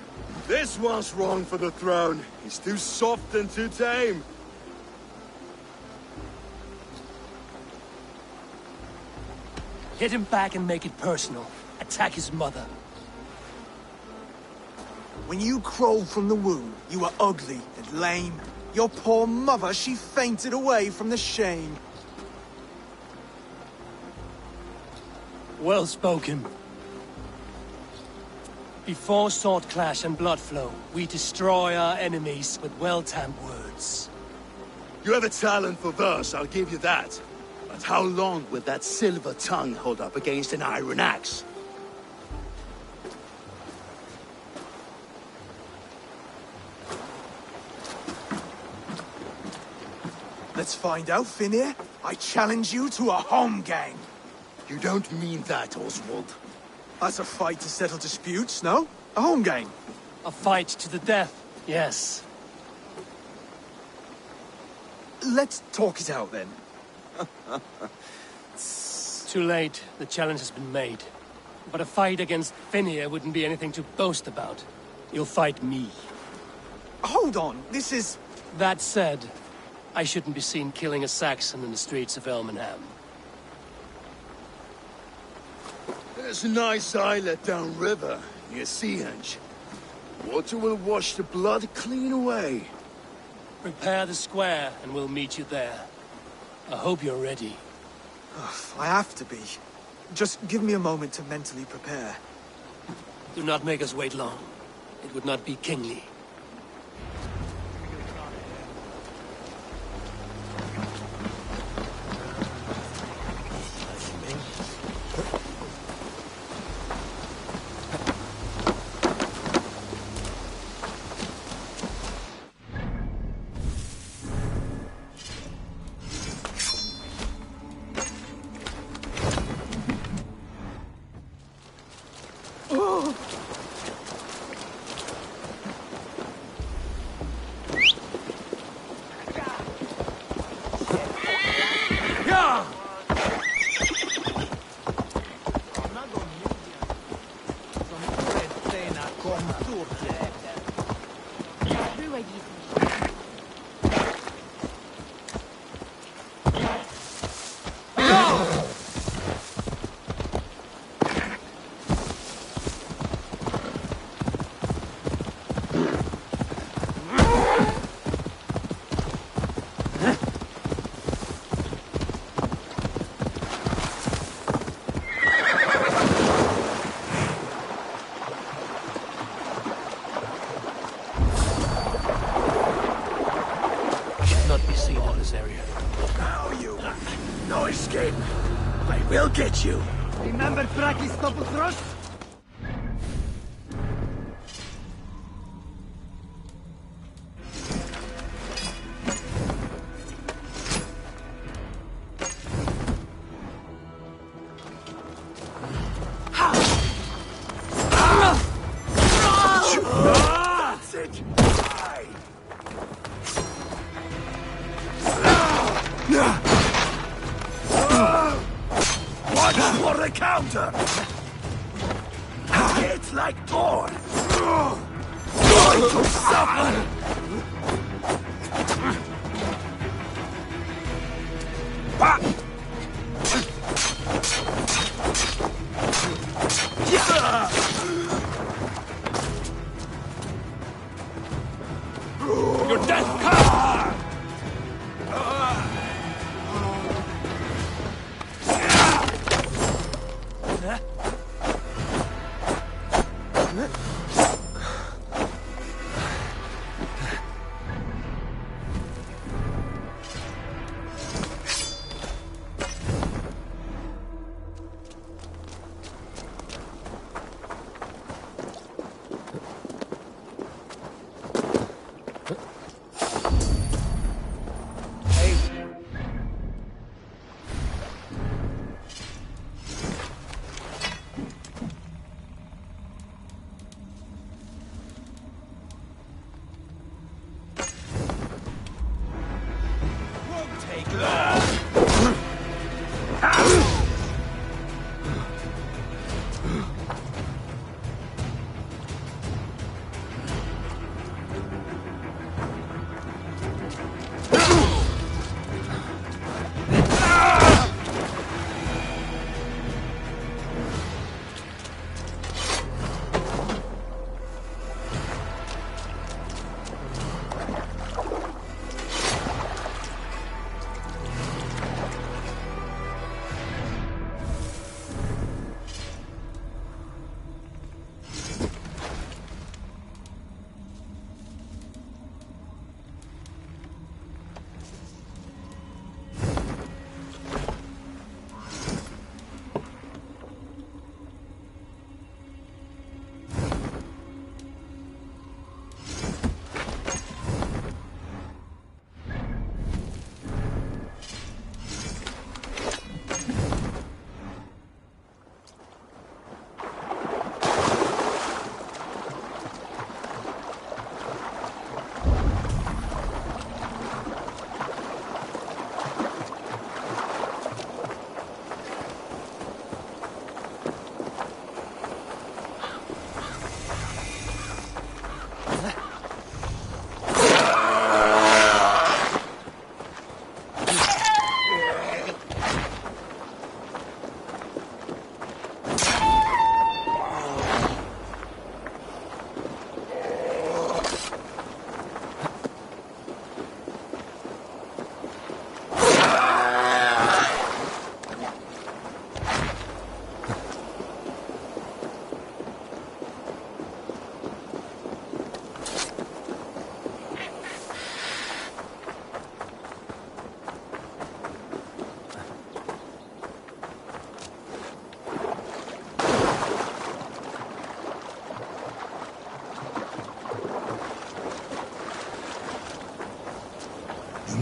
This one's wrong for the throne. He's too soft and too tame. Hit him back and make it personal. Attack his mother. When you crawled from the womb, you were ugly and lame. Your poor mother, she fainted away from the shame. Well spoken. Before sword clash and blood flow, we destroy our enemies with well-timed words. You have a talent for verse, I'll give you that. But how long will that silver tongue hold up against an iron axe? Let's find out, Finir. I challenge you to a home gang. You don't mean that, Oswald. That's a fight to settle disputes, no? A home gang. A fight to the death, yes. Let's talk it out, then. Too late. The challenge has been made. But a fight against Finir wouldn't be anything to boast about. You'll fight me. Hold on, this is... That said, I shouldn't be seen killing a Saxon in the streets of Elmenham. There's a nice islet downriver, near Seahenge. Water will wash the blood clean away. Prepare the square, and we'll meet you there. I hope you're ready. I have to be. Just give me a moment to mentally prepare. Do not make us wait long. It would not be kingly. We'll get you. Remember Prakis Topotros? That's it. For the counter! It's like Thor! Going to suffer!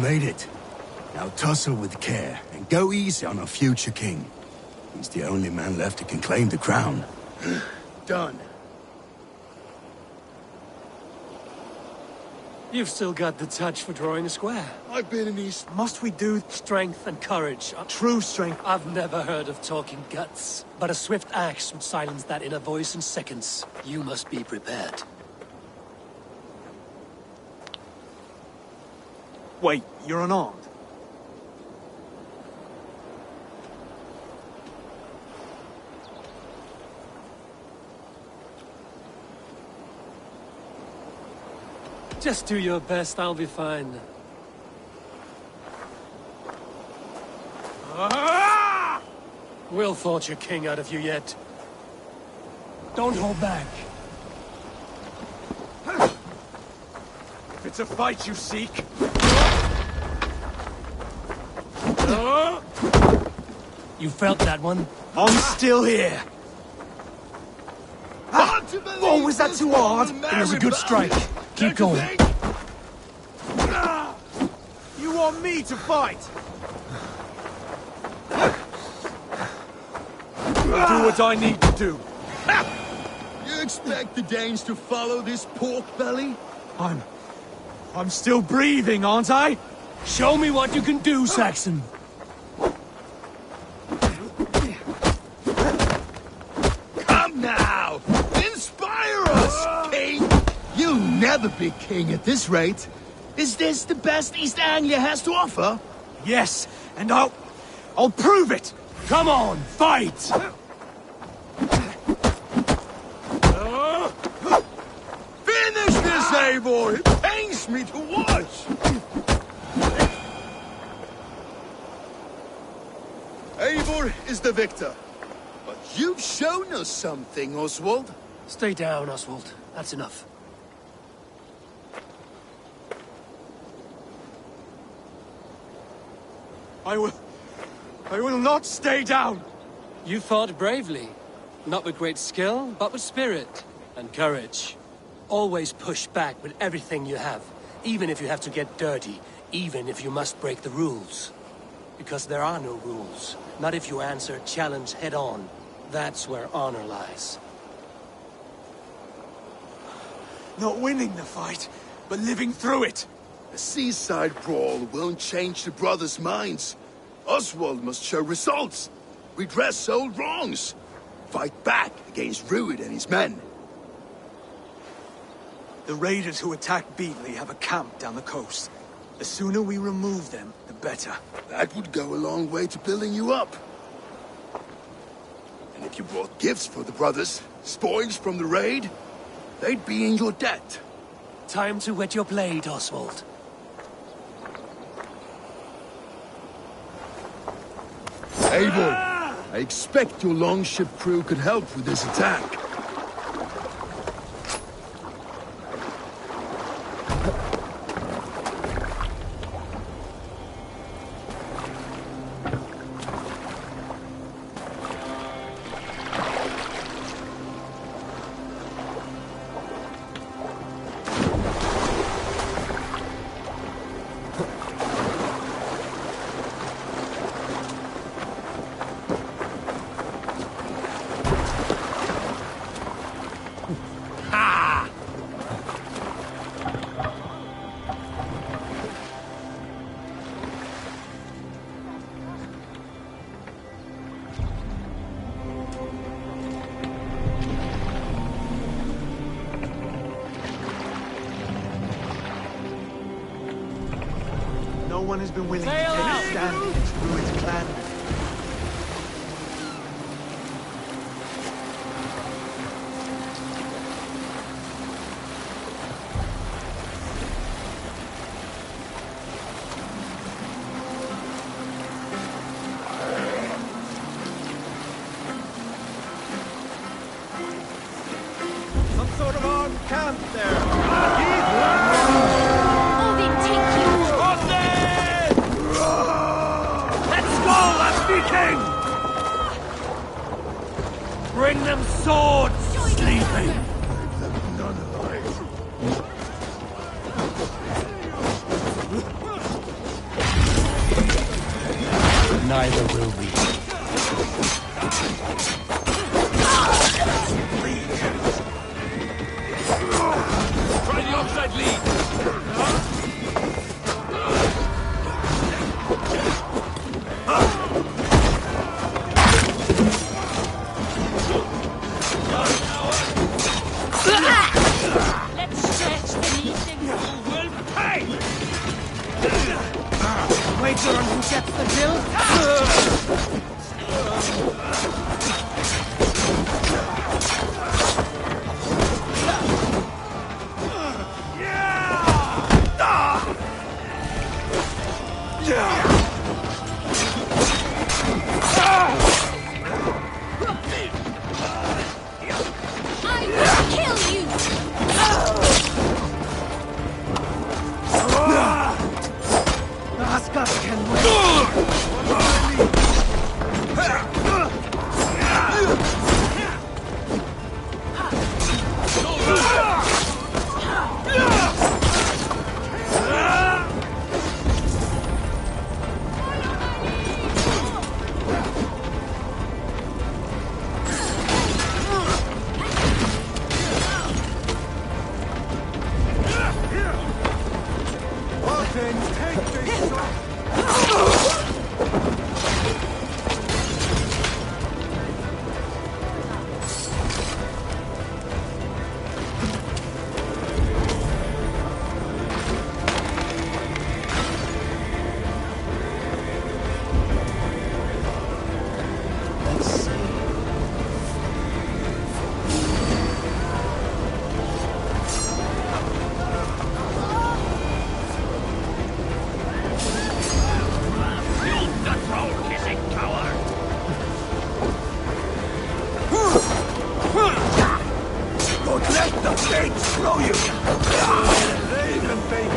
made it. Now tussle with care, and go easy on our future king. He's the only man left who can claim the crown. Done. You've still got the touch for drawing a square. I've been in these... Must we do Strength and courage. true strength? I've never heard of talking guts, but a swift axe would silence that inner voice in seconds. You must be prepared. Wait, you're unarmed? Just do your best, I'll be fine. We'll forge your king out of you yet. Don't hold back. If it's a fight you seek... You felt that one? I'm still here. Oh, was that too hard? It was a good strike. Keep going. You want me to fight? I'll do what I need to do. You expect the Danes to follow this pork belly? I'm still breathing, aren't I? Show me what you can do, Saxon. Come now! Inspire us, king! You'll never be king at this rate. Is this the best East Anglia has to offer? Yes, and I'll prove it! Come on, fight! Finish this, Eivor! It pains me to watch! Eivor is the victor. But you've shown us something, Oswald. Stay down, Oswald. That's enough. I will not stay down! You fought bravely. Not with great skill, but with spirit and courage. Always push back with everything you have, even if you have to get dirty, even if you must break the rules. Because there are no rules. Not if you answer a challenge head-on. That's where honor lies. Not winning the fight, but living through it. A seaside brawl won't change the brothers' minds. Oswald must show results. Redress old wrongs. Fight back against Rued and his men. The raiders who attacked Beatley have a camp down the coast. The sooner we remove them, the better. That would go a long way to building you up. And if you brought gifts for the brothers, spoils from the raid, they'd be in your debt. Time to wet your blade, Oswald. Eivor, I expect your longship crew could help with this attack. No one has been willing to take a stand against Rued's clan. Some sort of armed camp there. Bring them swords, sleeping! neither will we. Try the outside lead! Let's stretch the meeting. You will pay! Wager on who gets the bill? I will kill you! Asgard can wait. Don't let the fates throw you! Raven bait!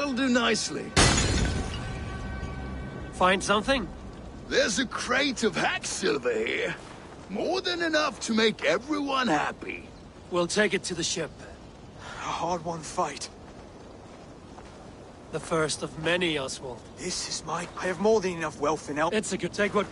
That'll do nicely. Find something? There's a crate of hack silver here. More than enough to make everyone happy. We'll take it to the ship. A hard-won fight. The first of many, Oswald. This is mine. I have more than enough wealth in El... It's a good take what...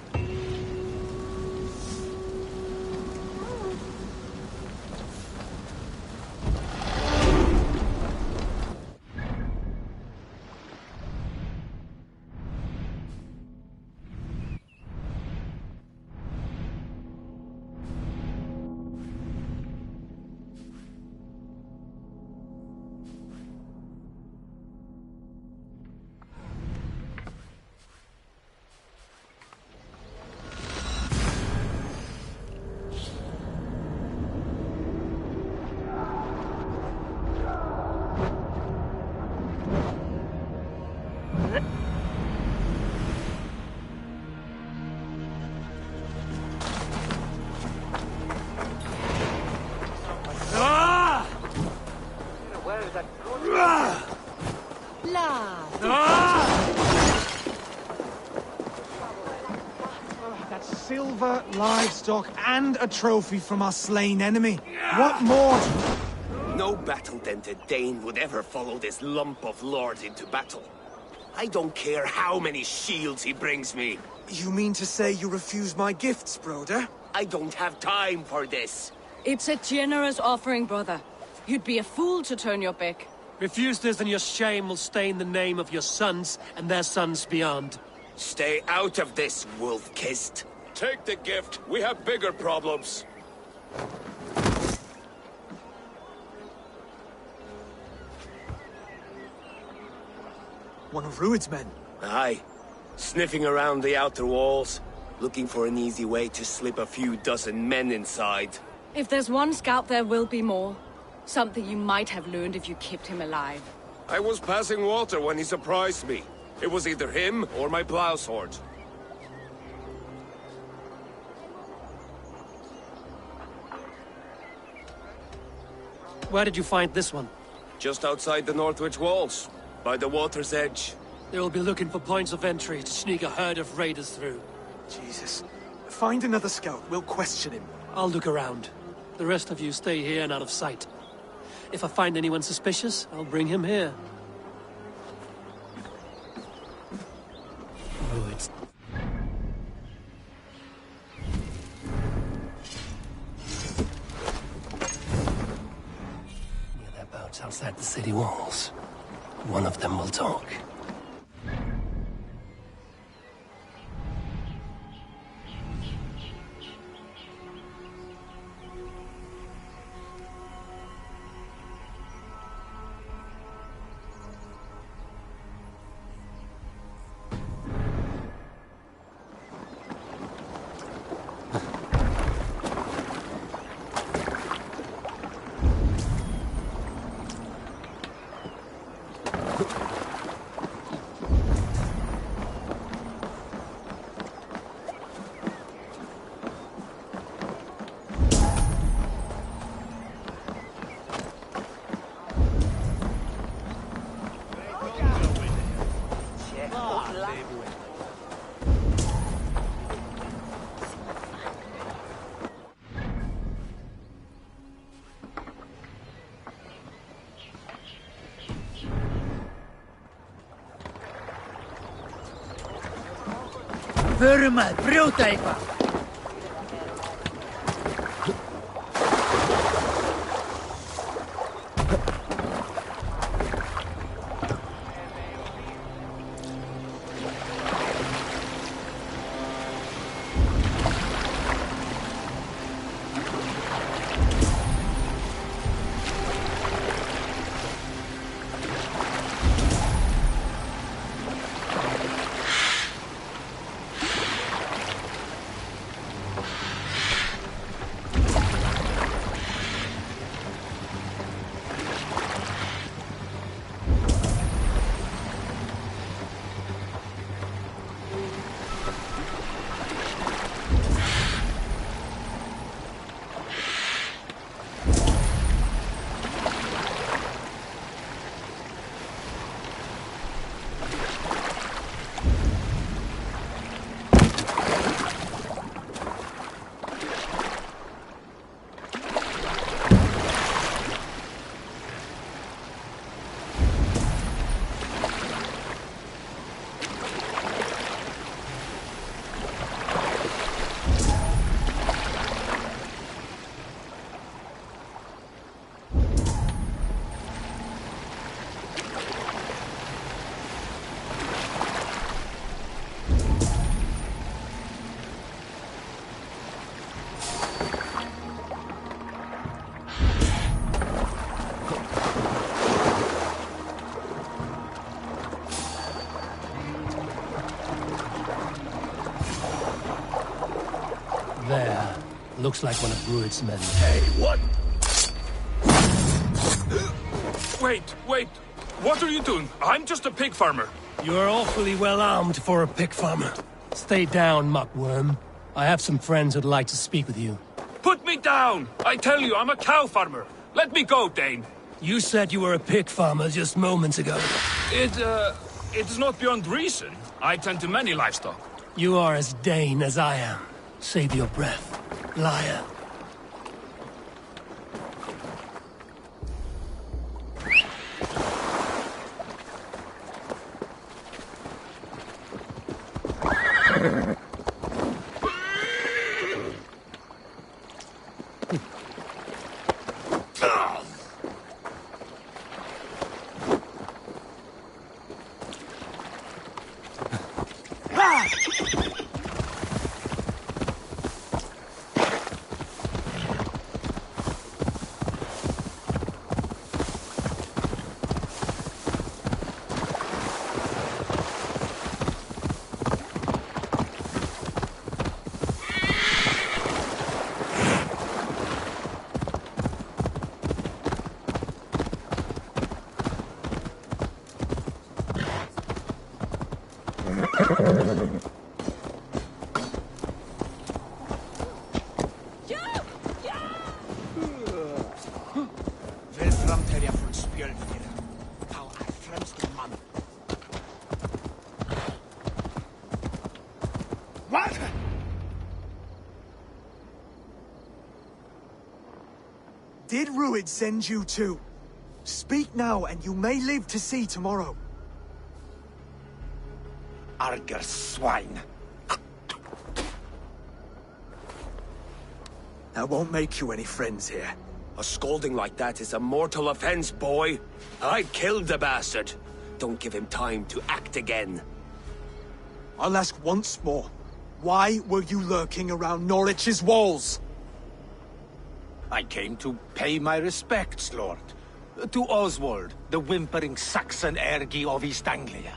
Silver, livestock, and a trophy from our slain enemy. What more? No battle-dented Dane would ever follow this lump of lord into battle. I don't care how many shields he brings me. You mean to say you refuse my gifts, Broder? I don't have time for this. It's a generous offering, brother. You'd be a fool to turn your back. Refuse this and your shame will stain the name of your sons and their sons beyond. Stay out of this, wolf-kissed. Take the gift. We have bigger problems. One of Rued's men. Aye. Sniffing around the outer walls, looking for an easy way to slip a few dozen men inside. If there's one scout, there will be more. Something you might have learned if you kept him alive. I was passing water when he surprised me. It was either him or my plow sword. Where did you find this one? Just outside the Northwich walls, by the water's edge. They will be looking for points of entry to sneak a herd of raiders through. Jesus. Find another scout. We'll question him. I'll look around. The rest of you stay here and out of sight. If I find anyone suspicious, I'll bring him here. Rueds. Near their boats outside the city walls. One of them will talk. Vurma, brjóta eitthvað! Looks like one of Rued's men. Hey, what? Wait. What are you doing? I'm just a pig farmer. You're awfully well armed for a pig farmer. Stay down, muckworm. I have some friends who'd like to speak with you. Put me down! I tell you, I'm a cow farmer. Let me go, Dane. You said you were a pig farmer just moments ago. It's not beyond reason. I tend to many livestock. You are as Dane as I am. Save your breath, liar. What? Did Rued send you too? Speak now, and you may live to see tomorrow. Arger swine. That won't make you any friends here. A scolding like that is a mortal offense, boy. I killed the bastard. Don't give him time to act again. I'll ask once more. Why were you lurking around Norwich's walls? I came to pay my respects, Lord. To Oswald, the whimpering Saxon ergi of East Anglia.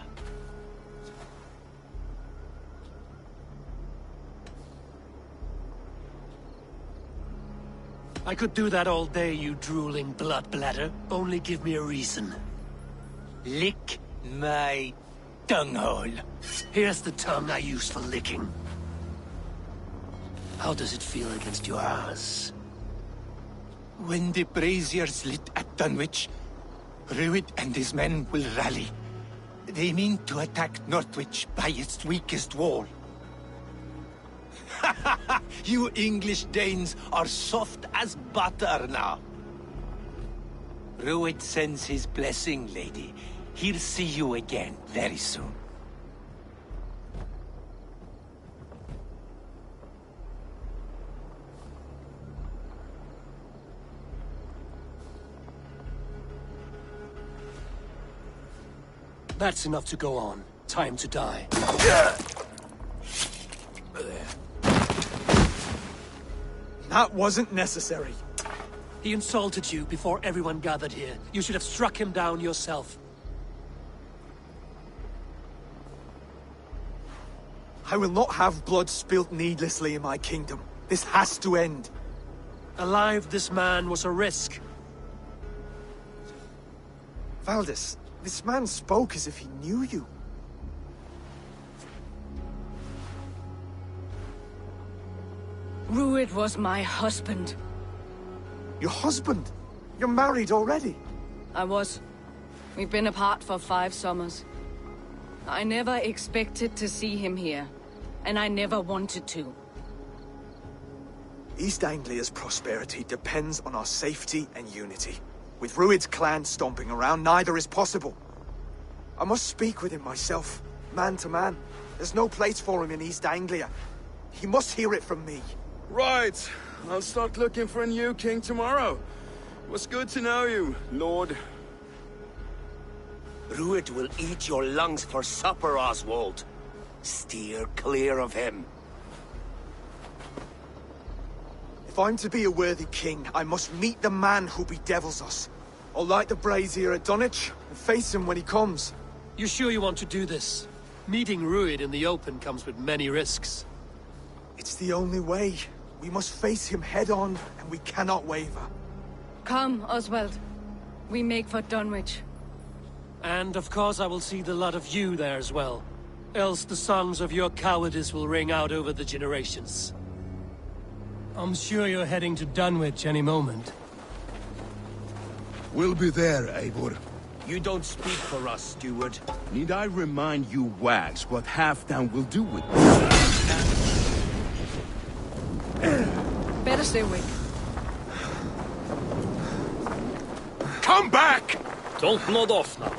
I could do that all day, you drooling blood bladder. Only give me a reason. Lick my tonguehole. Here's the tongue I use for licking. How does it feel against your ass? When the braziers lit at Dunwich, Rued and his men will rally. They mean to attack Northwich by its weakest wall. You English Danes are soft as butter now. Rued sends his blessing, lady. He'll see you again very soon. That's enough to go on. Time to die. That wasn't necessary. He insulted you before everyone gathered here. You should have struck him down yourself. I will not have blood spilt needlessly in my kingdom. This has to end. Alive, this man was a risk. Valdis, this man spoke as if he knew you. Rued was my husband. Your husband? You're married already? I was. We've been apart for 5 summers. I never expected to see him here, and I never wanted to. East Anglia's prosperity depends on our safety and unity. With Rued's clan stomping around, neither is possible. I must speak with him myself, man to man. There's no place for him in East Anglia. He must hear it from me. Right. I'll start looking for a new king tomorrow. It was good to know you, Lord. Rued will eat your lungs for supper, Oswald. Steer clear of him. If I'm to be a worthy king, I must meet the man who bedevils us. I'll light the brazier at Dunwich and face him when he comes. You sure you want to do this? Meeting Rued in the open comes with many risks. It's the only way. We must face him head-on, and we cannot waver. Come, Oswald. We make for Dunwich. And of course I will see the lot of you there as well. Else the songs of your cowardice will ring out over the generations. I'm sure you're heading to Dunwich any moment. We'll be there, Eivor. You don't speak for us, steward. Need I remind you, Wags, what Halfdan will do with me? Better stay awake. Come back! Don't nod off now.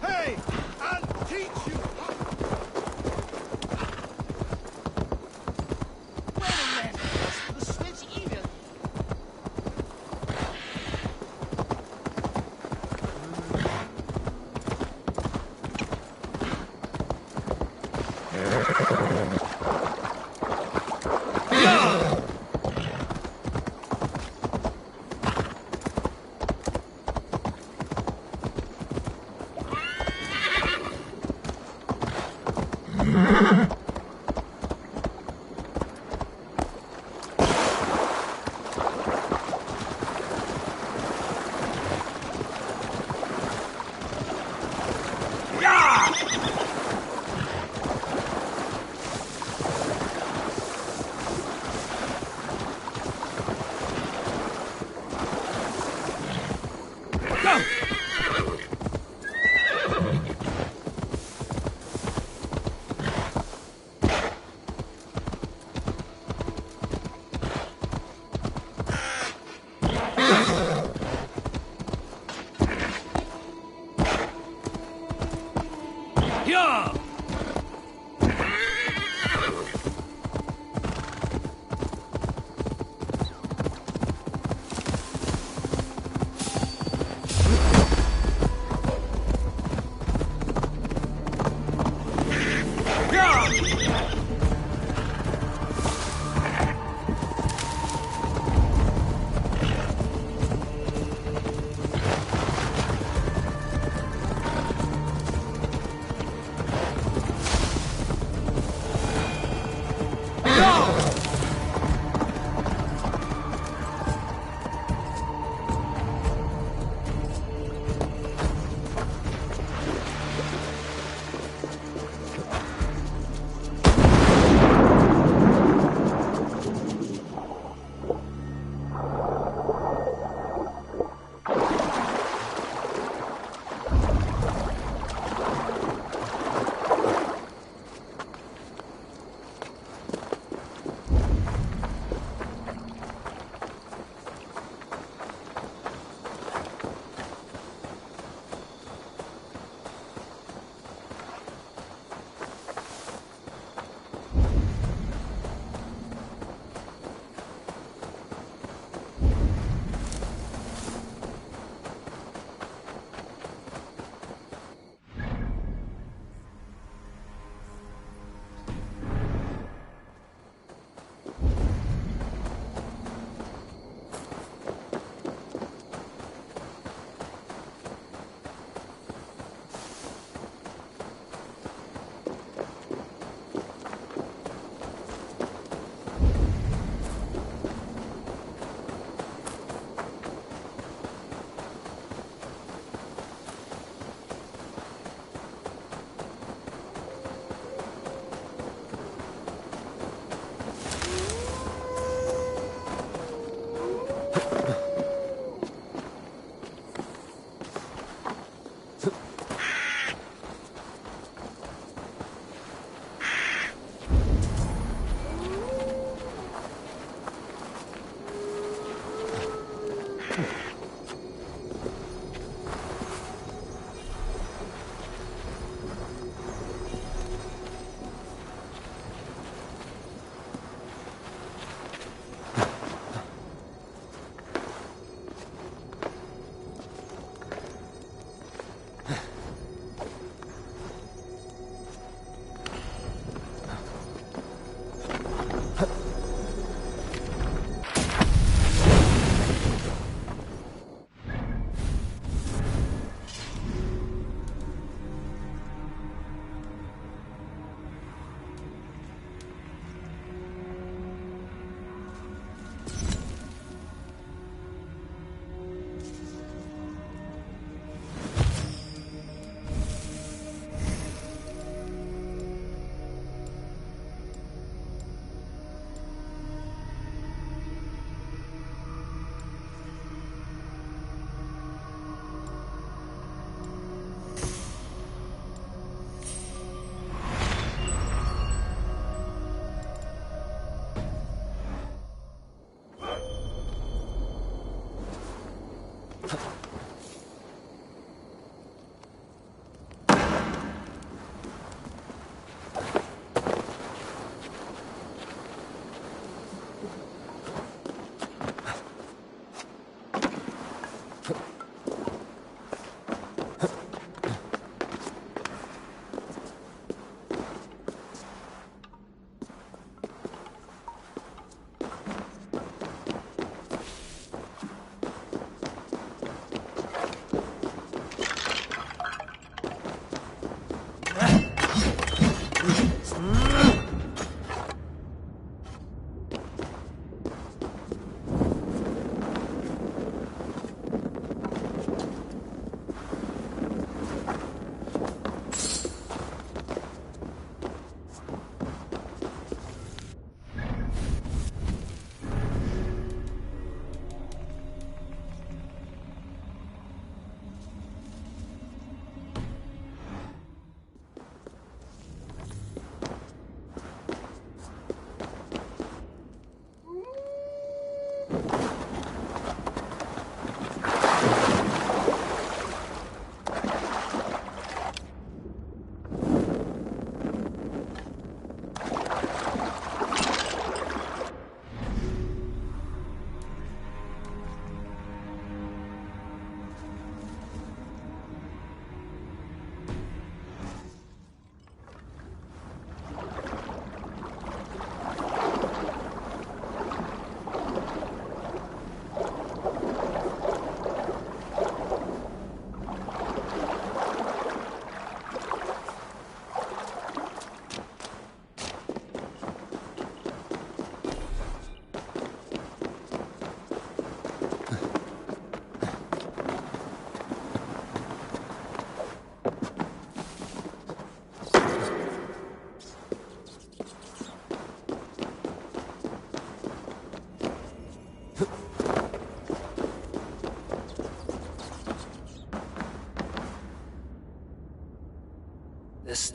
Hey! I'll teach you! Wait a minute. The snitch evil.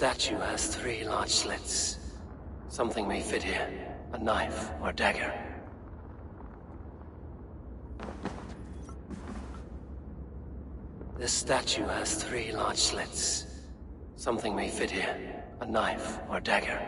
statue has 3 large slits. Something may fit here. A knife or dagger. This statue has 3 large slits. Something may fit here. A knife or dagger.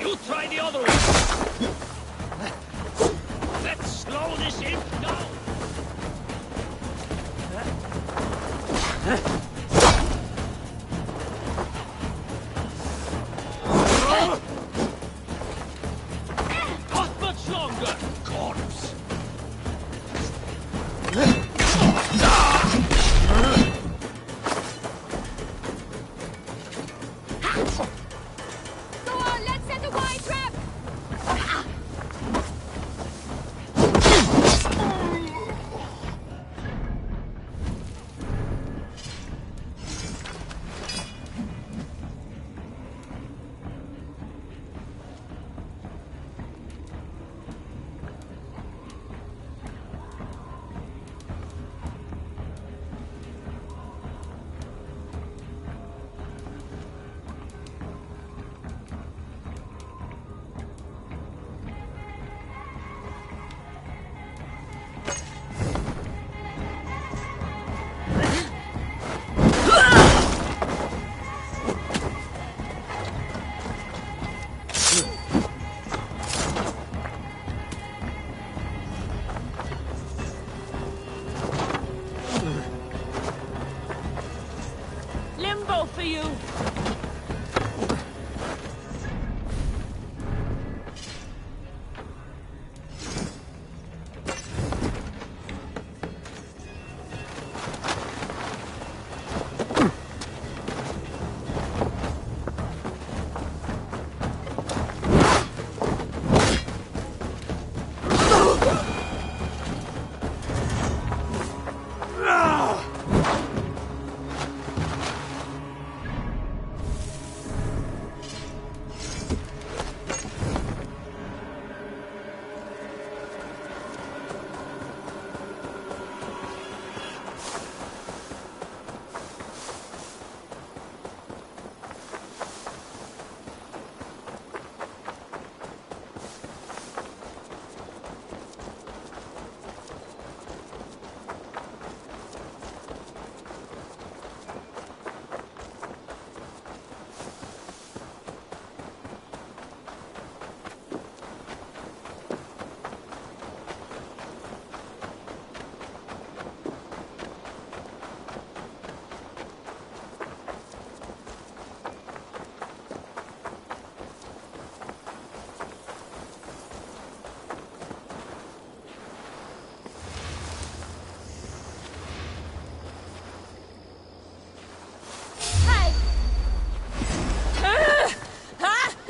You try the other one! Let's slow this in down! Not much longer, corpse! Go on, let's set a wide trap! Limbo for you!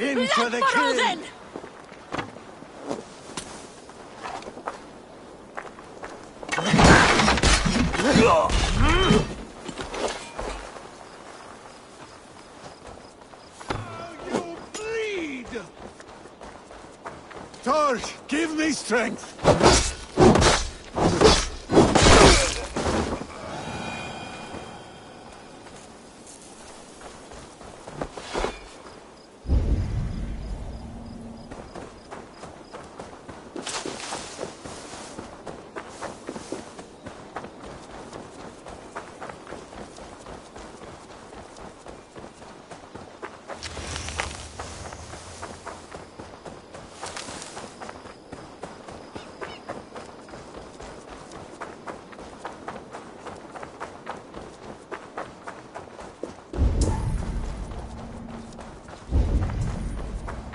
Into the king! You bleed! Thor, give me strength!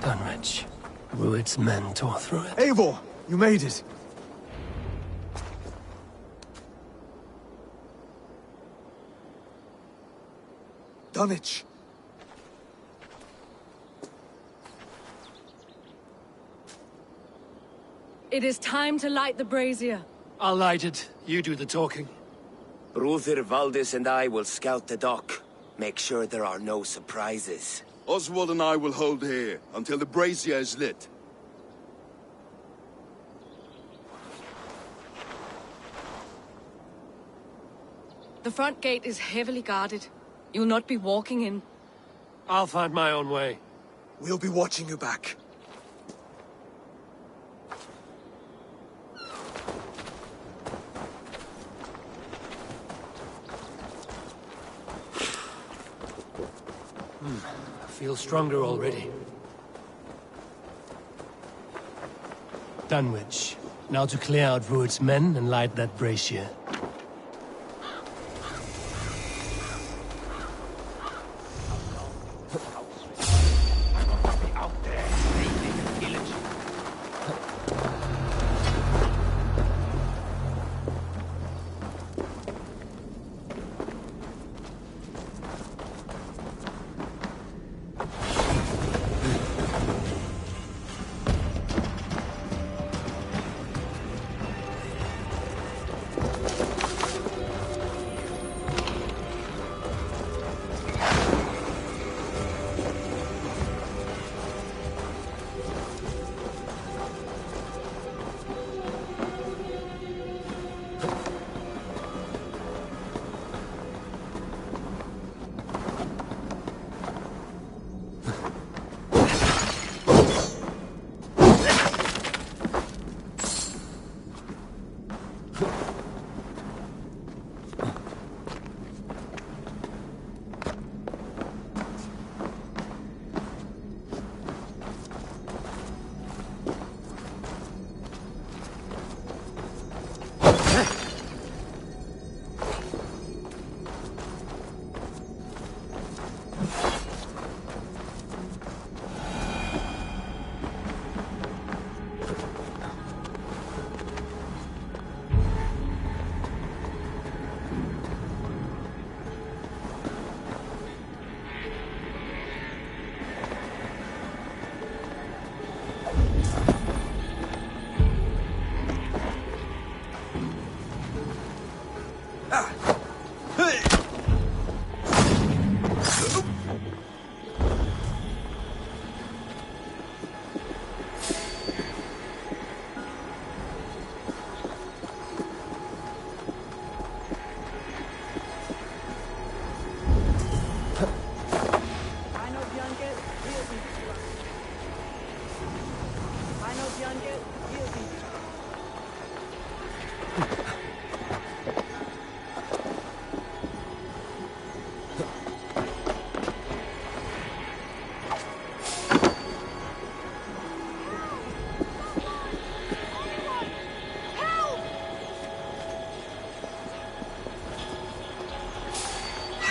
Dunwich. Rued's men tore through it. Eivor, you made it. Dunwich. It is time to light the brazier. I'll light it. You do the talking. Ruther, Valdis and I will scout the dock. Make sure there are no surprises. Oswald and I will hold here until the brazier is lit. The front gate is heavily guarded. You'll not be walking in. I'll find my own way. We'll be watching you back. I feel stronger already. Dunwich. Now to clear out Rued's men and light that brazier.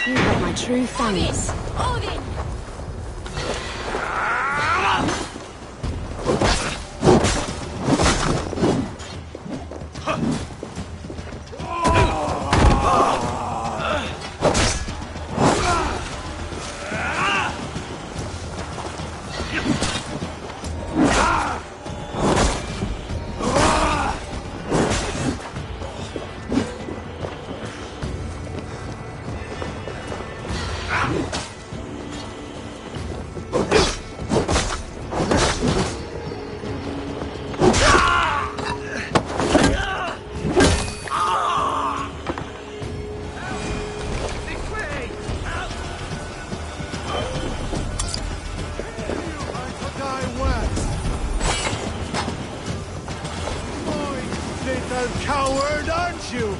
You got my true thanks. Odin! Coward, aren't you?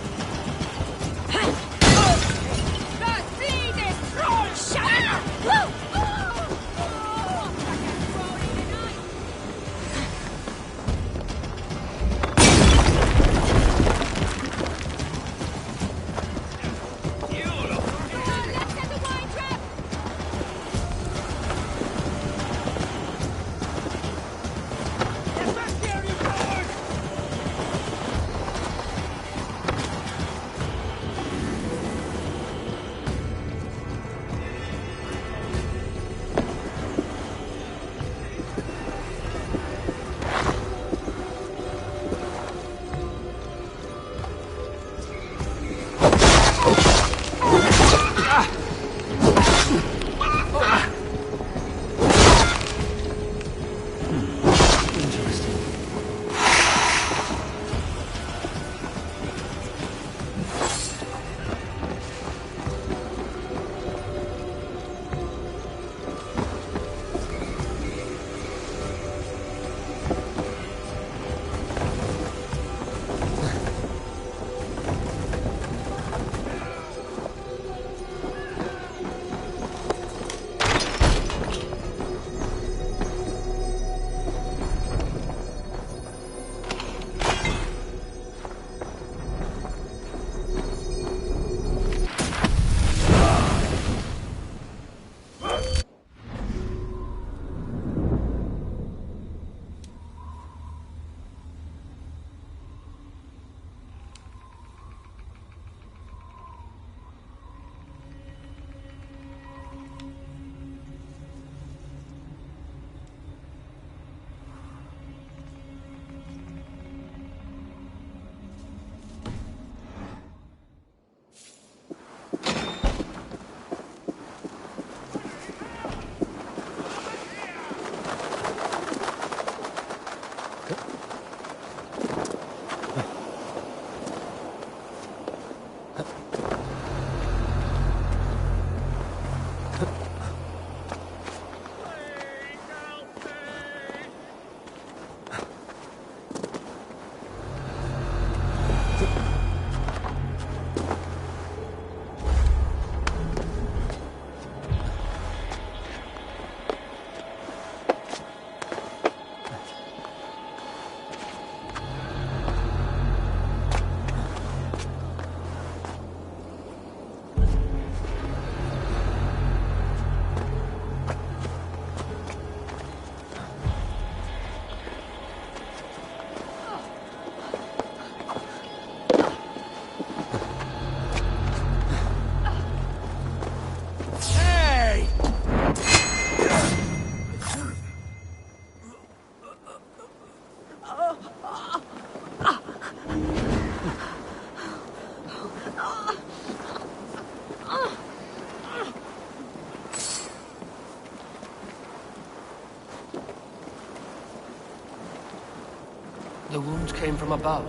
The wound came from above.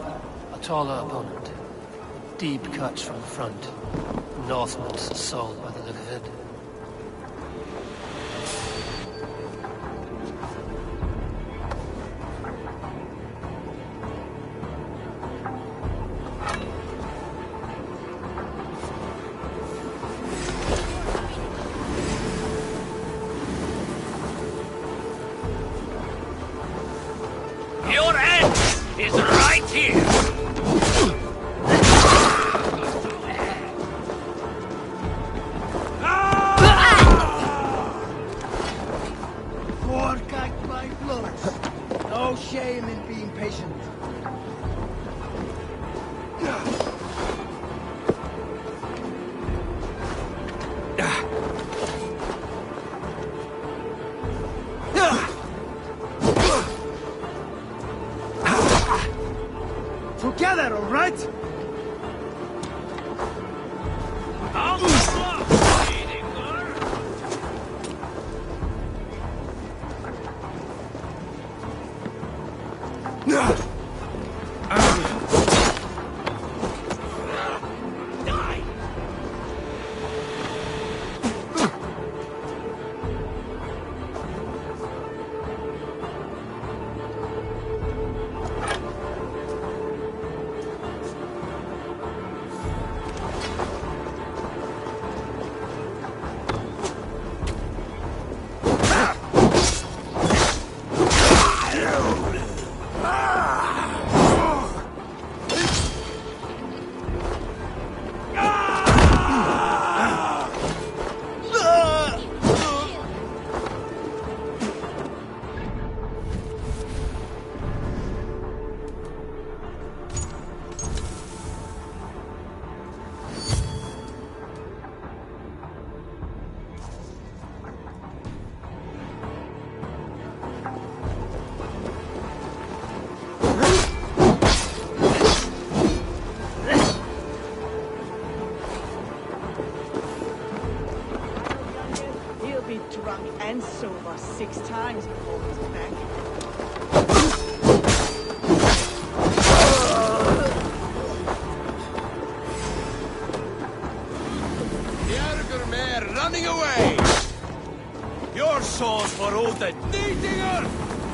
A taller opponent. Deep cuts from the front. Northman's soul by the look of it. Your end is right here! Poor guide by blows. No shame in being patient. Together, all right? He'll be drunk and sober 6 times before he's back. The Arger mare running away! Your soul's for Odin! Nidinger!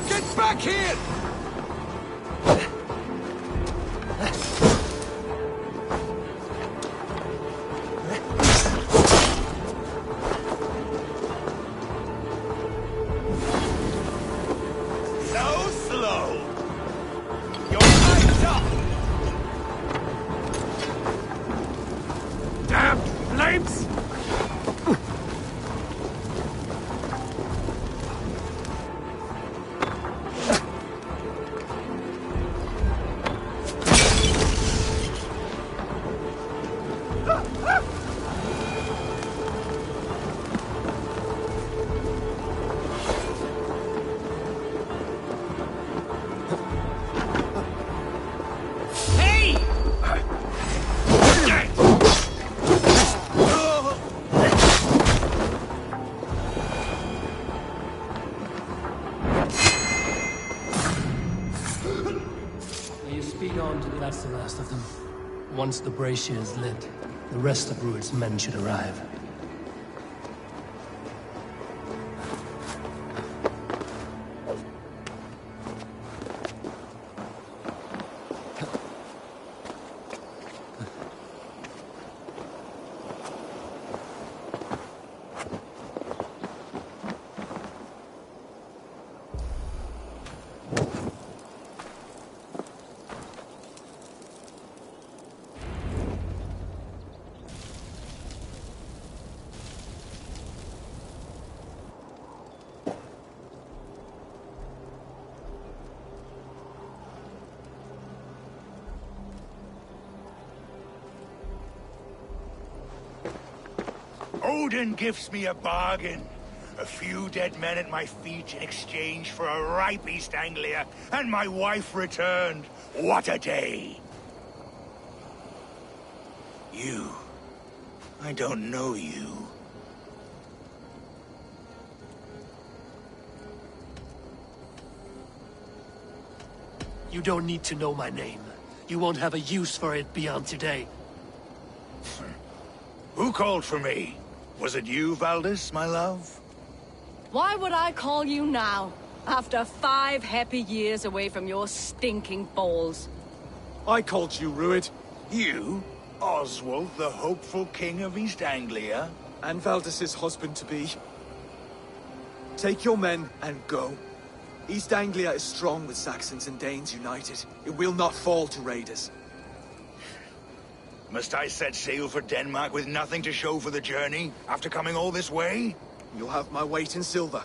Get back here! So slow! You're right up! Damn flames! Hey! May you speed on to that's the last of them. Once the brazier is lit, the rest of Rued's men should arrive. Odin gives me a bargain. A few dead men at my feet in exchange for a ripe East Anglia, and my wife returned. What a day! You. I don't know you. You don't need to know my name. You won't have a use for it beyond today. Who called for me? Was it you, Valdis, my love? Why would I call you now, after 5 happy years away from your stinking balls? I called you, Rued. You? Oswald, the hopeful king of East Anglia? And Valdis's husband-to-be. Take your men and go. East Anglia is strong with Saxons and Danes united. It will not fall to raiders. Must I set sail for Denmark with nothing to show for the journey, after coming all this way? You'll have my weight in silver.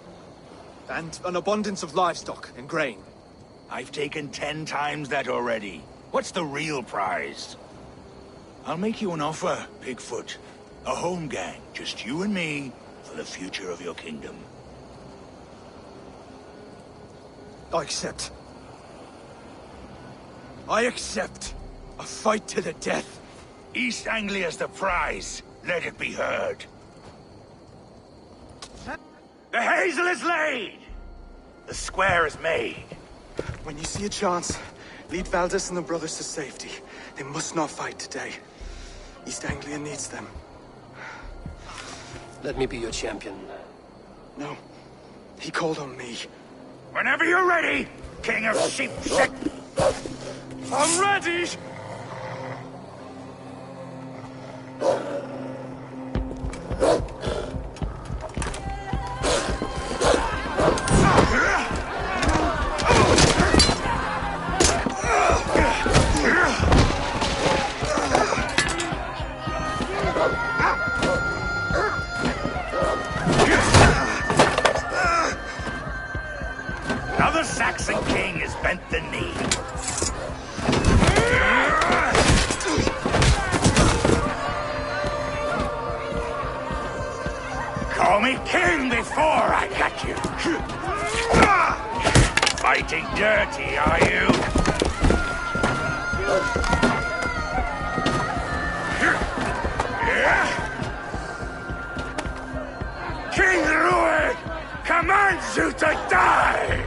And an abundance of livestock and grain. I've taken 10 times that already. What's the real prize? I'll make you an offer, Bigfoot. A home gang, just you and me, for the future of your kingdom. I accept. I accept. A fight to the death. East Anglia's the prize. Let it be heard. The hazel is laid! The square is made. When you see a chance, lead Valdis and the brothers to safety. They must not fight today. East Anglia needs them. Let me be your champion. No. He called on me. Whenever you're ready, King of Sheep Sick. I'm ready! Another Saxon king has bent the knee. Call me king before I got you. Fighting dirty, are you? King Rued commands you to die!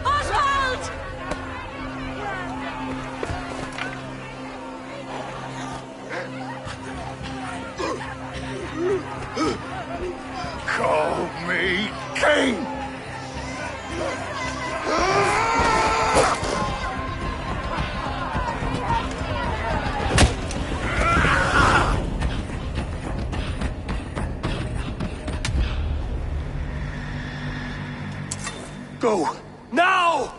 Oswald! Call me king! Go! Now!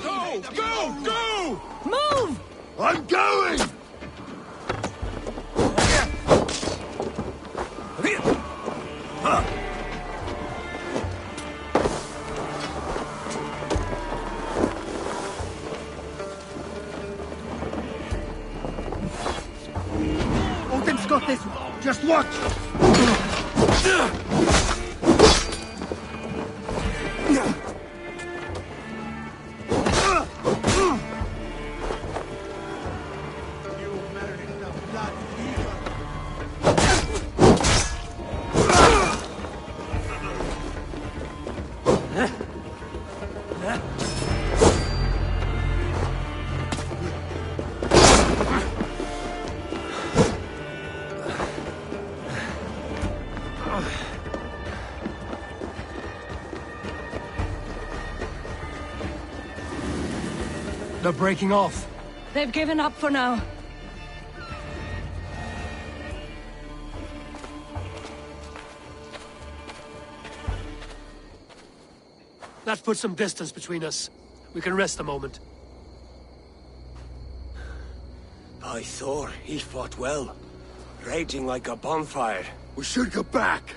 Go! Go! Go! Move! I'm going! Odin's got this. Just watch. They're breaking off. They've given up for now. That puts some distance between us. We can rest a moment. By Thor, he fought well. Raging like a bonfire. We should go back.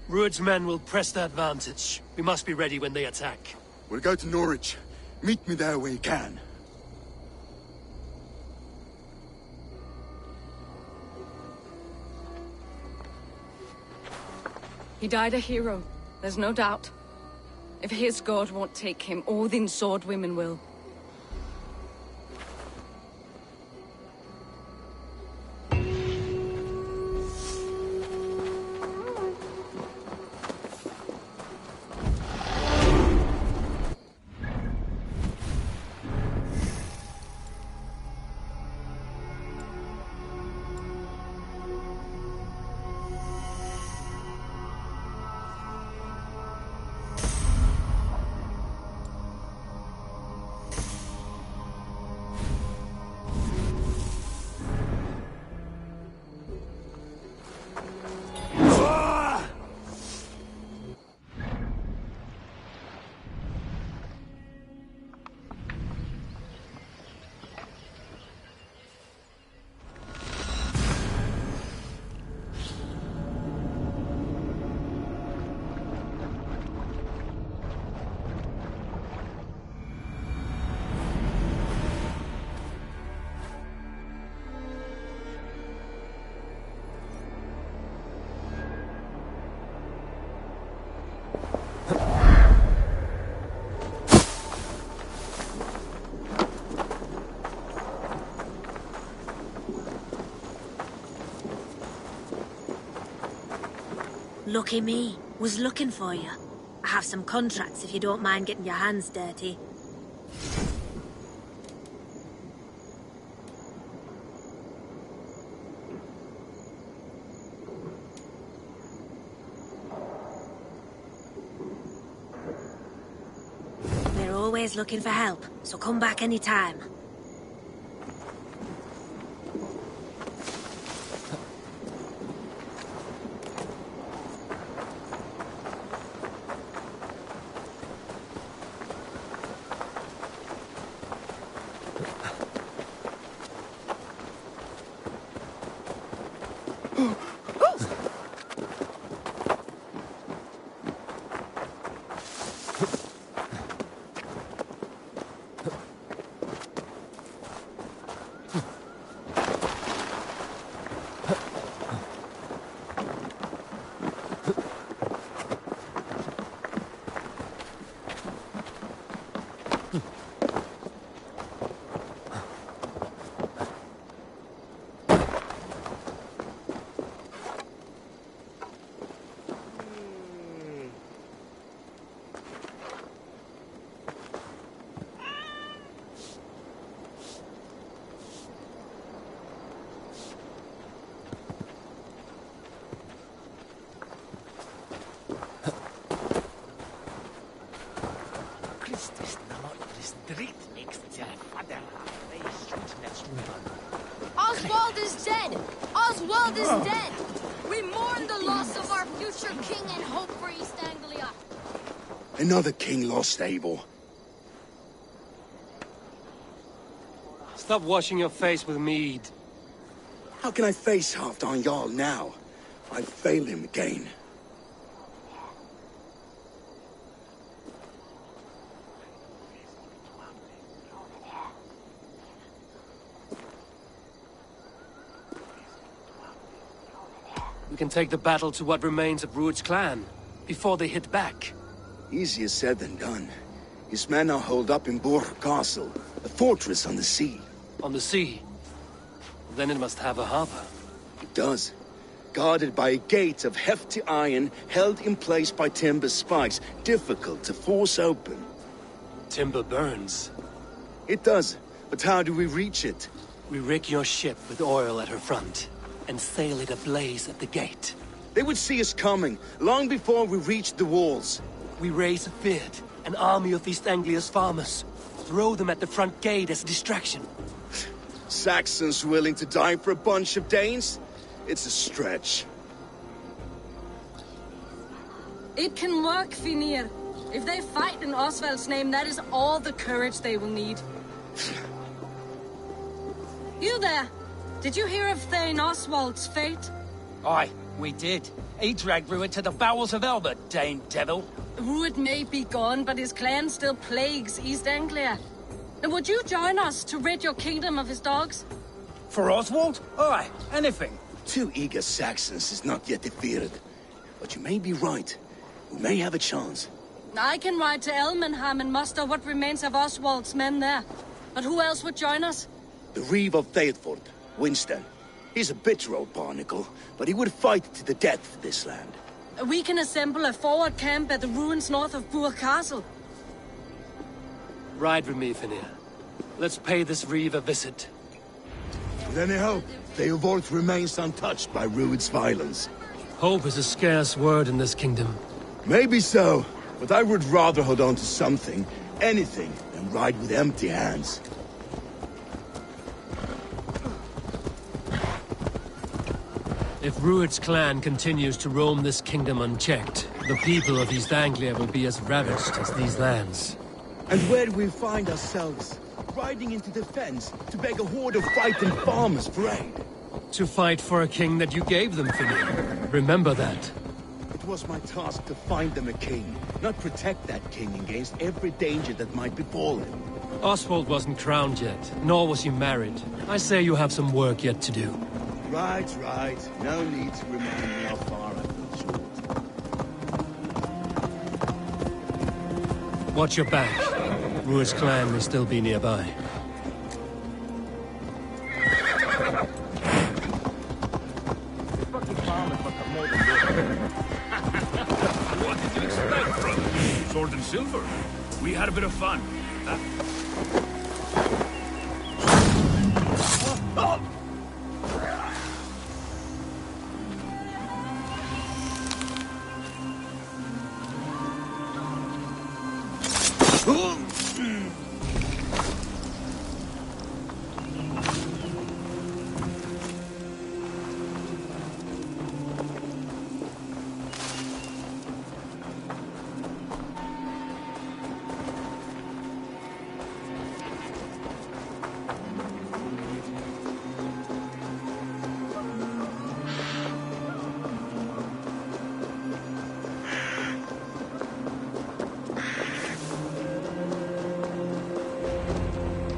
Rued's men will press the advantage. We must be ready when they attack. We'll go to Norwich. Meet me there when you can. He died a hero, there's no doubt. If his god won't take him, Odin's sword women will. Lucky me. Was looking for you. I have some contracts if you don't mind getting your hands dirty. We're always looking for help, so come back anytime. Oswald is dead! Oswald is dead! We mourn the loss of our future king and hope for East Anglia. Another king lost, Eivor. Stop washing your face with mead. How can I face Halfdan Jarl now? I fail him again. We can take the battle to what remains of Rued's clan, before they hit back. Easier said than done. His men are holed up in Borg Castle, a fortress on the sea. On the sea? Then it must have a harbor. It does. Guarded by a gate of hefty iron, held in place by timber spikes, difficult to force open. Timber burns. It does, but how do we reach it? We rig your ship with oil at her front, and sail it ablaze at the gate. They would see us coming, long before we reached the walls. We raise a beard, an army of East Anglia's farmers. Throw them at the front gate as a distraction. Saxons willing to die for a bunch of Danes? It's a stretch. It can work, Finir. If they fight in Oswald's name, that is all the courage they will need. You there! Did you hear of Thane Oswald's fate? Aye, we did. He dragged Rued to the bowels of hell, the Dane devil. Rued may be gone, but his clan still plagues East Anglia. And would you join us to rid your kingdom of his dogs? For Oswald? Aye, anything. 2 eager Saxons is not yet defeated. but you may be right. We may have a chance. I can ride to Elmenham and muster what remains of Oswald's men there. But who else would join us? The Reeve of Thetford, Winston. He's a bitter old barnacle, but he would fight to the death for this land. We can assemble a forward camp at the ruins north of Bourg Castle. Ride with me, Finir. Let's pay this Reeve a visit. With any hope, Theodorth remains untouched by Rued's violence. Hope is a scarce word in this kingdom. Maybe so, but I would rather hold on to something, anything, than ride with empty hands. If Rued's clan continues to roam this kingdom unchecked, the people of East Anglia will be as ravaged as these lands. And where do we find ourselves? Riding into defense to beg a horde of frightened farmers for aid. To fight for a king that you gave them, Finir. Remember that. It was my task to find them a king, not protect that king against every danger that might befall him. Oswald wasn't crowned yet, nor was he married. I say you have some work yet to do. Right. No need to remind me how far I've been short. Watch your back. Rued's clan may still be nearby. What did you expect from sword and silver? We had a bit of fun.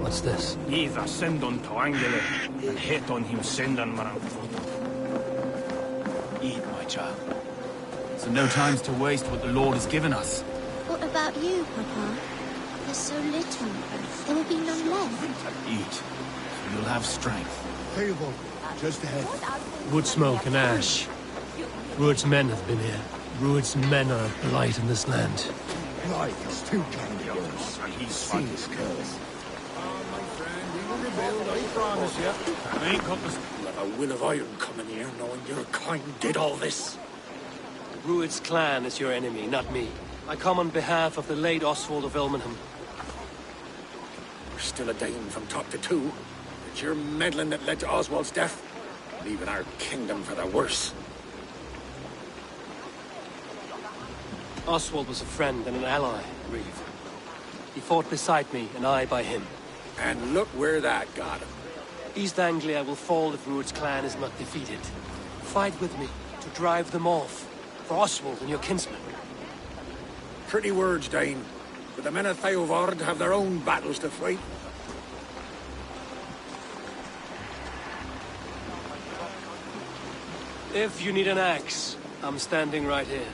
What's this? Either send on to Angela and hit on him send on Maran. Eat, my child. So no time's to waste what the Lord has given us. What about you, Papa? There's so little. There will be none left. Eat, so you'll have strength. Theodorth, just ahead. Wood smoke and ash. Rued's men have been here. Rued's men are a blight in this land. Blight is too kind of yours. He's seen his curse. I promise you. I ain't got the... Let a will of iron come in here, knowing your kind did all this. Rued's clan is your enemy, not me. I come on behalf of the late Oswald of Elmenham. We're still a dame from top to two. It's your meddling that led to Oswald's death, leaving our kingdom for the worse. Oswald was a friend and an ally, Reeve. He fought beside me, and I by him. And look where that got him. East Anglia will fall if Rued's clan is not defeated. Fight with me to drive them off. For Oswald and your kinsmen. Pretty words, Dane. But the men of Theodorth have their own battles to fight. If you need an axe, I'm standing right here.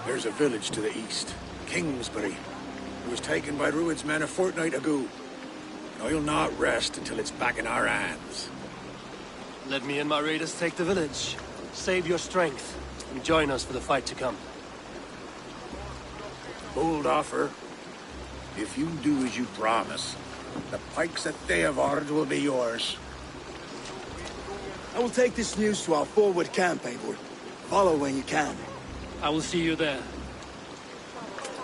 There's a village to the east, Kingsbury. It was taken by Rued's men a fortnight ago. And I'll not rest until it's back in our hands. Let me and my raiders take the village. Save your strength, and join us for the fight to come. Bold offer. If you do as you promise, the pikes at Theodorth will be yours. I will take this news to our forward camp, Eivor. Follow when you can. I will see you there.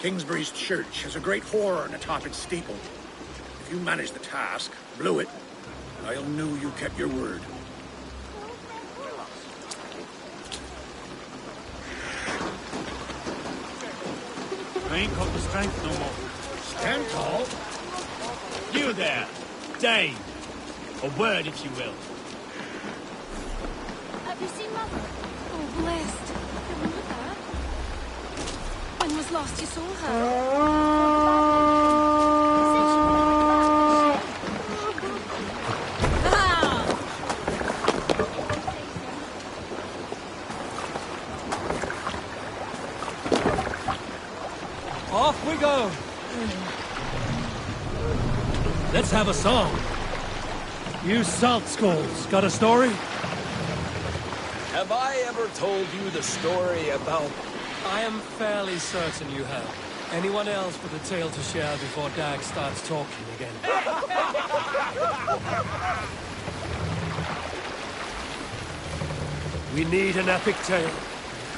Kingsbury's church has a great horn atop its steeple. If you manage the task, blew it, I'll know you kept your word. I ain't got the strength no more. Stand tall. You there, Dane. A word, if you will. Have you seen Mother? Oh, blessed. Your mother? When was last you saw her? Let's have a song. You salt skulls, got a story? Have I ever told you the story about... I am fairly certain you have. Anyone else with a tale to share before Dag starts talking again? We need an epic tale.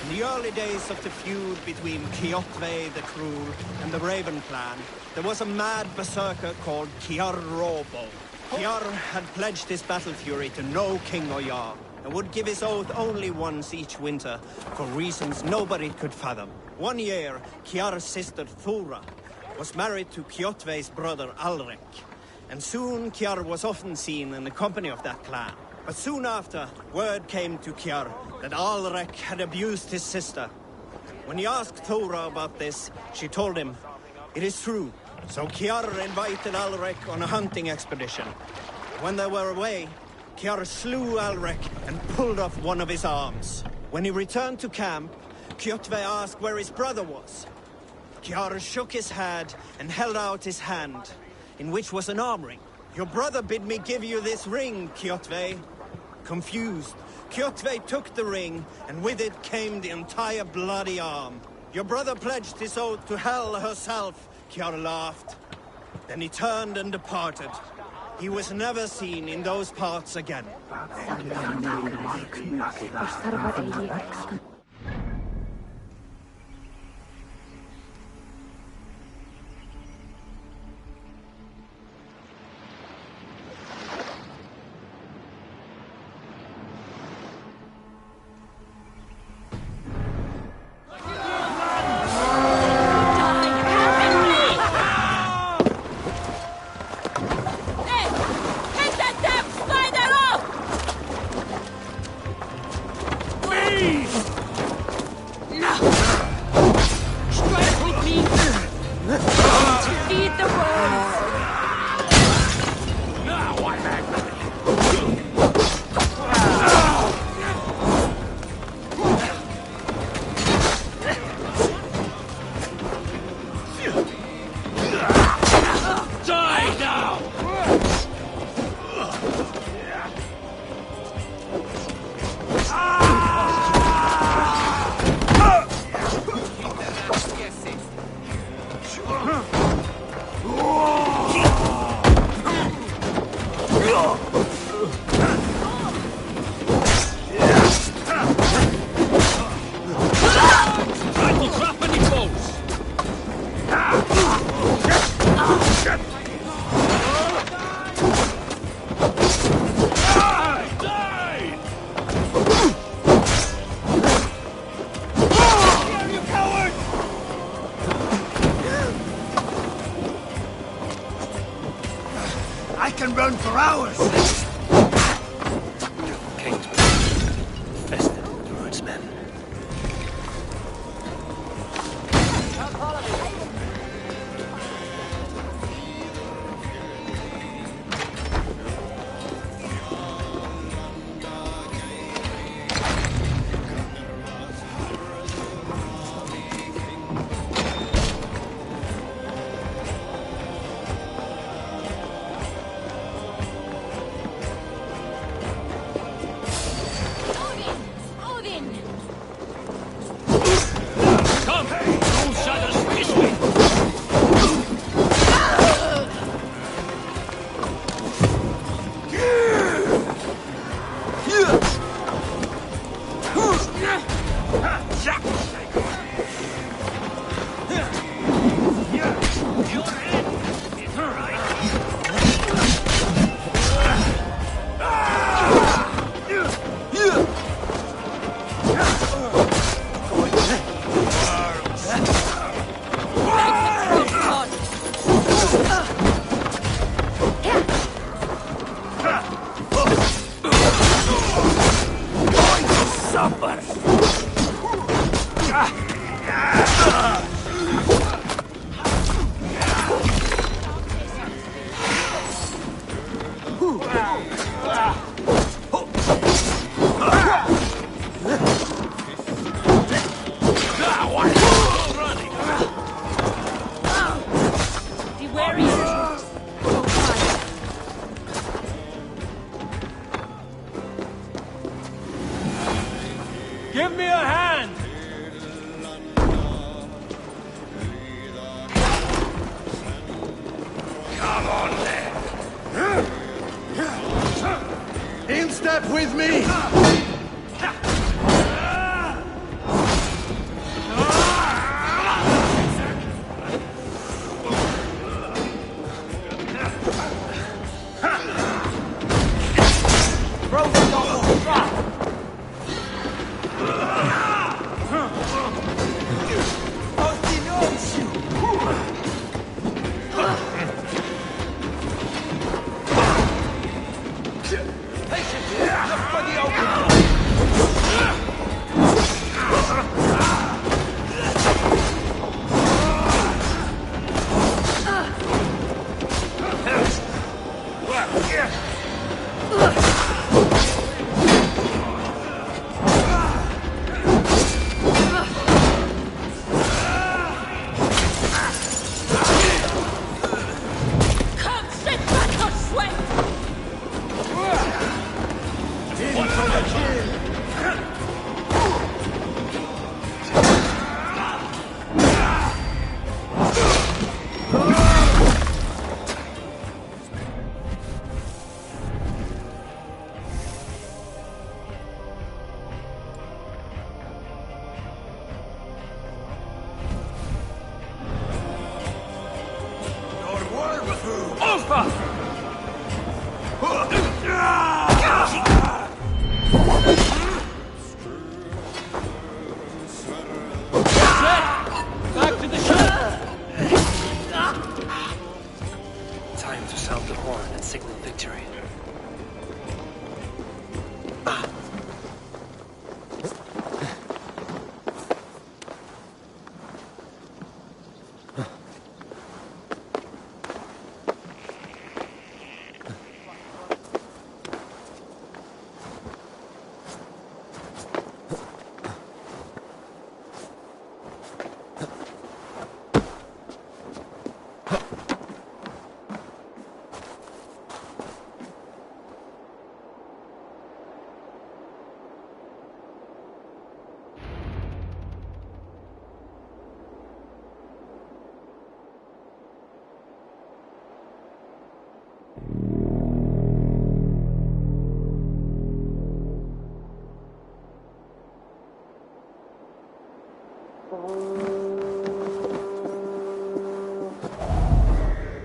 In the early days of the feud between Kjotve the Cruel and the Raven clan, there was a mad berserker called Kiar Robo. Kiar had pledged his battle fury to no king or jarl, and would give his oath only once each winter, for reasons nobody could fathom. One year, Kiar's sister Thora was married to Kjotve's brother Alrek, and soon Kiar was often seen in the company of that clan. But soon after, word came to Kiar that Alrek had abused his sister. When he asked Thora about this, she told him, "It is true." So Kiar invited Alrek on a hunting expedition. When they were away, Kiar slew Alrek and pulled off one of his arms. When he returned to camp, Kjotve asked where his brother was. Kiar shook his head and held out his hand, in which was an arm ring. "Your brother bid me give you this ring, Kjotve." Confused, Kjotve took the ring, and with it came the entire bloody arm. "Your brother pledged his oath to Hell herself," Kiar laughed. Then he turned and departed. He was never seen in those parts again. I can run for hours! Kingsman. Best of the Druid's men. step with me! Back to the ship! Time to sound the horn and signal victory.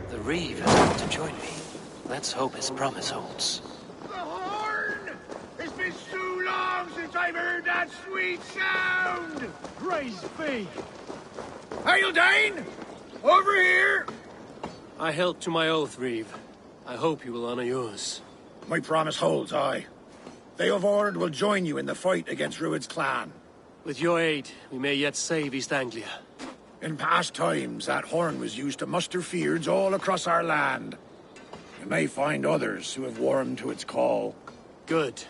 The Reeve has come to join me. Let's hope his promise holds. The horn! It's been so long since I've heard that sweet sound! Praise be! Hail, Dane! Over here! I held to my oath, Reeve. I hope you will honor yours. My promise holds, aye. They of Ord will join you in the fight against Rued's clan. With your aid, we may yet save East Anglia. In past times, that horn was used to muster fyrds all across our land. You may find others who have warmed to its call. Good.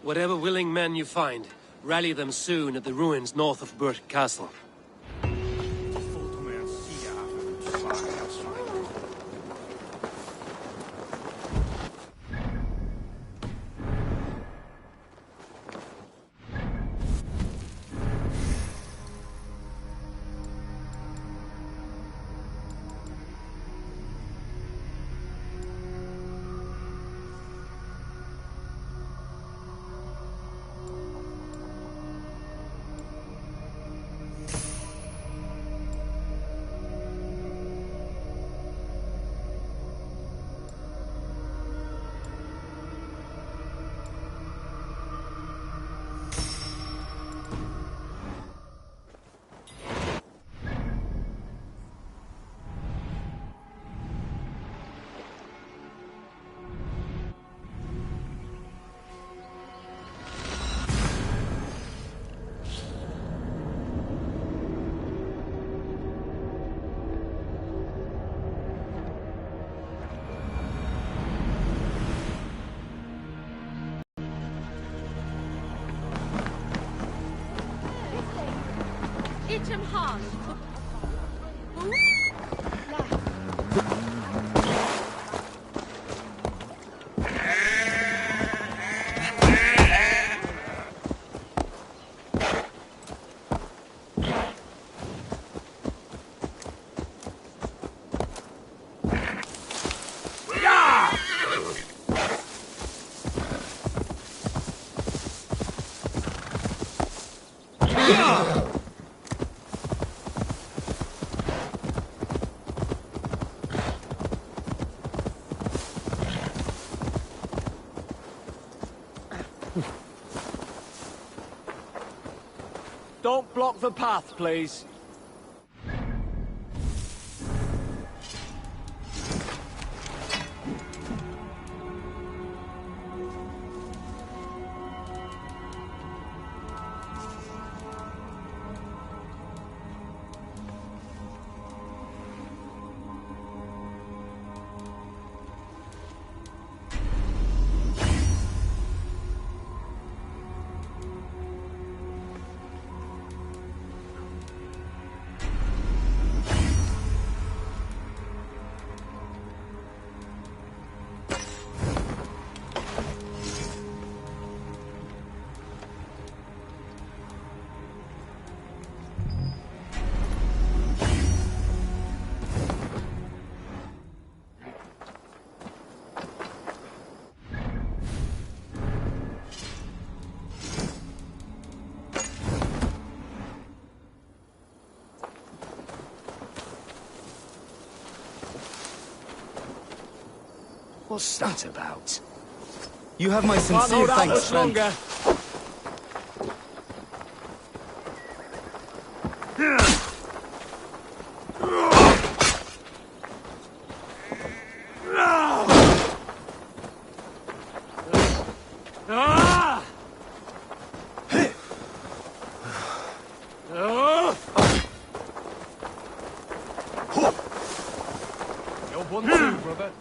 Whatever willing men you find, rally them soon at the ruins north of Burt Castle. Hit him hard. Don't block the path, please. What's that about? You have my Can't sincere hold out thanks, much friend. longer. You're one too, brother.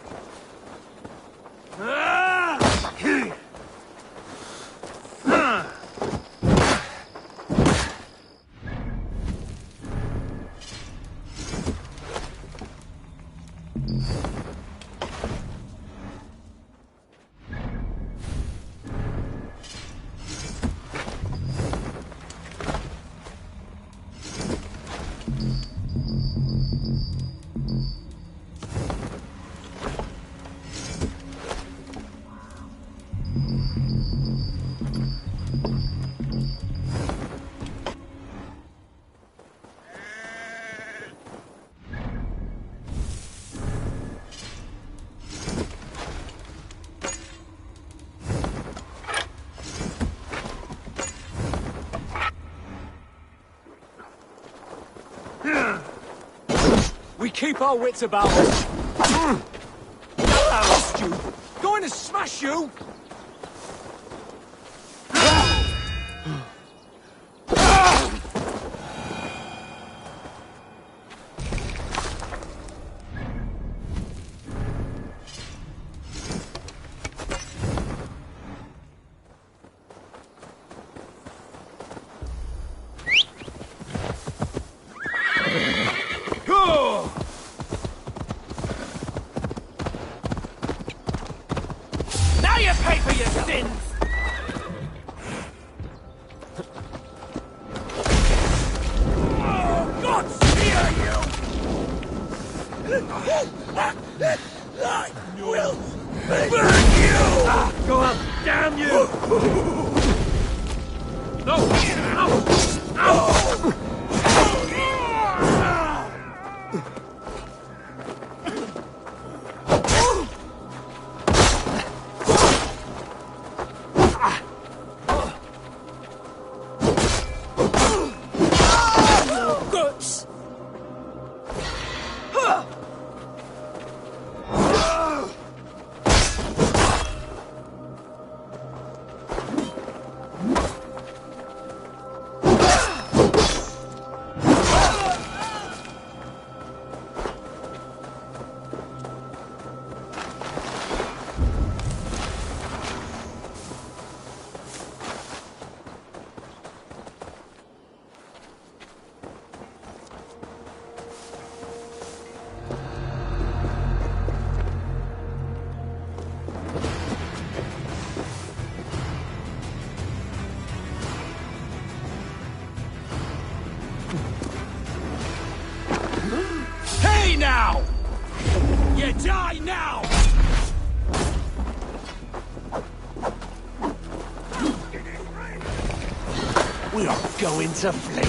We keep our wits about us. I lost you. Going to smash you. Now you pay for your sins! Oh, God spear you! I will burn you! Go up, damn you! No! No! No! Hey now! You die now! We are going to flee.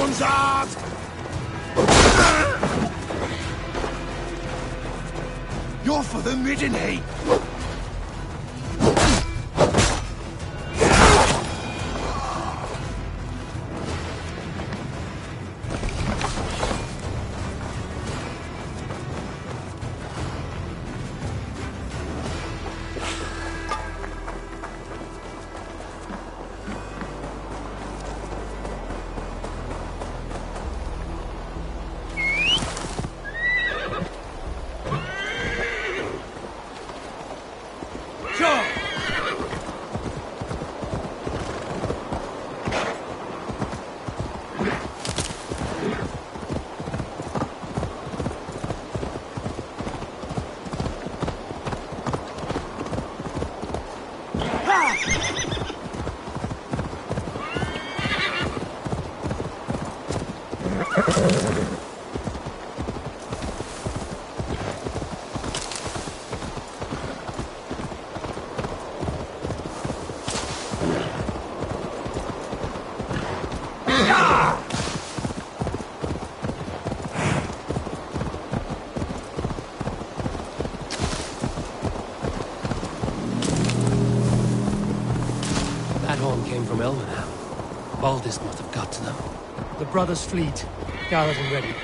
comes out! You're for the Middenheim! That horn came from Elmenham. Baldis must have got to them. The brothers' fleet, gathered and ready.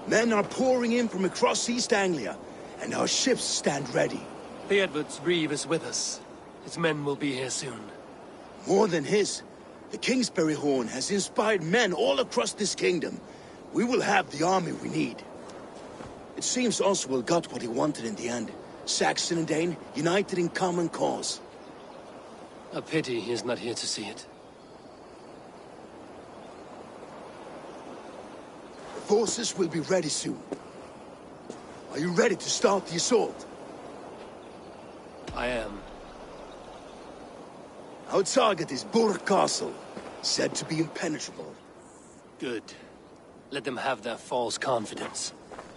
Men are pouring in from across East Anglia, and our ships stand ready. The Edward's Reeve is with us. His men will be here soon. More than his. The Kingsbury Horn has inspired men all across this kingdom. We will have the army we need. It seems Oswald got what he wanted in the end. Saxon and Dane united in common cause. A pity he is not here to see it. Forces will be ready soon. Are you ready to start the assault? I am. Our target is Burg Castle, said to be impenetrable. Good. Let them have their false confidence.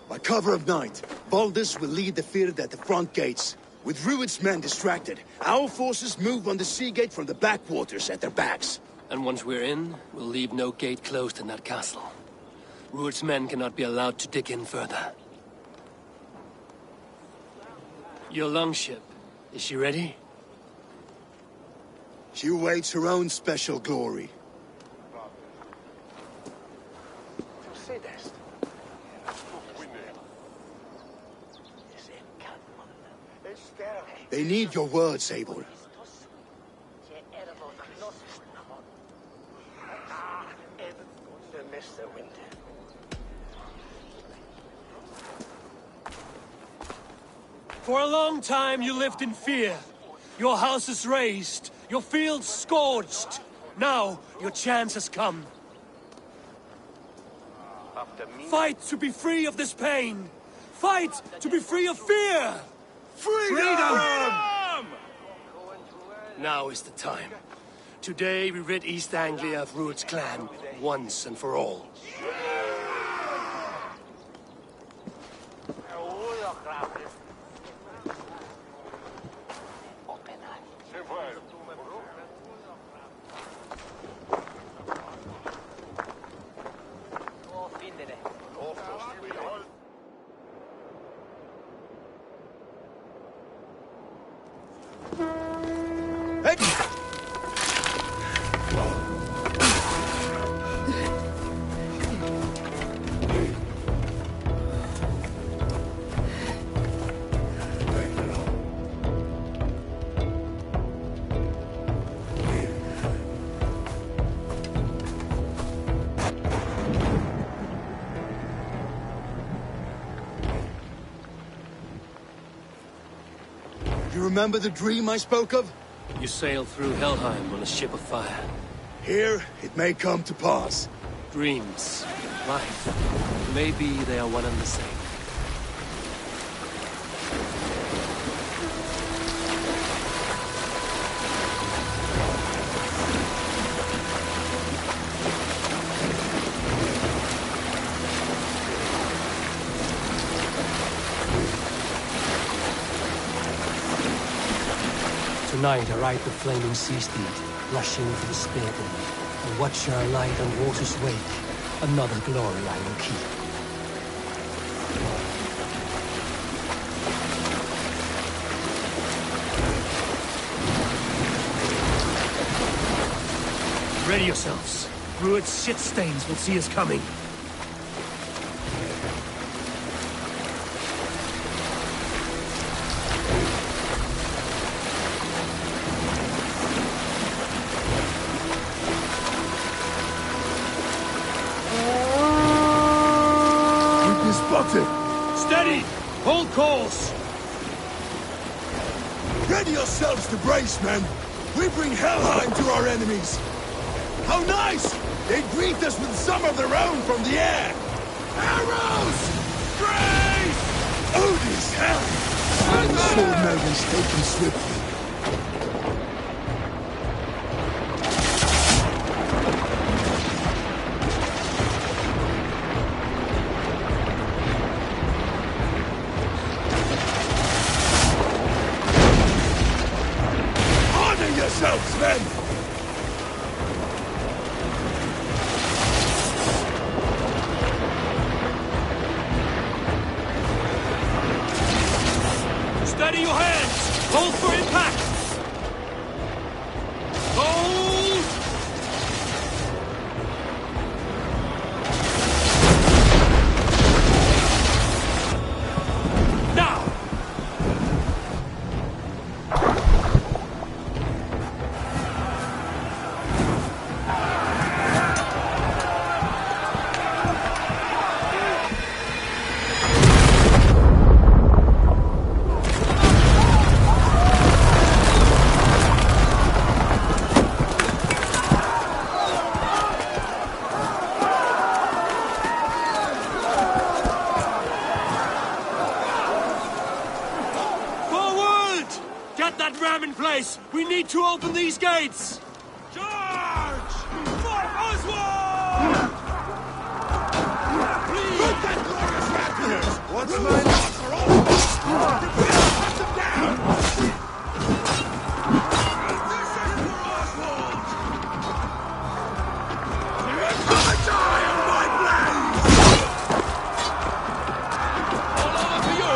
By cover of night, Baldis will lead the field at the front gates. With Rued's men distracted, our forces move on the sea gate from the backwaters at their backs. And once we're in, we'll leave no gate closed in that castle. Rued's men cannot be allowed to dig in further. Your longship, is she ready? She awaits her own special glory. They need your words, Eivor. For a long time you lived in fear. Your houses razed, your fields scorched. Now your chance has come. Fight to be free of this pain. Fight to be free of fear. Freedom! Now is the time. Today we rid East Anglia of Rued's clan once and for all. You remember the dream I spoke of? You sailed through Helheim on a ship of fire. Here, it may come to pass. Dreams, life, Maybe they are one and the same. Tonight I ride the flaming sea steed, rushing for the spearhead, and watch her lie on water's wake. Another glory I will keep. Ready yourselves. Rued's shit stains will see us coming. Steady! Hold course! Ready yourselves to brace, men! We bring Helheim to our enemies! How nice! They greet us with some of their own from the air! Arrows! Brace! Odin's hell! The sword maidens taken swiftly. Yourselves, men! Steady your hands! Hold for impact! Hold! Now! We need to open these gates! Charge! For Oswald! Please! Put that glorious rat here! What's my lot for all of us? Cut them down! This is for Oswald! Come and die on my blade! All over for you!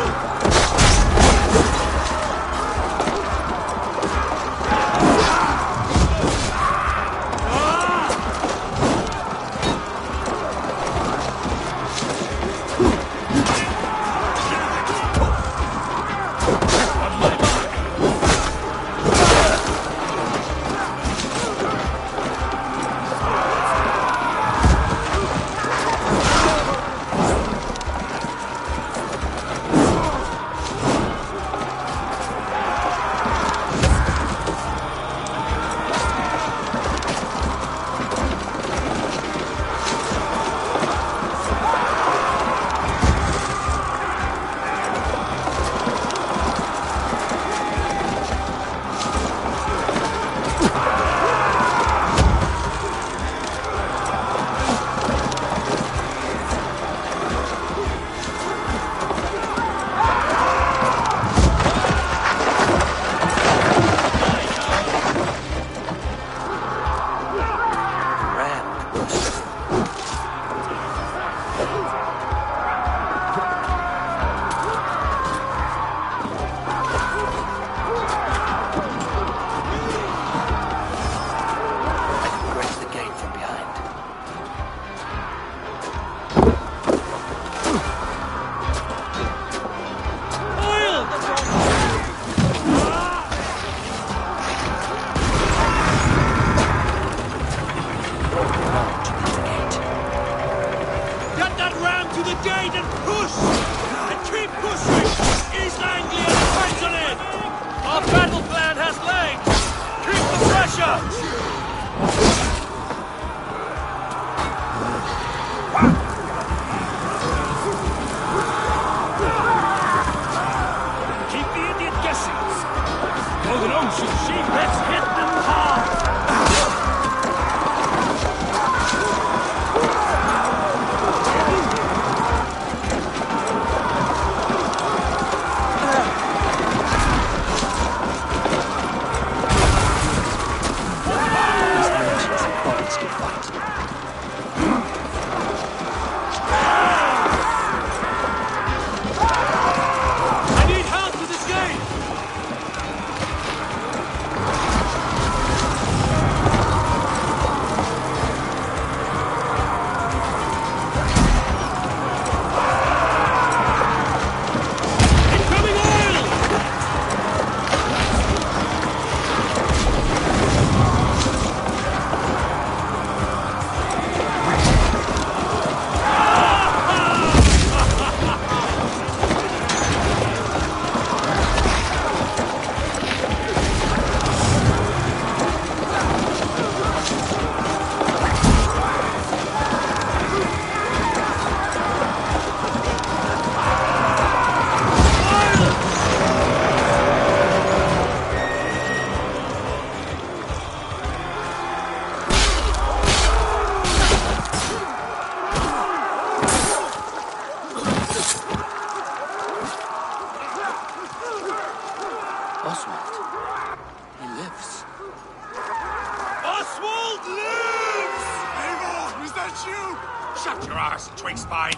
Shut your arse, twig spine!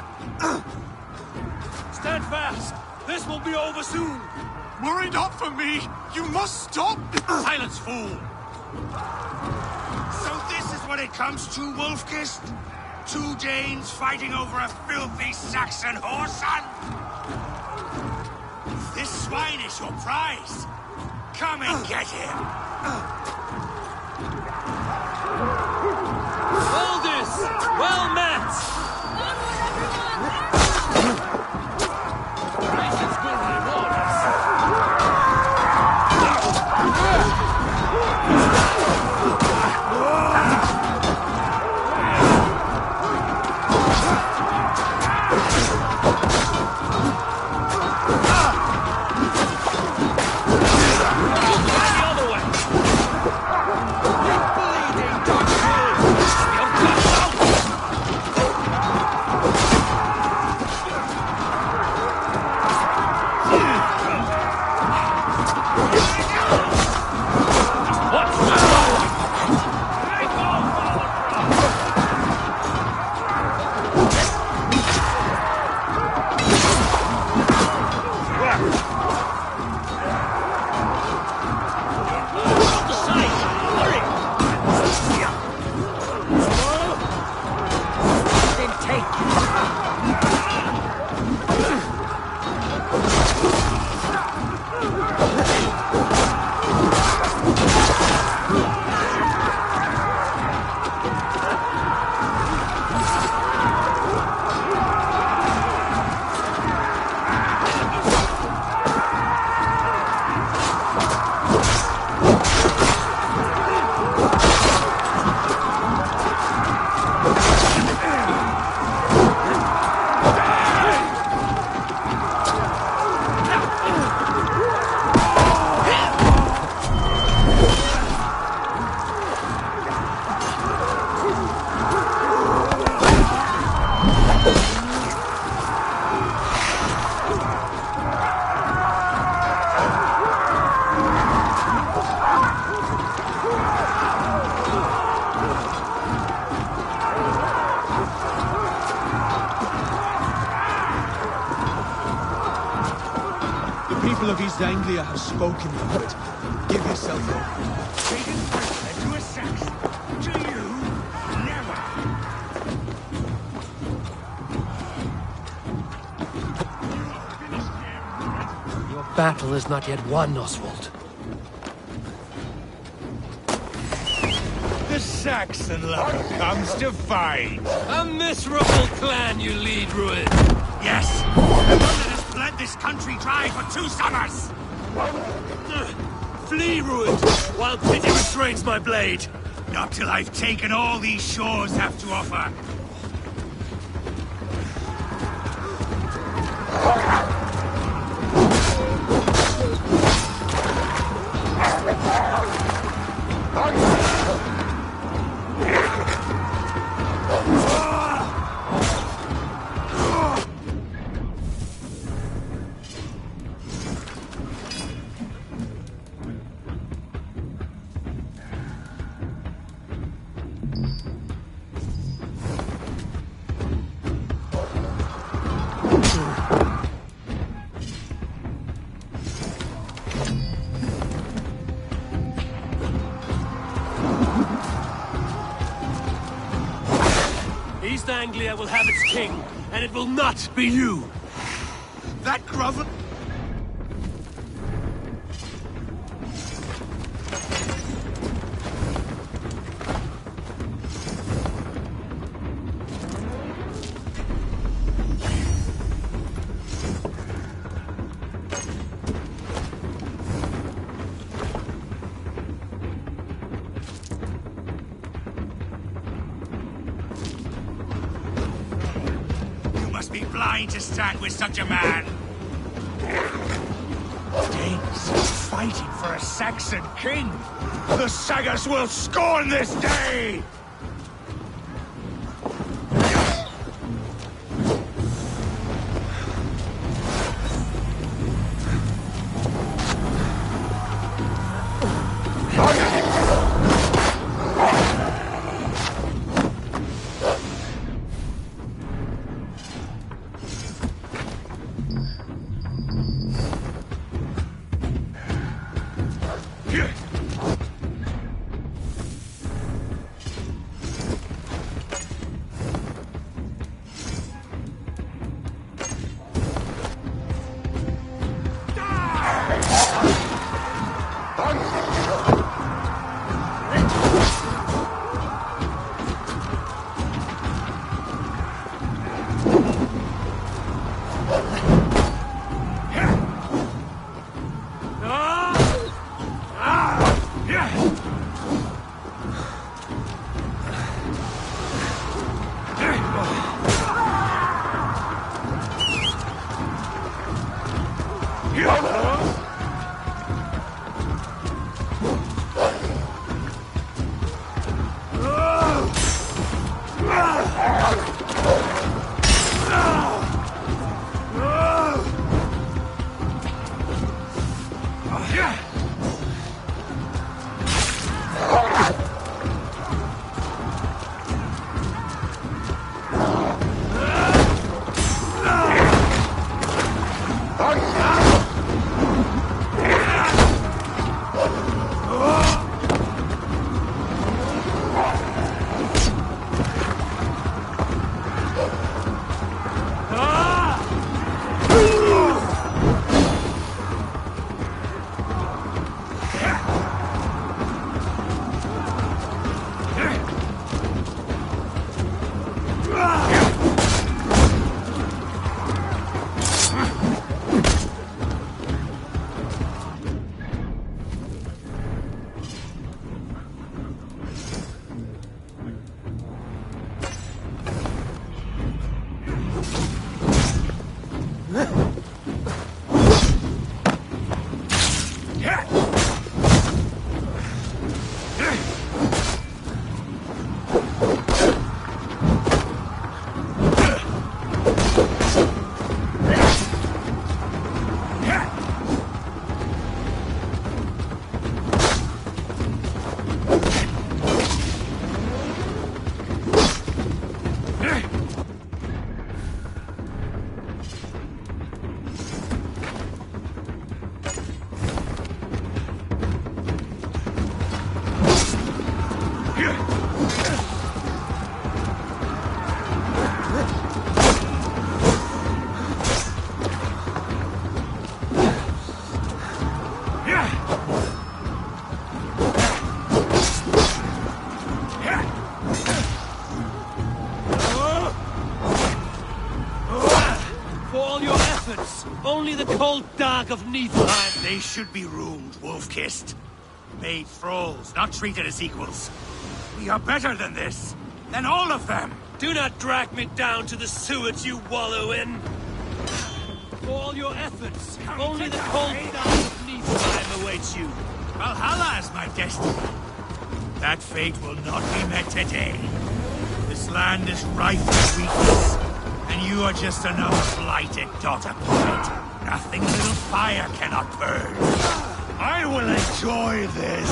Stand fast! This will be over soon! Worry not for me! You must stop! Silence, fool! So this is what it comes to, Wolfkist? 2 Danes fighting over a filthy Saxon whoreson? This swine is your prize! Come and get him! Aldous! Well met! Patience will reward Of East Anglia have spoken, but give yourself up. Taken prisoner to a Saxon? To you? Never! Your battle is not yet won, Oswald. The Saxon lover comes to fight! A miserable clan you lead, Rued. Yes! The one that has bled this country dry for 2 summers! Flee, Rued, while pity restrains my blade. Not till I've taken all these shores have to offer. East Anglia will have its king, and it will not be you. That grovel... be blind to stand with such a man. Danes fighting for a Saxon king. The Sagas will scorn this day! Only the cold dark of Niflheim. They should be ruled, wolf-kissed. Made thralls, not treated as equals. We are better than this. Than all of them. Do not drag me down to the sewers you wallow in. For all your efforts, only the cold dark of Niflheim awaits you. Valhalla is my destiny. That fate will not be met today. This land is rife with weakness. And you are just another blighted dot upon it. Nothing a little fire cannot burn. I will enjoy this.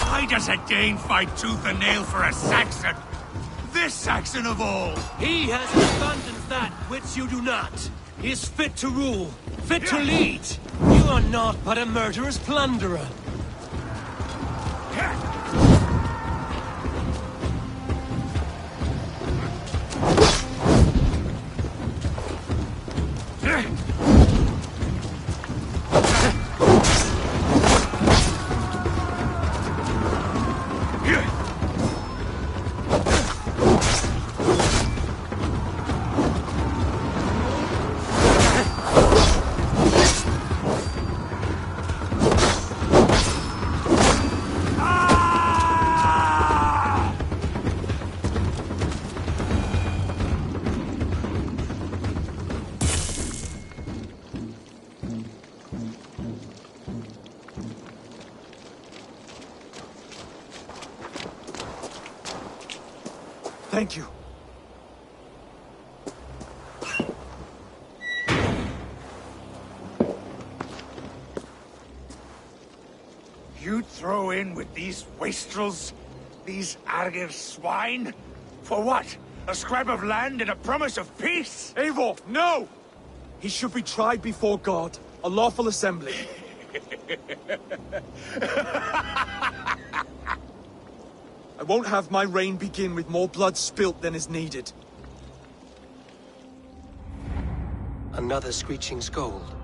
Why does a Dane fight tooth and nail for a Saxon? This Saxon of all! He has in abundance that which you do not. He is fit to rule, fit to lead. You are not but a murderous plunderer. Thank you. You'd throw in with these wastrels? These Argir swine? For what? A scrap of land and a promise of peace? Eivor, no! He should be tried before God, a lawful assembly. I won't have my reign begin with more blood spilt than is needed. Another screeching scold.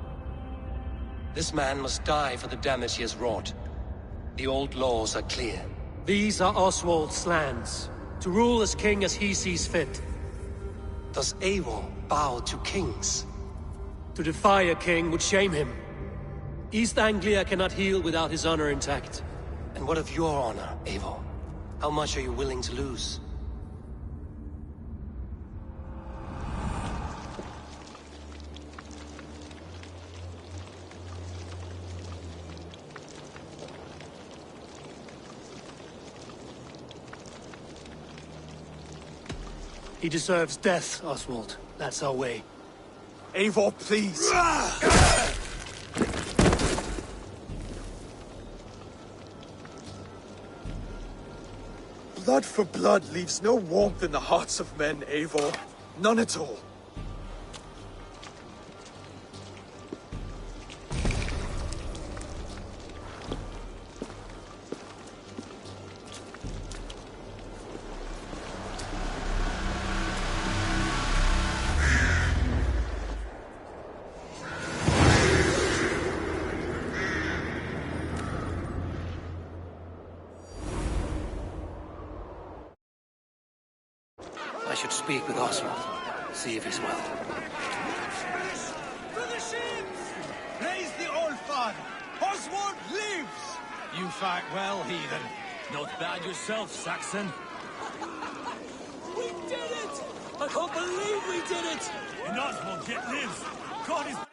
This man must die for the damage he has wrought. The old laws are clear. These are Oswald's lands, to rule as king as he sees fit. Does Eivor bow to kings? To defy a king would shame him. East Anglia cannot heal without his honor intact. And what of your honor, Eivor? How much are you willing to lose? He deserves death, Oswald. That's our way. Eivor, please! Blood for blood leaves no warmth in the hearts of men, Eivor. None at all. I should speak with Oswald. See if he's well. To the ships! Praise the Old Father! Oswald lives! You fight well, heathen. Not bad yourself, Saxon. We did it! I can't believe we did it! And Oswald yet lives. God is